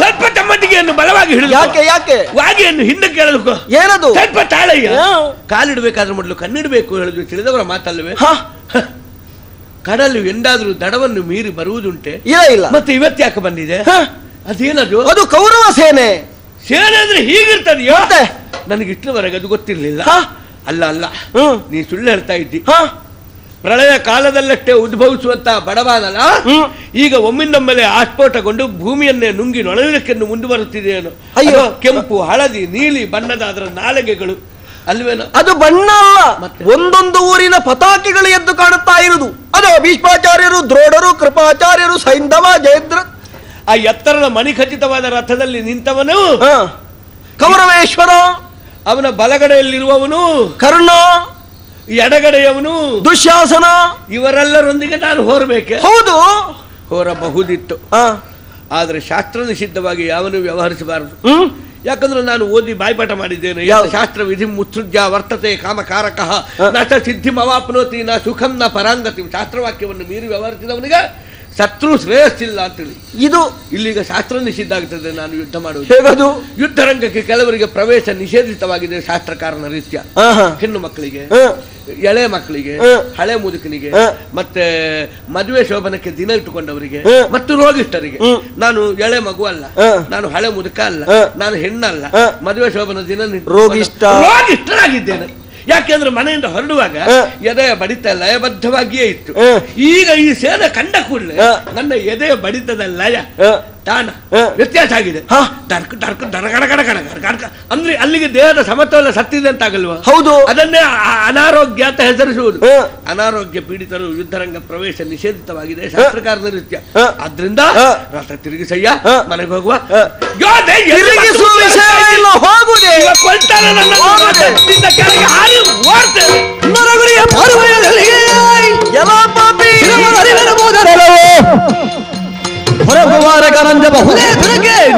ಸ್ವಲ್ಪ ತಮ್ಮಟ್ಟಿಗೆಯನ್ನು ಬಲವಾಗಿ ಹಿಡಿದು. ಯಾಕೆ ಯಾಕೆ ವಾಗೆಯನ್ನು ಹಿಂದಕ್ಕೆ ಹೇಳಬೇಕು. ಏನದು? ಸ್ವಲ್ಪ ತಾಳಯ್ಯ. ಕಾಲಿಡಬೇಕಾದ್ರೆ ಮೊದಲು ಕಣ್ಣಿಡಬೇಕು ಹೇಳಿದ್ವಿ, ತಿಳಿದವರ ಮಾತಲ್ಲವೇ? ಕಡಲು ಎಂದಾದ್ರೂ ದಡವನ್ನು ಮೀರಿ ಬರುವುದುಂಟೆ? ಇಲ್ಲ. ಮತ್ತೆ ಇವತ್ತು ಯಾಕೆ ಬಂದಿದೆ? ಅದೇನದು? ಅದು ಕೌರವ ಸೇನೆ. ಸೇನೆ ಅಂದ್ರೆ ಹೀಗಿರ್ತದೆಯೋ? ನನಗೆ ಇಷ್ಟವರೆಗೆ ಅದು ಗೊತ್ತಿರ್ಲಿಲ್ಲ. ಅಲ್ಲ ಅಲ್ಲ, ನೀ ಸುಳ್ಳು ಹೇಳ್ತಾ ಇದ್ದಿ. ಪ್ರಳಯ ಕಾಲದಲ್ಲಷ್ಟೇ ಉದ್ಭವಿಸುವಂತಹ ಬಡವಾನಲ್ಲ, ಈಗ ಒಮ್ಮಿಂದೊಮ್ಮೆಲೆ ಆಸ್ಫೋಟಗೊಂಡು ಭೂಮಿಯನ್ನೇ ನುಂಗಿ ನೊಳವಿನಕ್ಕೆಂದು ಮುಂದುವರುತ್ತಿದೆಯೇನು? ಅಯ್ಯೋ, ಕೆಂಪು, ಹಳದಿ, ನೀಲಿ ಬಣ್ಣದ ಅದರ ನಾಲಿಗೆಗಳು ಅಲ್ವೇನೋ? ಅದು ಬಣ್ಣ ಅಲ್ಲ, ಒಂದೊಂದು ಊರಿನ ಪತಾಕೆಗಳು ಎದ್ದು ಕಾಣುತ್ತಾ ಇರುವುದು. ಅದು ಭೀಷ್ಮಾಚಾರ್ಯರು, ದ್ರೋಣರು, ಕೃಪಾಚಾರ್ಯರು, ಸೈಂಧವ, ಜಯದ್ರ. ಆ ಎತ್ತರದ ಮಣಿಖಚಿತವಾದ ರಥದಲ್ಲಿ ನಿಂತವನು ಕೌರವೇಶ್ವರ, ಅವನ ಬಲಗಡೆಯಲ್ಲಿರುವವನು ಕರ್ಣ, ಎಡಗಡೆಯವನು ದುಶ್ಯಾಸನ. ಇವರೆಲ್ಲರೊಂದಿಗೆ ನಾನು ಹೋರಬೇಕೆ? ಹೌದು, ಹೋರಬಹುದಿತ್ತು. ಆದ್ರೆ ಶಾಸ್ತ್ರ ನಿಷಿದ್ಧವಾಗಿ ಯಾವನು ವ್ಯವಹರಿಸಬಾರದು. ಯಾಕಂದ್ರೆ ನಾನು ಓದಿ ಬಾಯ್ಪಾಠ ಮಾಡಿದ್ದೇನೆ. ಶಾಸ್ತ್ರ ವಿಧಿ ಮುತ್ಸೃಜ್ಯ ವರ್ತತೆ ಕಾಮಕಾರಕ ನಟ ಸಿದ್ಧಿ ಅವಾಪ್ನೋತಿ ನ ಸುಖಂ ನ ಪರಾಂಗತಿ. ಶಾಸ್ತ್ರವಾಕ್ಯವನ್ನು ಮೀರಿ ವ್ಯವಹರಿಸಿದವನಿಗೆ ಶತ್ರು ಶ್ರೇಯಸ್ಸಿಲ್ಲ ಅಂತೇಳಿ ಇದು ಇಲ್ಲಿಗ ಶಾಸ್ತ್ರ ನಿಷಿದ್ಧ ಆಗ್ತದೆ. ನಾನು ಯುದ್ಧ ಮಾಡುವುದು, ಯುದ್ಧರಂಗಕ್ಕೆ ಕೆಲವರಿಗೆ ಪ್ರವೇಶ ನಿಷೇಧಿತವಾಗಿದೆ ಶಾಸ್ತ್ರಕಾರನ ರೀತ್ಯ. ಹೆಣ್ಣು ಮಕ್ಕಳಿಗೆ, ಎಳೆ ಮಕ್ಕಳಿಗೆ, ಹಳೆ ಮುದುಕನಿಗೆ, ಮತ್ತೆ ಮದುವೆ ಶೋಭನಕ್ಕೆ ದಿನ ಇಟ್ಟುಕೊಂಡವರಿಗೆ ಮತ್ತು ರೋಗಿಷ್ಠರಿಗೆ. ನಾನು ಎಳೆ ಮಗು ಅಲ್ಲ, ನಾನು ಹಳೆ ಮುದುಕ ಅಲ್ಲ, ನಾನು ಹೆಣ್ಣಲ್ಲ, ಮದುವೆ ಶೋಭನ ದಿನ ರೋಗಿಷ್ಠರಾಗಿದ್ದೇನೆ. ಯಾಕೆಂದ್ರೆ ಮನೆಯಿಂದ ಹೊರಡುವಾಗ ಎದೆಯ ಬಡಿತ ಲಯಬದ್ಧವಾಗಿಯೇ ಇತ್ತು. ಈಗ ಈ ಸೇನೆ ಕಂಡ ಕೂಡಲೇ ನನ್ನ ಎದೆಯ ಬಡಿತದ ಲಯ ತಾನ ವ್ಯತ್ಯಾಸ ಆಗಿದೆ. ಅಂದ್ರೆ ಅಲ್ಲಿಗೆ ದೇಹದ ಸಮತೋಲ ಸತ್ತಿದೆ ಅಂತಾಗಲ್ವಾ? ಹೌದು. ಅದನ್ನೇ ಅನಾರೋಗ್ಯ ಅಂತ ಹೆಸರಿಸುವುದು. ಅನಾರೋಗ್ಯ ಪೀಡಿತರು ಯುದ್ಧರಂಗ ಪ್ರವೇಶ ನಿಷೇಧಿತವಾಗಿದೆ ಶಾಸ್ತ್ರಕಾರದ ನೃತ್ಯ. ಆದ್ರಿಂದ ರಥ ತಿರುಗಿಸಯ್ಯ, ಮನೆಗೆ ಹೋಗುವ.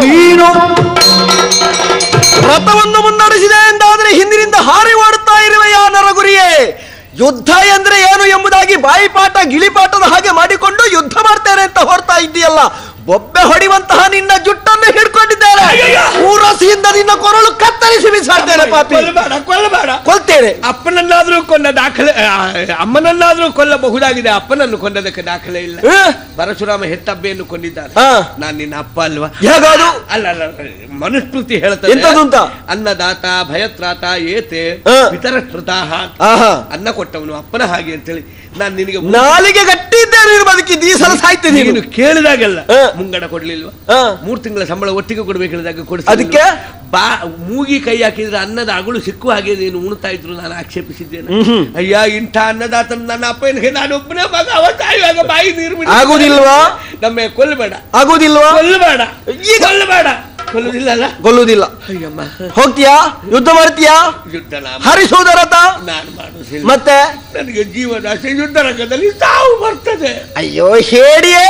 ನೀನು ರಥವನ್ನು ಮುನ್ನಡೆಸಿದೆ ಎಂದಾದ್ರೆ ಹಿಂದಿನಿಂದ ಹಾರಿ ಓಡುತ್ತಾ ಇರುವೆಯ ನರಗುರಿಯೇ. ಯುದ್ಧ ಎಂದ್ರೆ ಏನು ಎಂಬುದಾಗಿ ಬಾಯಿಪಾಠ ಗಿಳಿಪಾಠದ ಹಾಗೆ ಮಾಡಿಕೊಂಡು ಯುದ್ಧ ಮಾಡ್ತೇನೆ ಅಂತ ಹೊರಡ್ತಾ ಇದ್ದೀಯಲ್ಲ. ಬೊಬ್ಬೆ ಹೊಡಿಯುವಂತಹ ನಿನ್ನ ಜುಟ್ಟನ್ನು ಹಿಡ್ಕೊಂಡಿದ್ದೇನೆ. ಊರಸಿಯಿಂದ ನಿನ್ನ ಕೊರಳು ಕತ್ತರಿಸಿ ಬಿಸಾಡ್ತೇನೆ. ಪಾಪಿ, ಕೊಲ್ಲಬೇಡ. ಕೊಲ್ತೇನೆ. ಅಪ್ಪನನ್ನಾದ್ರೂ ಕೊಂದ ದಾಖಲೆ, ಅಮ್ಮನನ್ನಾದ್ರೂ ಕೊಲ್ಲಬಹುದಾಗಿದೆ. ಅಪ್ಪನನ್ನು ಕೊಂದದಕ್ಕೆ ದಾಖಲೆ ಇಲ್ಲ. ಪರಶುರಾಮ ಹೆತ್ತಬ್ಬೆಯನ್ನು ಕೊಂದಿದ್ದಾನೆ. ನಾನ್ ನಿನ್ನ ಅಪ್ಪ ಅಲ್ವಾ? ಹೇಗಾದು? ಅಲ್ಲ, ಮನುಸ್ಮೃತಿ ಹೇಳ್ತದೆ ಎಂತದಂತ? ಅನ್ನದಾತ ಭಯತ್ರಾತ ಏತೆ ವಿತರಸ್ಮೃತಾಹ. ಅನ್ನ ಕೊಟ್ಟವನು ಅಪ್ಪನ ಹಾಗೆ ಅಂತೇಳಿ ನಾನು ನಿನಗೆ ನಾಲಿಗೆ ಗಟ್ಟಿದ್ದೇನೆ. ಬದುಕಿದ್ದು ಈ ಸಲ ಸಾಯ್ತೀನಿ. ನೀನು ಕೇಳಿದಾಗೆಲ್ಲ ಮುಂಗಡ ಕೊಡ್ಲಿಲ್ವಾ? 3 ತಿಂಗಳ ಸಂಬಳ ಒಟ್ಟಿಗೆ ಕೊಡ್ಬೇಕು ಹೇಳಿದಾಗ ಕೊಡಿಸ. ಅದಕ್ಕೆ ಮೂಗಿ ಕೈ ಹಾಕಿದ್ರೆ ಅನ್ನದ ಅಗಳು ಸಿಕ್ಕುವ ಹಾಗೆ ನೀನು ಉಣ್ತಾ ಇದ್ರು ನಾನು ಆಕ್ಷೇಪಿಸಿದ್ದೇನೆ. ಅಯ್ಯ, ಇಂಥ ಅನ್ನದಾತ ನನ್ನ ಅಪ್ಪನಿಗೆ ನಾನೊಬ್ಬನೇ ಮಗ. ಅವತ್ತಾಯುವಾಗ ಬಾಯಿ ನೀರು ಬಿಡಿ. ಆಗುದಿಲ್ವಾ? ನಮ್ಮ ಕೊಲ್ಲಬೇಡ. ಆಗುದಿಲ್ವಾ? ಕೊಲ್ಲಬೇಡ. ಕೊಲ್ಲಬೇಡ. ಕೊಲ್ಲುದಿಲ್ಲ. ಕೊಲ್ಲುದಿಲ್ಲ. ಅಯ್ಯಮ್ಮ, ಹೋಗ್ತೀಯಾ? ಯುದ್ಧ ಮಾಡ್ತೀಯಾ? ಯುದ್ಧ ಹರಿಸುವುದ ರಥ ನಾನು ಮಾಡುವುದಿಲ್ಲ. ಮತ್ತೆ ನನಗೆ ಜೀವದಾಸೆ ಯುದ್ಧ ರಂಗದಲ್ಲಿ ಸಾವು ಬರ್ತದೆ. ಅಯ್ಯೋ ಹೇಡಿಯೇ,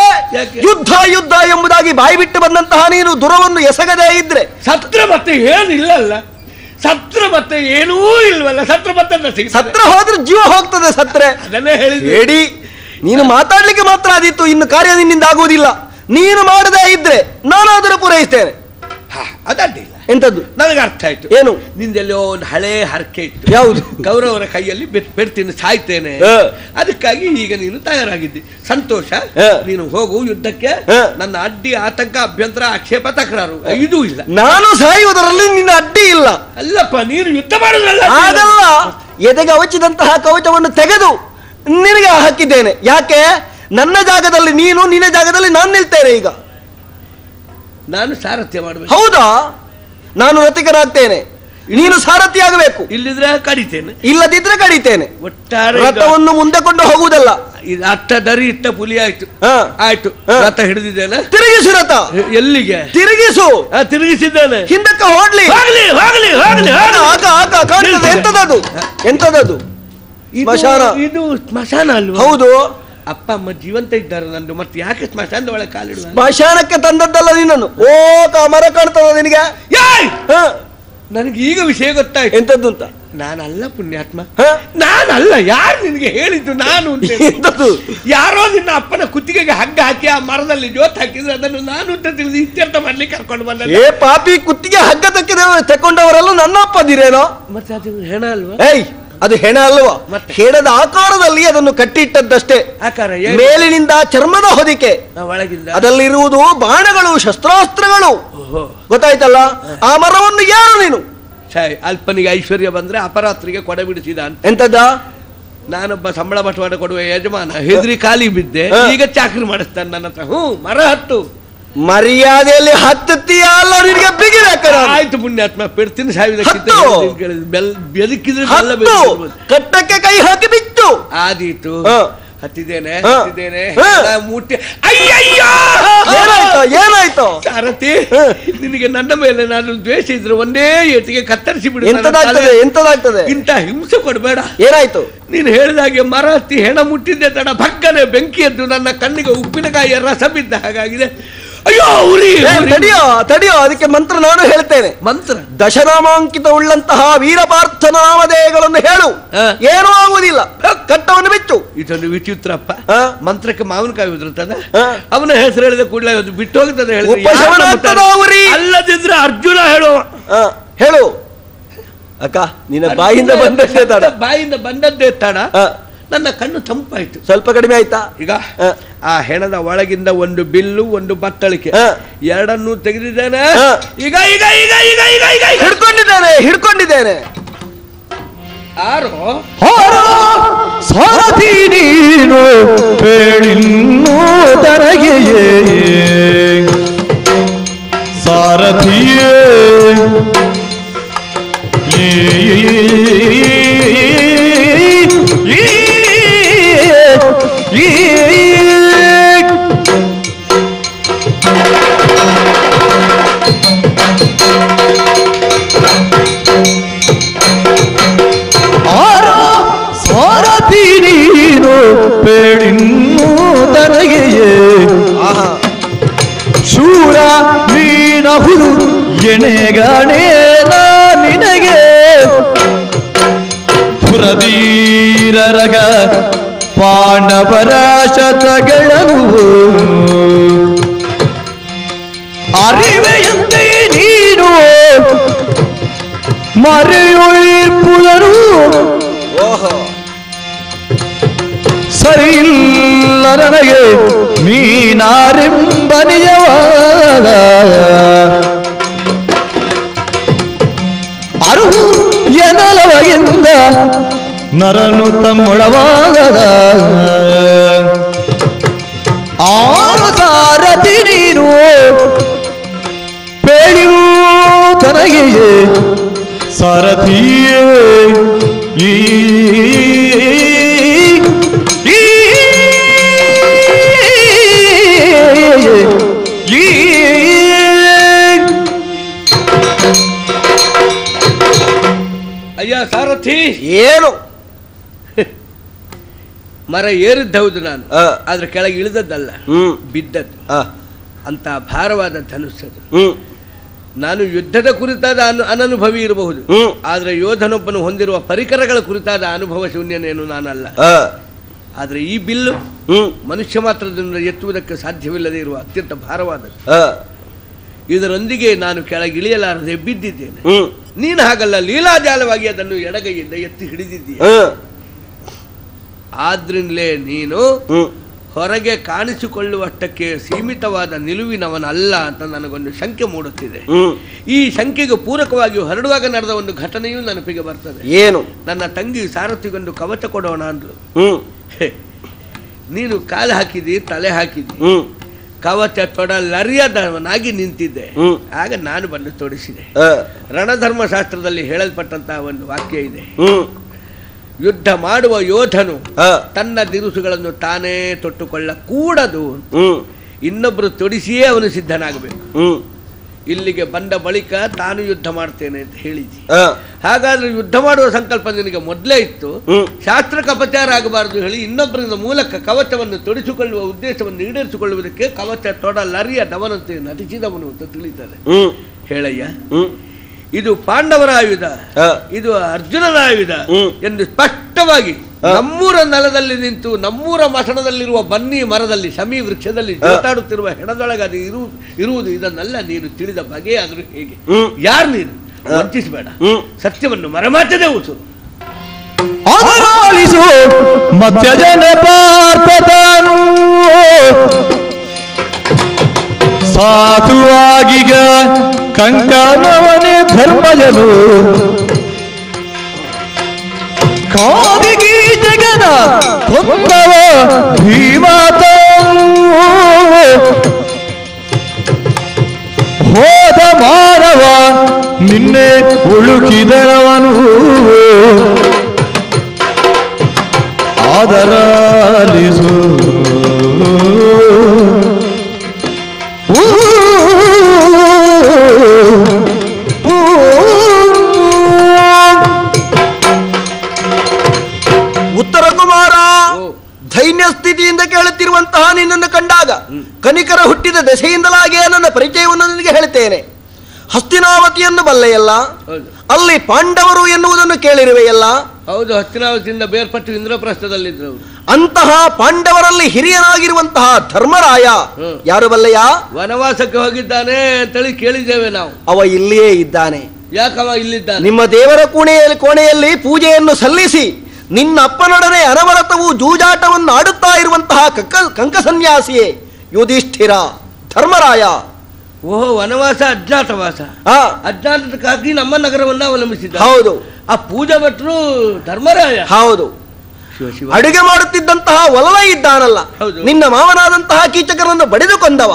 ಯುದ್ಧ ಯುದ್ಧ ಎಂಬುದಾಗಿ ಬಾಯಿ ಬಿಟ್ಟು ಬಂದಂತಹ ನೀನು ದುರವನ್ನು ಎಸಗದೇ ಇದ್ರೆ ಸತ್ರ ಮತ್ತೆ ಏನಿಲ್ಲಲ್ಲ. ಸತ್ರ ಮತ್ತೆ ಏನೂ ಇಲ್ವಲ್ಲ. ಸತ್ರ ಮತ್ತೆ ಸತ್ರ ಹೋದ್ರೆ ಜೀವ ಹೋಗ್ತದೆ. ಸತ್ರೆ ಅದನ್ನೇ ಹೇಳಿದೆ. ಹೇಡಿ, ನೀನು ಮಾತಾಡ್ಲಿಕ್ಕೆ ಮಾತ್ರ ಆದಿತ್ತು, ಇನ್ನು ಕಾರ್ಯ ನಿನ್ನಿಂದ ಆಗುವುದಿಲ್ಲ. ನೀನು ಮಾಡದೇ ಇದ್ರೆ ನಾನಾದರೂ ಪೂರೈಸ್ತೇನೆ. ಅದಡ್ಡಿಲ್ಲ. ಎಂತದ್ದು? ನನಗೆ ಅರ್ಥ ಆಯ್ತು. ಏನು? ನಿಂದೆಲ್ಲೋ ಒಂದು ಹಳೆ ಹರಕೆ ಇತ್ತು. ಯಾವುದು? ಕೌರವರ ಕೈಯಲ್ಲಿ ಬೆಡ್ತೀನಿ, ಸಾಯ್ತೇನೆ. ಅದಕ್ಕಾಗಿ ಈಗ ನೀನು ತಯಾರಾಗಿದ್ದಿ. ಸಂತೋಷ. ನೀನು ಹೋಗು ಯುದ್ಧಕ್ಕೆ. ನನ್ನ ಅಡ್ಡಿ ಆತಂಕ ಅಭ್ಯಂತರ ಆಕ್ಷೇಪ ತಕರಾರು ಇದು ಇಲ್ಲ. ನಾನು ಸಾಯುವುದರಲ್ಲಿ ನಿನ್ನ ಅಡ್ಡಿ ಇಲ್ಲ. ಅಲ್ಲಪ್ಪ, ನೀನು ಯುದ್ಧ ಮಾಡುವುದಲ್ಲ. ಹಾಗಲ್ಲ, ಎದೆಗೆ ಅವಚಿದಂತಹ ಕವಚವನ್ನು ತೆಗೆದು ನಿನಗೆ ಹಾಕಿದ್ದೇನೆ. ಯಾಕೆ? ನನ್ನ ಜಾಗದಲ್ಲಿ ನೀನು, ನಿನ್ನ ಜಾಗದಲ್ಲಿ ನಾನು ನಿಲ್ತೇನೆ. ಈಗ ನಾನು ಸಾರಥ್ಯ ಮಾಡಬೇಕು. ಹೌದಾ? ನಾನು ರಥಿಕನಾಗ್ತೇನೆ, ನೀನು ಸಾರಥಿ ಆಗಬೇಕು. ಇಲ್ಲಿದ್ರೆ ಕಡಿತೇನೆ, ಇಲ್ಲದಿದ್ರೆ ಕಡಿತೇನೆ. ಒಟ್ಟಾರೆ ರಥವನ್ನು ಮುಂದೆ ಕೊಂಡು ಹೋಗುವುದಲ್ಲ. ಅಟ್ಟ ದರಿ ಇಟ್ಟ ಪುಲಿ ಆಯ್ತು. ಆಯ್ತು, ರಥ ಹಿಡಿದಿದ್ದೇನೆ. ತಿರುಗಿಸು ರಥ. ಎಲ್ಲಿಗೆ ತಿರುಗಿಸು? ತಿರುಗಿಸಿದ್ದೇನೆ. ಹಿಂದಕ್ಕೆ ಹೋಗ್ಲಿ. ಹೋಗ್ಲಿ ಹೋಗ್ಲಿ ಹೋಗ್ಲಿ. ಎಂತದದು? ಎಂತದದು? ಸ್ಮಶಾನ. ಇದು ಸ್ಮಶಾನ ಅಲ್ವಾ? ಹೌದು. ಅಪ್ಪ ಅಮ್ಮ ಜೀವಂತ ಇದ್ದಾರೆ ನಂದು. ಮತ್ತೆ ಯಾಕೆ ಸ್ಮಶಾನದ ಒಳಗೆ ಕಾಲಿಡುವ? ಸ್ಮಶಾನಕ್ಕೆ ತಂದದ್ದಲ್ಲ ನಿನ್ನನ್ನು. ಓ, ಮರ ಕಾಣ್ತದ ನಿನಗೆ? ನನಗೆ ಈಗ ವಿಷಯ ಗೊತ್ತಾಯ್ತು. ಎಂತದ್ದು ಅಂತ? ನಾನಲ್ಲ ಪುಣ್ಯಾತ್ಮ, ನಾನಲ್ಲ. ಯಾರು ನಿನಗೆ ಹೇಳಿದ್ದು ನಾನು? ಯಾರೋ ನಿನ್ನ ಅಪ್ಪನ ಕುತ್ತಿಗೆಗೆ ಹಗ್ಗ ಹಾಕಿ ಆ ಮರದಲ್ಲಿ ಜೋತ್ ಹಾಕಿದ್ರೆ ಅದನ್ನು ನಾನು ಅಂತ ತಿಳಿದು ಇತ್ಯರ್ಥ ಮಾಡ್ಲಿಕ್ಕೆ ಕರ್ಕೊಂಡು ಬಂದ. ಏ ಪಾಪಿ, ಕುತ್ತಿಗೆ ಹಗ್ಗ ತಕೊಂಡವರೆಲ್ಲ ನನ್ನ ಅಪ್ಪದಿರೇನೋ? ಮತ್ತೆ ಅದು ಹೆಣ ಅಲ್ವಾ? ಏಯ್, ಅದು ಹೆಣ ಅಲ್ವಾ? ಹೆಣದ ಆಕಾರದಲ್ಲಿ ಅದನ್ನು ಕಟ್ಟಿಟ್ಟದ್ದಷ್ಟೇ. ಆಕಾರ ಮೇಲಿನಿಂದ ಚರ್ಮದ ಹೊದಿಕೆ, ಒಳಗಿಂದ ಅದರಲ್ಲಿರುವುದು ಬಾಣಗಳು, ಶಸ್ತ್ರಾಸ್ತ್ರಗಳು. ಗೊತ್ತಾಯ್ತಲ್ಲ? ಆ ಮರವನ್ನು ಯಾರು ನೀನು? ಅಲ್ಪನಿಗೆ ಐಶ್ವರ್ಯ ಬಂದ್ರೆ ಅಪರಾತ್ರಿಗೆ ಕೊಡೆ ಬಿಡಿಸಿದ. ಎಂತದ? ನಾನೊಬ್ಬ ಸಂಬಳ ಬಟವಾಡ ಕೊಡುವ ಯಜಮಾನ. ಹೆದ್ರಿ ಖಾಲಿ ಬಿದ್ದೆ, ಈಗ ಚಾಕರಿ ಮಾಡಿಸ್ತಾನೆ ನನ್ನ ಹತ್ರ. ಮರ ಹತ್ತು. ಮರ್ಯಾದೆಯಲ್ಲಿ ಹತ್ತುತ್ತೀಯ ಅಲ್ಲ? ನಿನಗೆ ಬಿಗಿಬೇಕ. ಆಯ್ತು ಪುಣ್ಯಾತ್ಮ, ಪೆಡ್ತೀನಿ ಸಾವಿರಕ್ಕಿಂತ ಬೆದಕಿದ್ರೆ ಕಟ್ಟಕ್ಕೆ ಕೈ ಹಾಕಿ ಬಿತ್ತು. ಆದೀತು, ಹತ್ತಿದ್ದೇನೆ. ಮುಟ್ಟಿ ಏನಾಯ್ತು? ಸಾರಥಿ, ನಿನಗೆ ನನ್ನ ಮೇಲೆ ನಾನು ದ್ವೇಷ ಇದ್ರೆ ಒಂದೇ ಏಟಿಗೆ ಕತ್ತರಿಸಿ ಬಿಡು. ಎಂತದಾಗ್ತದೆ? ಇಂಥ ಹಿಂಸೆ ಕೊಡಬೇಡ. ಏನಾಯ್ತು? ನೀನು ಹೇಳಿದಾಗೆ ಮರ ಹತ್ತಿ ಹೆಣ ಮುಟ್ಟಿದ್ದೆ ತಡ ಭಕ್ಕನೆ ಬೆಂಕಿ ಎದ್ದು ನನ್ನ ಕಣ್ಣಿಗೆ ಉಪ್ಪಿನಕಾಯಿಯ ರಸ ಬಿದ್ದ ಹಾಗಾಗಿದೆ. ಅಯ್ಯೋ, ತಡಿಯೋ, ಅದಕ್ಕೆ ಮಂತ್ರ ನಾನು ಹೇಳ್ತೇನೆ. ಮಂತ್ರ? ದಶನಾಮಾಂಕಿತ ಉಳ್ಳಂತಹ ವೀರಪಾರ್ಥ ನಾಮಧೇಯಗಳನ್ನು ಹೇಳು, ಏನೂ ಆಗುವುದಿಲ್ಲ. ಕಟ್ಟವನ್ನು ಬಿಟ್ಟು. ಇದೊಂದು ವಿಚಿತ್ರಪ್ಪ. ಮಂತ್ರಕ್ಕೆ ಮಾವಿನಕಾಯಿ ಉದುರುತ್ತದೆ. ಅವನ ಹೆಸರು ಹೇಳಿದ ಕೂಡಲೇ ಬಿಟ್ಟು ಹೋಗ್ತದೆ. ಅಲ್ಲದಿದ್ರೆ ಅರ್ಜುನ ಹೇಳುವ. ಹೇಳು ಅಕ್ಕ, ನಿನ್ನ ಬಾಯಿಂದ ಬಂದದ್ದೇ ತಡ ನನ್ನ ಕಣ್ಣು ತಂಪಾಯ್ತು. ಸ್ವಲ್ಪ ಕಡಿಮೆ ಆಯ್ತಾ? ಈಗ ಆ ಹೆಣದ ಒಳಗಿಂದ ಒಂದು ಬಿಲ್ಲು, ಒಂದು ಬತ್ತಳಿಕೆ, ಎರಡನ್ನೂ ತೆಗೆದಿದ್ದೇನೆ. ಈಗ ಹಿಡ್ಕೊಂಡಿದ್ದೇನೆ. ಯಾರು ಹಾರೋ ಸಾರಥಿ ನೀನು ಹೇಳಿನ್ನು ತನಗೆಯೇ ಸಾರಥಿಯೇ ಸಾರಥಿ ನೀನು ಬೇಡಿನ್ನು ತನಗೆಯೇ ಶೂರ ನೀನಹುದು ಎಣೆಗಾಣೇನ ನಿನಗೆ ಪುರದೀರರಗ ಪಾಂಡವರ ಶತಗಳನ್ನು ಅರಿವೆಯಂತೆ ನೀನು ಮರೆಯುಳಿಪುದರು ಸರಿಯಿಲ್ಲ ನನಗೆ ನೀನಾರೆಂಬ ನಿಜವಾದ ಅರು ಎನ್ನಲವಗಿಂದ ನರನು ತಮ್ಮೊಳವಾಗದ ಆರು ಸಾರಥಿ ನೀನು ಬೇಡಿಯೂ ತನಗೆಯೇ ಸಾರಥಿಯೇ ಈ ಅಯ್ಯ ಸಾರಥಿ, ಏನು ಮರ ಏರಿದ್ದೌದು ನಾನು, ಆದ್ರೆ ಕೆಳಗೆ ಇಳಿದದ್ದಲ್ಲ, ಬಿದ್ದದ್ದು. ಅಂತ ಭಾರವಾದ ಧನುಸ್ಸದು. ನಾನು ಯುದ್ಧದ ಕುರಿತಾದ ಅನನುಭವಿ ಇರಬಹುದು, ಆದ್ರೆ ಯೋಧನೊಬ್ಬನು ಹೊಂದಿರುವ ಪರಿಕರಗಳ ಕುರಿತಾದ ಅನುಭವ ಶೂನ್ಯನೇನು ನಾನಲ್ಲ. ಆದ್ರೆ ಈ ಬಿಲ್ಲು ಮನುಷ್ಯ ಮಾತ್ರದಿಂದ ಎತ್ತುವುದಕ್ಕೆ ಸಾಧ್ಯವಿಲ್ಲದೆ ಇರುವ ಅತ್ಯಂತ ಭಾರವಾದದ್ದು. ಇದರೊಂದಿಗೆ ನಾನು ಕೆಳಗಿಳಿಯಲಾರದೆ ಬಿದ್ದಿದ್ದೇನೆ. ನೀನು ಹಾಗಲ್ಲ, ಲೀಲಾಜಾಲವಾಗಿ ಅದನ್ನು ಎಡಗೈಯಿಂದ ಎತ್ತಿ ಹಿಡಿದಿದ್ದೀಯ. ಆದ್ರಿಂದಲೇ ನೀನು ಹೊರಗೆ ಕಾಣಿಸಿಕೊಳ್ಳುವಷ್ಟಕ್ಕೆ ಸೀಮಿತವಾದ ನಿಲುವಿನವನಲ್ಲ ಅಂತ ನನಗೊಂದು ಶಂಕೆ ಮೂಡುತ್ತಿದೆ. ಈ ಶಂಕೆಗೆ ಪೂರಕವಾಗಿ ಹೊರಡುವಾಗ ನಡೆದ ಒಂದು ಘಟನೆಯೂ ನೆನಪಿಗೆ ಬರ್ತದೆ. ಏನು? ನನ್ನ ತಂಗಿ ಸಾರಥಿಗೊಂದು ಕವಚ ಕೊಡೋಣ ಅಂದ್ರು. ನೀನು ಕಾಲು ಹಾಕಿದಿ, ತಲೆ ಹಾಕಿದಿ, ಕವಚ ತೊಡಲರಿಯದವನಾಗಿ ನಿಂತಿದ್ದೆ. ಆಗ ನಾನು ಬಂದು ತೊಡಿಸಿದೆ. ರಣಧರ್ಮಶಾಸ್ತ್ರದಲ್ಲಿ ಹೇಳಲ್ಪಟ್ಟಂತಹ ಒಂದು ವಾಕ್ಯ ಇದೆ, ಯುದ್ಧ ಮಾಡುವ ಯೋಧನು ತನ್ನ ದಿರುಸುಗಳನ್ನು ತಾನೇ ತೊಟ್ಟುಕೊಳ್ಳಕೂಡದು, ಇನ್ನೊಬ್ಬರು ತೊಡಿಸಿಯೇ ಅವನು ಸಿದ್ಧನಾಗಬೇಕು. ಇಲ್ಲಿಗೆ ಬಂದ ಬಳಿಕ ತಾನು ಯುದ್ಧ ಮಾಡ್ತೇನೆ ಅಂತ ಹೇಳಿದಿ. ಹಾಗಾದ್ರೆ ಯುದ್ಧ ಮಾಡುವ ಸಂಕಲ್ಪ ನಿನಗೆ ಮೊದಲೇ ಇತ್ತು. ಶಾಸ್ತ್ರಕ್ಕೆ ಅಪಚಾರ ಆಗಬಾರದು ಹೇಳಿ ಇನ್ನೊಬ್ಬರಿಂದ ಮೂಲಕ ಕವಚವನ್ನು ತೊಡಿಸಿಕೊಳ್ಳುವ ಉದ್ದೇಶವನ್ನು ಈಡೇರಿಸಿಕೊಳ್ಳುವುದಕ್ಕೆ ಕವಚ ತೊಡಲರಿಯದವನಂತೆ ನಟಿಸಿದವನು ಅಂತ ತಿಳಿತಾರೆ. ಹೇಳಯ್ಯ, ಇದು ಪಾಂಡವರ ಆಯುಧ, ಇದು ಅರ್ಜುನನ ಆಯುಧ ಎಂದು ಸ್ಪಷ್ಟವಾಗಿ ನಮ್ಮೂರ ನೆಲದಲ್ಲಿ ನಿಂತು ನಮ್ಮೂರ ಮಠಣದಲ್ಲಿರುವ ಬನ್ನಿ ಮರದಲ್ಲಿ ಶಮಿ ವೃಕ್ಷದಲ್ಲಿ ಜೋತಾಡುತ್ತಿರುವ ಹೆಣದೊಳಗೆ ಅದು ಇರುವುದು ಇದನ್ನೆಲ್ಲ ನೀನು ತಿಳಿದ ಬಗೆಯಾದರೂ ಹೇಗೆ? ಯಾರು ನೀನು? ವಂಚಿಸಬೇಡ, ಸತ್ಯವನ್ನು ಮರೆಮಾಚದೆ ಉಸು. ಮಧ್ಯಜನ ಪಾರ್ಥತಾನು ಸಾಧುವಾಗಿಗ ಕಂಕಣವನೇ ಧರ್ಮಜನು ಕಾದಿಗಿ ಜಗನ ಕೊಂದವ ಭೀಮಾತ ಹೋದ ಮಾನವ ನಿನ್ನೆ ಉಳುಕಿದವನು ಆದರಾಲಿಸು ಉತ್ತರ ಕುಮಾರ, ದೈನ್ಯ ಸ್ಥಿತಿಯಿಂದ ಕೇಳುತ್ತಿರುವಂತಹ ನಿನ್ನನ್ನು ಕಂಡಾಗ ಕನಿಕರ ಹುಟ್ಟಿದ ದೆಸೆಯಿಂದಲಾಗೆ ನನ್ನ ಪರಿಚಯವನ್ನು ನಿನಗೆ ಹೇಳುತ್ತೇನೆ. ಹಸ್ತಿನಾವತಿಯನ್ನು ಬಲ್ಲೆಯಲ್ಲ, ಅಲ್ಲಿ ಪಾಂಡವರು ಎನ್ನುವುದನ್ನು ಕೇಳಿರುವೆಯಲ್ಲ? ಹೌದು, ಹಸ್ತಿನಾವತಿಯಿಂದ ಬೇರ್ಪಟ್ಟು ಇಂದ್ರಪ್ರಸ್ಥದಲ್ಲಿದ್ದರು. ಅಂತಹ ಪಾಂಡವರಲ್ಲಿ ಹಿರಿಯನಾಗಿರುವಂತಹ ಧರ್ಮರಾಯ ಯಾರು ಬಲ್ಲೆಯ? ವನವಾಸಕ್ಕೆ ಹೋಗಿದ್ದಾನೆ ಅಂತೇಳಿ ಕೇಳಿದ್ದೇವೆ ನಾವು. ಅವ ಇಲ್ಲಿಯೇ ಇದ್ದಾನೆ. ಯಾಕವ ಇಲ್ಲಿದ್ದಾನೆ? ನಿಮ್ಮ ದೇವರ ಕೋಣೆಯಲ್ಲಿ ಪೂಜೆಯನ್ನು ಸಲ್ಲಿಸಿ ನಿನ್ನ ಅಪ್ಪನೊಡನೆ ಅನವರತವು ಜೂಜಾಟವನ್ನು ಆಡುತ್ತಾ ಇರುವಂತಹ ಕಂಕ ಸನ್ಯಾಸಿಯೇ ಯುಧಿಷ್ಠಿರ ಧರ್ಮರಾಯ. ಓಹೋ, ವನವಾಸ ಅಜ್ಞಾತವಾಸ. ಅಜ್ಞಾತಕ್ಕಾಗಿ ನಮ್ಮ ನಗರವನ್ನು ಅವಲಂಬಿಸಿದ್ದ. ಹೌದು. ಆ ಪೂಜಾ ಭಟ್ರು ಧರ್ಮರಾಯ. ಹೌದು, ಅಡುಗೆ ಮಾಡುತ್ತಿದ್ದಂತಹ ಒಲವ ಇದ್ದಾನಲ್ಲ, ಹೌದು. ನಿನ್ನ ಮಾವನಾದಂತಹ ಕೀಚಕರನ್ನು ಬಡಿದು ಕೊಂದವ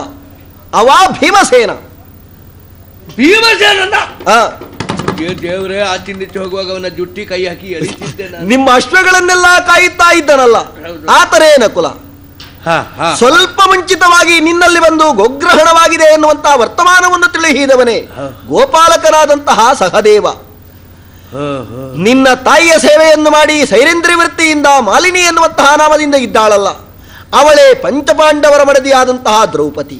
ಅವ ಭೀಮಸೇನ. ಭೀಮಸೇನ ಆ, ದೇವ್ರೆ, ಆಚಿಂದಿಚ್ಚಿ ಹೋಗುವಾಗ ಅವನ ಜುಟ್ಟಿ ಕೈ ಹಾಕಿ ಎಳಿತಿದ್ದೆ ನಾನು. ನಿಮ್ಮ ಅಶ್ವಗಳನ್ನೆಲ್ಲ ಕಾಯುತ್ತಾ ಇದ್ದನಲ್ಲ, ಹೌದು. ಆತರೇ ನಕುಲ. ಸ್ವಲ್ಪ ಮುಂಚಿತವಾಗಿ ನಿನ್ನಲ್ಲಿ ಬಂದು ಗೋಗ್ರಹಣವಾಗಿದೆ ಎನ್ನುವಂತಹ ವರ್ತಮಾನವನ್ನು ತಿಳಿಹಿದವನೇ ಗೋಪಾಲಕನಾದಂತಹ ಸಹದೇವ. ನಿನ್ನ ತಾಯಿಯ ಸೇವೆಯನ್ನು ಮಾಡಿ ಸೈರೇಂದ್ರಿ ವೃತ್ತಿಯಿಂದ ಮಾಲಿನಿ ಎನ್ನುವಂತಹ ನಾಮದಿಂದ ಇದ್ದಾಳಲ್ಲ, ಅವಳೇ ಪಂಚಪಾಂಡವರ ಮಡದಿಯಾದಂತಹ ದ್ರೌಪದಿ.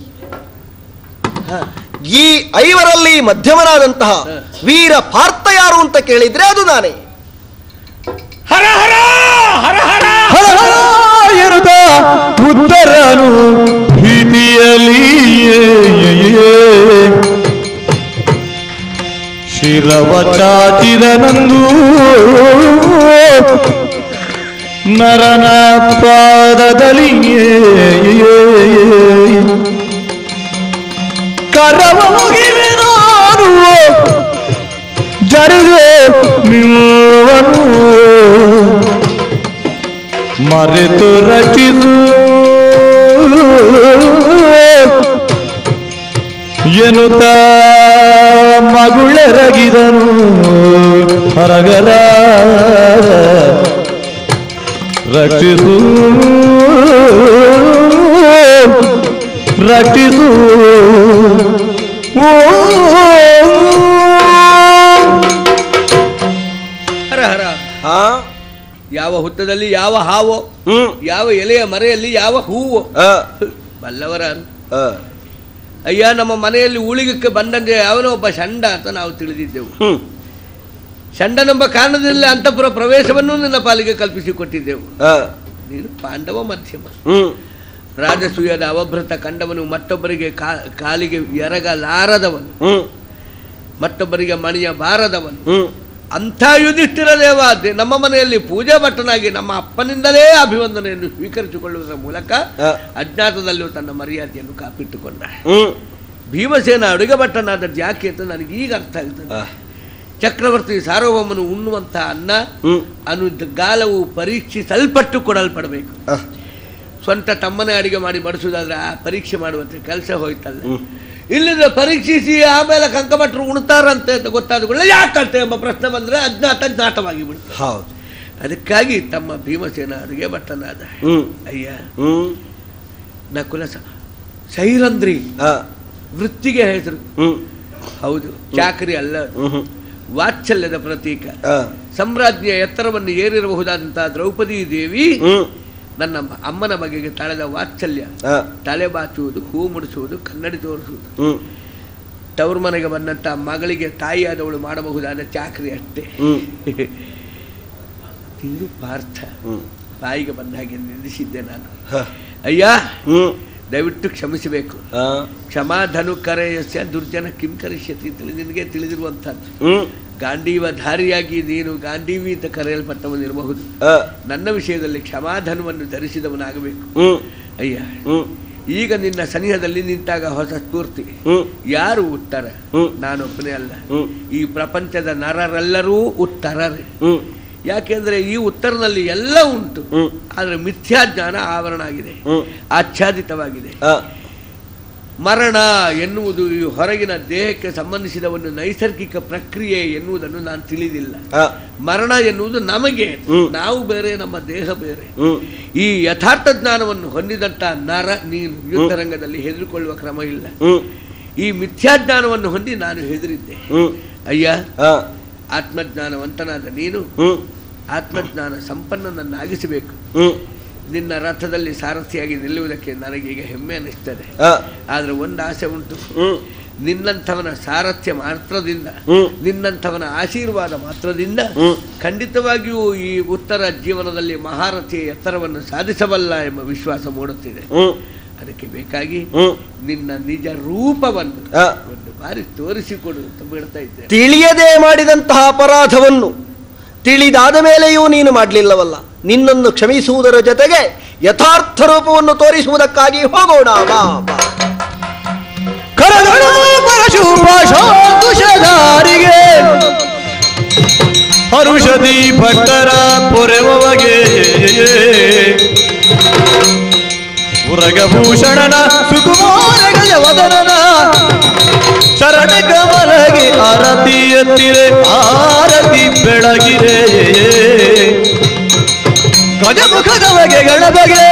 ಈ ಐವರಲ್ಲಿ ಮಧ್ಯಮನಾದಂತಹ ವೀರ ಪಾರ್ಥ ಯಾರು ಅಂತ ಕೇಳಿದ್ರೆ ಅದು ನಾನೇ. ಹರ ಹರ ಹರ ಹರ ಹರ ಹರ ಎನ್ನುತ್ತ ಉತ್ತರನು ಭೀತಿಯಲ್ಲಿ ಶಿರವ ಚಾಚಿದನಂದು ನರನ ಪಾದದಲ್ಲಿ ಕರವ ಮುಗಿವೆ ನಾನು ಜರುಗೆ ನಿಮ್ಮನು ಮರೆತು ರಚಿಸು ಎನ್ನುತ್ತ ಮಗುಳೆರಗಿದನು ಹೊರಗರ ರಕ್ಷಿಸು ರಕ್ಷಿಸು ಹರ ಹರ. ಯಾವ ಹುತ್ತದಲ್ಲಿ ಯಾವ ಹಾವೋ, ಯಾವ ಎಲೆಯ ಮರೆಯಲ್ಲಿ ಯಾವ ಹೂವೋ ಬಲ್ಲವರ. ಅಯ್ಯ, ನಮ್ಮ ಮನೆಯಲ್ಲಿ ಉಳಿಗಕ್ಕೆ ಬಂದಂತೆ ಯಾವನೋ ಒಬ್ಬ ಷಂಡ ಅಂತ ನಾವು ತಿಳಿದಿದ್ದೆವು. ಷಂಡನೆಂಬ ಕಾರಣದಿಂದ ಅಂತಃಪುರ ಪ್ರವೇಶವನ್ನು ನಿನ್ನ ಪಾಲಿಗೆ ಕಲ್ಪಿಸಿಕೊಟ್ಟಿದ್ದೆವು. ನೀನು ಪಾಂಡವ ಮಧ್ಯಮ, ರಾಜಸೂಯದ ಅವಭೃತ ಕಂಡವನು, ಮತ್ತೊಬ್ಬರಿಗೆ ಕಾಲಿಗೆ ಎರಗಲಾರದವನು, ಮತ್ತೊಬ್ಬರಿಗೆ ಮಣಿಯ ಬಾರದವನು, ಅಂಥ ಯುಧಿಷ್ಠಿರ ದೇವ ನಮ್ಮ ಮನೆಯಲ್ಲಿ ಪೂಜಾ ಭಟ್ಟನಾಗಿ ನಮ್ಮ ಅಪ್ಪನಿಂದಲೇ ಅಭಿವಂದನೆಯನ್ನು ಸ್ವೀಕರಿಸಿಕೊಳ್ಳುವುದರ ಮೂಲಕ ಅಜ್ಞಾತದಲ್ಲೂ ತನ್ನ ಮರ್ಯಾದೆಯನ್ನು ಕಾಪಿಟ್ಟುಕೊಂಡ. ಭೀಮಸೇನ ಅಡುಗೆ ಭಟ್ಟನಾದದ್ದು ಯಾಕೆ ಅಂತ ನನಗೆ ಈಗ ಅರ್ಥ ಆಗ್ತದೆ. ಚಕ್ರವರ್ತಿ ಸಾರ್ವಭೌಮನು ಉಣ್ಣುವಂತಹ ಅನ್ನ ಗಾಲವು ಪರೀಕ್ಷಿಸಲ್ಪಟ್ಟು ಕೊಡಲ್ಪಡಬೇಕು. ಸ್ವಂತ ತಮ್ಮನೇ ಅಡಿಗೆ ಮಾಡಿ ಬಡಿಸುವುದಾದ್ರೆ ಆ ಪರೀಕ್ಷೆ ಮಾಡುವಂತ ಕೆಲಸ ಹೋಯ್ತಲ್ಲ. ಇಲ್ಲಿಂದ ಪರೀಕ್ಷಿಸಿ ಆಮೇಲೆ ಕಂಕಭಟ್ರು ಉಣ್ತಾರಂತೆ ಅಂತ ಗೊತ್ತಾದ ಕೂಡಲೇ ಯಾಕಂತೆ ಎಂಬ ಪ್ರಶ್ನೆ ಬಂದ್ರೆ ಅಜ್ಞಾತವಾಗಿ ಬಿಡ್ತಾರೆ. ಹೌದು, ಅದಕ್ಕಾಗಿ ತಮ್ಮ ಭೀಮಸೇನ ಅಡುಗೆ ಭಟ್ಟನಾದ. ಅಯ್ಯ, ನಕುಲ ಸೈರಂದ್ರಿ ವೃತ್ತಿಗೆ ಹೆಸರು. ಹೌದು, ಚಾಕರಿ ಅಲ್ಲ, ವಾತ್ಸಲ್ಯದ ಪ್ರತೀಕ. ಸಾಮ್ರಾಜ್ಞಿಯ ಎತ್ತರವನ್ನು ಏರಿರಬಹುದಾದಂತಹ ದ್ರೌಪದಿ ದೇವಿ ನನ್ನ ಅಮ್ಮನ ಬಗೆಗೆ ತಳೆದ ವಾತ್ಸಲ್ಯ, ತಲೆ ಬಾಚುವುದು, ಹೂ ಮುಡಿಸುವುದು, ಕನ್ನಡಿ ತೋರಿಸುವುದು, ತವರು ಮನೆಗೆ ಬಂದಂತ ಮಗಳಿಗೆ ತಾಯಿಯಾದವಳು ಮಾಡಬಹುದಾದ ಚಾಕರಿ ಅಷ್ಟೇ. ಇದು ಪಾರ್ಥ ಬಾಯಿಗೆ ಬಂದ ಹಾಗೆ ನಿಲ್ಲಿಸಿದ್ದೆ ನಾನು. ಅಯ್ಯ, ದಯವಿಟ್ಟು ಕ್ಷಮಿಸಬೇಕು. ಕ್ಷಮಾಧನು ಕರೆಯಸ್ಯ ದುರ್ಜನ ಕಿಂ ಕರಿಷ್ಯತಿ ನಿನಗೆ ತಿಳಿದಿರುವಂತಹದ್ದು. ಗಾಂಡೀವಧಾರಿಯಾಗಿ ನೀನು ಗಾಂಡೀವಿ ಅಂತ ಕರೆಯಲ್ಪಟ್ಟವನಿರಬಹುದು. ನನ್ನ ವಿಷಯದಲ್ಲಿ ಕ್ಷಮಾಧನವನ್ನು ಧರಿಸಿದವನಾಗಬೇಕು. ಅಯ್ಯ, ಈಗ ನಿನ್ನ ಸನಿಹದಲ್ಲಿ ನಿಂತಾಗ ಹೊಸ ಸ್ಫೂರ್ತಿ. ಯಾರು ಉತ್ತರ? ನಾನೊಬ್ಬನೇ ಅಲ್ಲ, ಈ ಪ್ರಪಂಚದ ನರರೆಲ್ಲರೂ ಉತ್ತರರೇ. ಯಾಕೆಂದ್ರೆ ಈ ಉತ್ತರನಲ್ಲಿ ಎಲ್ಲ ಉಂಟು, ಆದ್ರೆ ಮಿಥ್ಯಾಜ್ಞಾನ ಆವರಣ ಆಗಿದೆ, ಆಚ್ಛಾದಿತವಾಗಿದೆ. ಮರಣ ಎನ್ನುವುದು ಈ ಹೊರಗಿನ ದೇಹಕ್ಕೆ ಸಂಬಂಧಿಸಿದ ಒಂದು ನೈಸರ್ಗಿಕ ಪ್ರಕ್ರಿಯೆ ಎನ್ನುವುದನ್ನು ನಾನು ತಿಳಿದಿಲ್ಲ. ಮರಣ ಎನ್ನುವುದು ನಮಗೆ, ನಾವು ಬೇರೆ, ನಮ್ಮ ದೇಹ ಬೇರೆ. ಈ ಯಥಾರ್ಥ ಜ್ಞಾನವನ್ನು ಹೊಂದಿದಂತ ನರ ನೀನು ಯುದ್ಧರಂಗದಲ್ಲಿ ಹೆದರಿಕೊಳ್ಳುವ ಕ್ರಮ ಇಲ್ಲ. ಈ ಮಿಥ್ಯಾಜ್ಞಾನವನ್ನು ಹೊಂದಿ ನಾನು ಹೆದರಿದ್ದೆ. ಅಯ್ಯ, ಆತ್ಮಜ್ಞಾನವಂತನಾದ ನೀನು ಆತ್ಮಜ್ಞಾನ ಸಂಪನ್ನನನ್ನಾಗಿಸಬೇಕು. ನಿನ್ನ ರಥದಲ್ಲಿ ಸಾರಥಿಯಾಗಿ ನಿಲ್ಲುವುದಕ್ಕೆ ನನಗೀಗ ಹೆಮ್ಮೆ ಅನಿಸ್ತದೆ. ಆದ್ರೆ ಒಂದು ಆಸೆ ಉಂಟು, ನಿನ್ನಂಥವನ ಸಾರಥ್ಯ ಮಾತ್ರದಿಂದ, ನಿನ್ನಂಥವನ ಆಶೀರ್ವಾದ ಮಾತ್ರದಿಂದ ಖಂಡಿತವಾಗಿಯೂ ಈ ಉತ್ತರ ಜೀವನದಲ್ಲಿ ಮಹಾರಥಿಯ ಎತ್ತರವನ್ನು ಸಾಧಿಸಬಲ್ಲ ಎಂಬ ವಿಶ್ವಾಸ ಮೂಡುತ್ತಿದೆ. ಅದಕ್ಕೆ ಬೇಕಾಗಿ ನಿನ್ನ ನಿಜ ರೂಪವನ್ನು ಒಂದು ಬಾರಿ ತೋರಿಸಿಕೊಡು ಅಂತ ಬಿಡ್ತಾ ಇದ್ದೆ. ತಿಳಿಯದೆ ಮಾಡಿದಂತಹ ಅಪರಾಧವನ್ನು ತಿಳಿದಾದ ಮೇಲೆಯೂ ನೀನು ಮಾಡಲಿಲ್ಲವಲ್ಲ. ನಿನ್ನನ್ನು ಕ್ಷಮಿಸುವುದರ ಜೊತೆಗೆ ಯಥಾರ್ಥ ರೂಪವನ್ನು ತೋರಿಸುವುದಕ್ಕಾಗಿ ಹೋಗೋಣ. ಬಾ ಬಾ. ಕರಗಳು ಪರಶುಭಾಷಾಂಕುಶಧಾರಿಗೆ ಹರ ಔಷಧಿ ಭಟ್ಟರ ಪೊರೆವಗೆ ಉರಗಭೂಷಣನ ಸುಕುಮಾರ ಗಜವದನನ ಶರಣ ಕಮಲಗೆ ಆರತಿ ಎತ್ತಿರೆ ಆರತಿ ಬೆಳಗಿರೆ ಗಜಮುಖದವಗೆ ಗಣಬಗೆ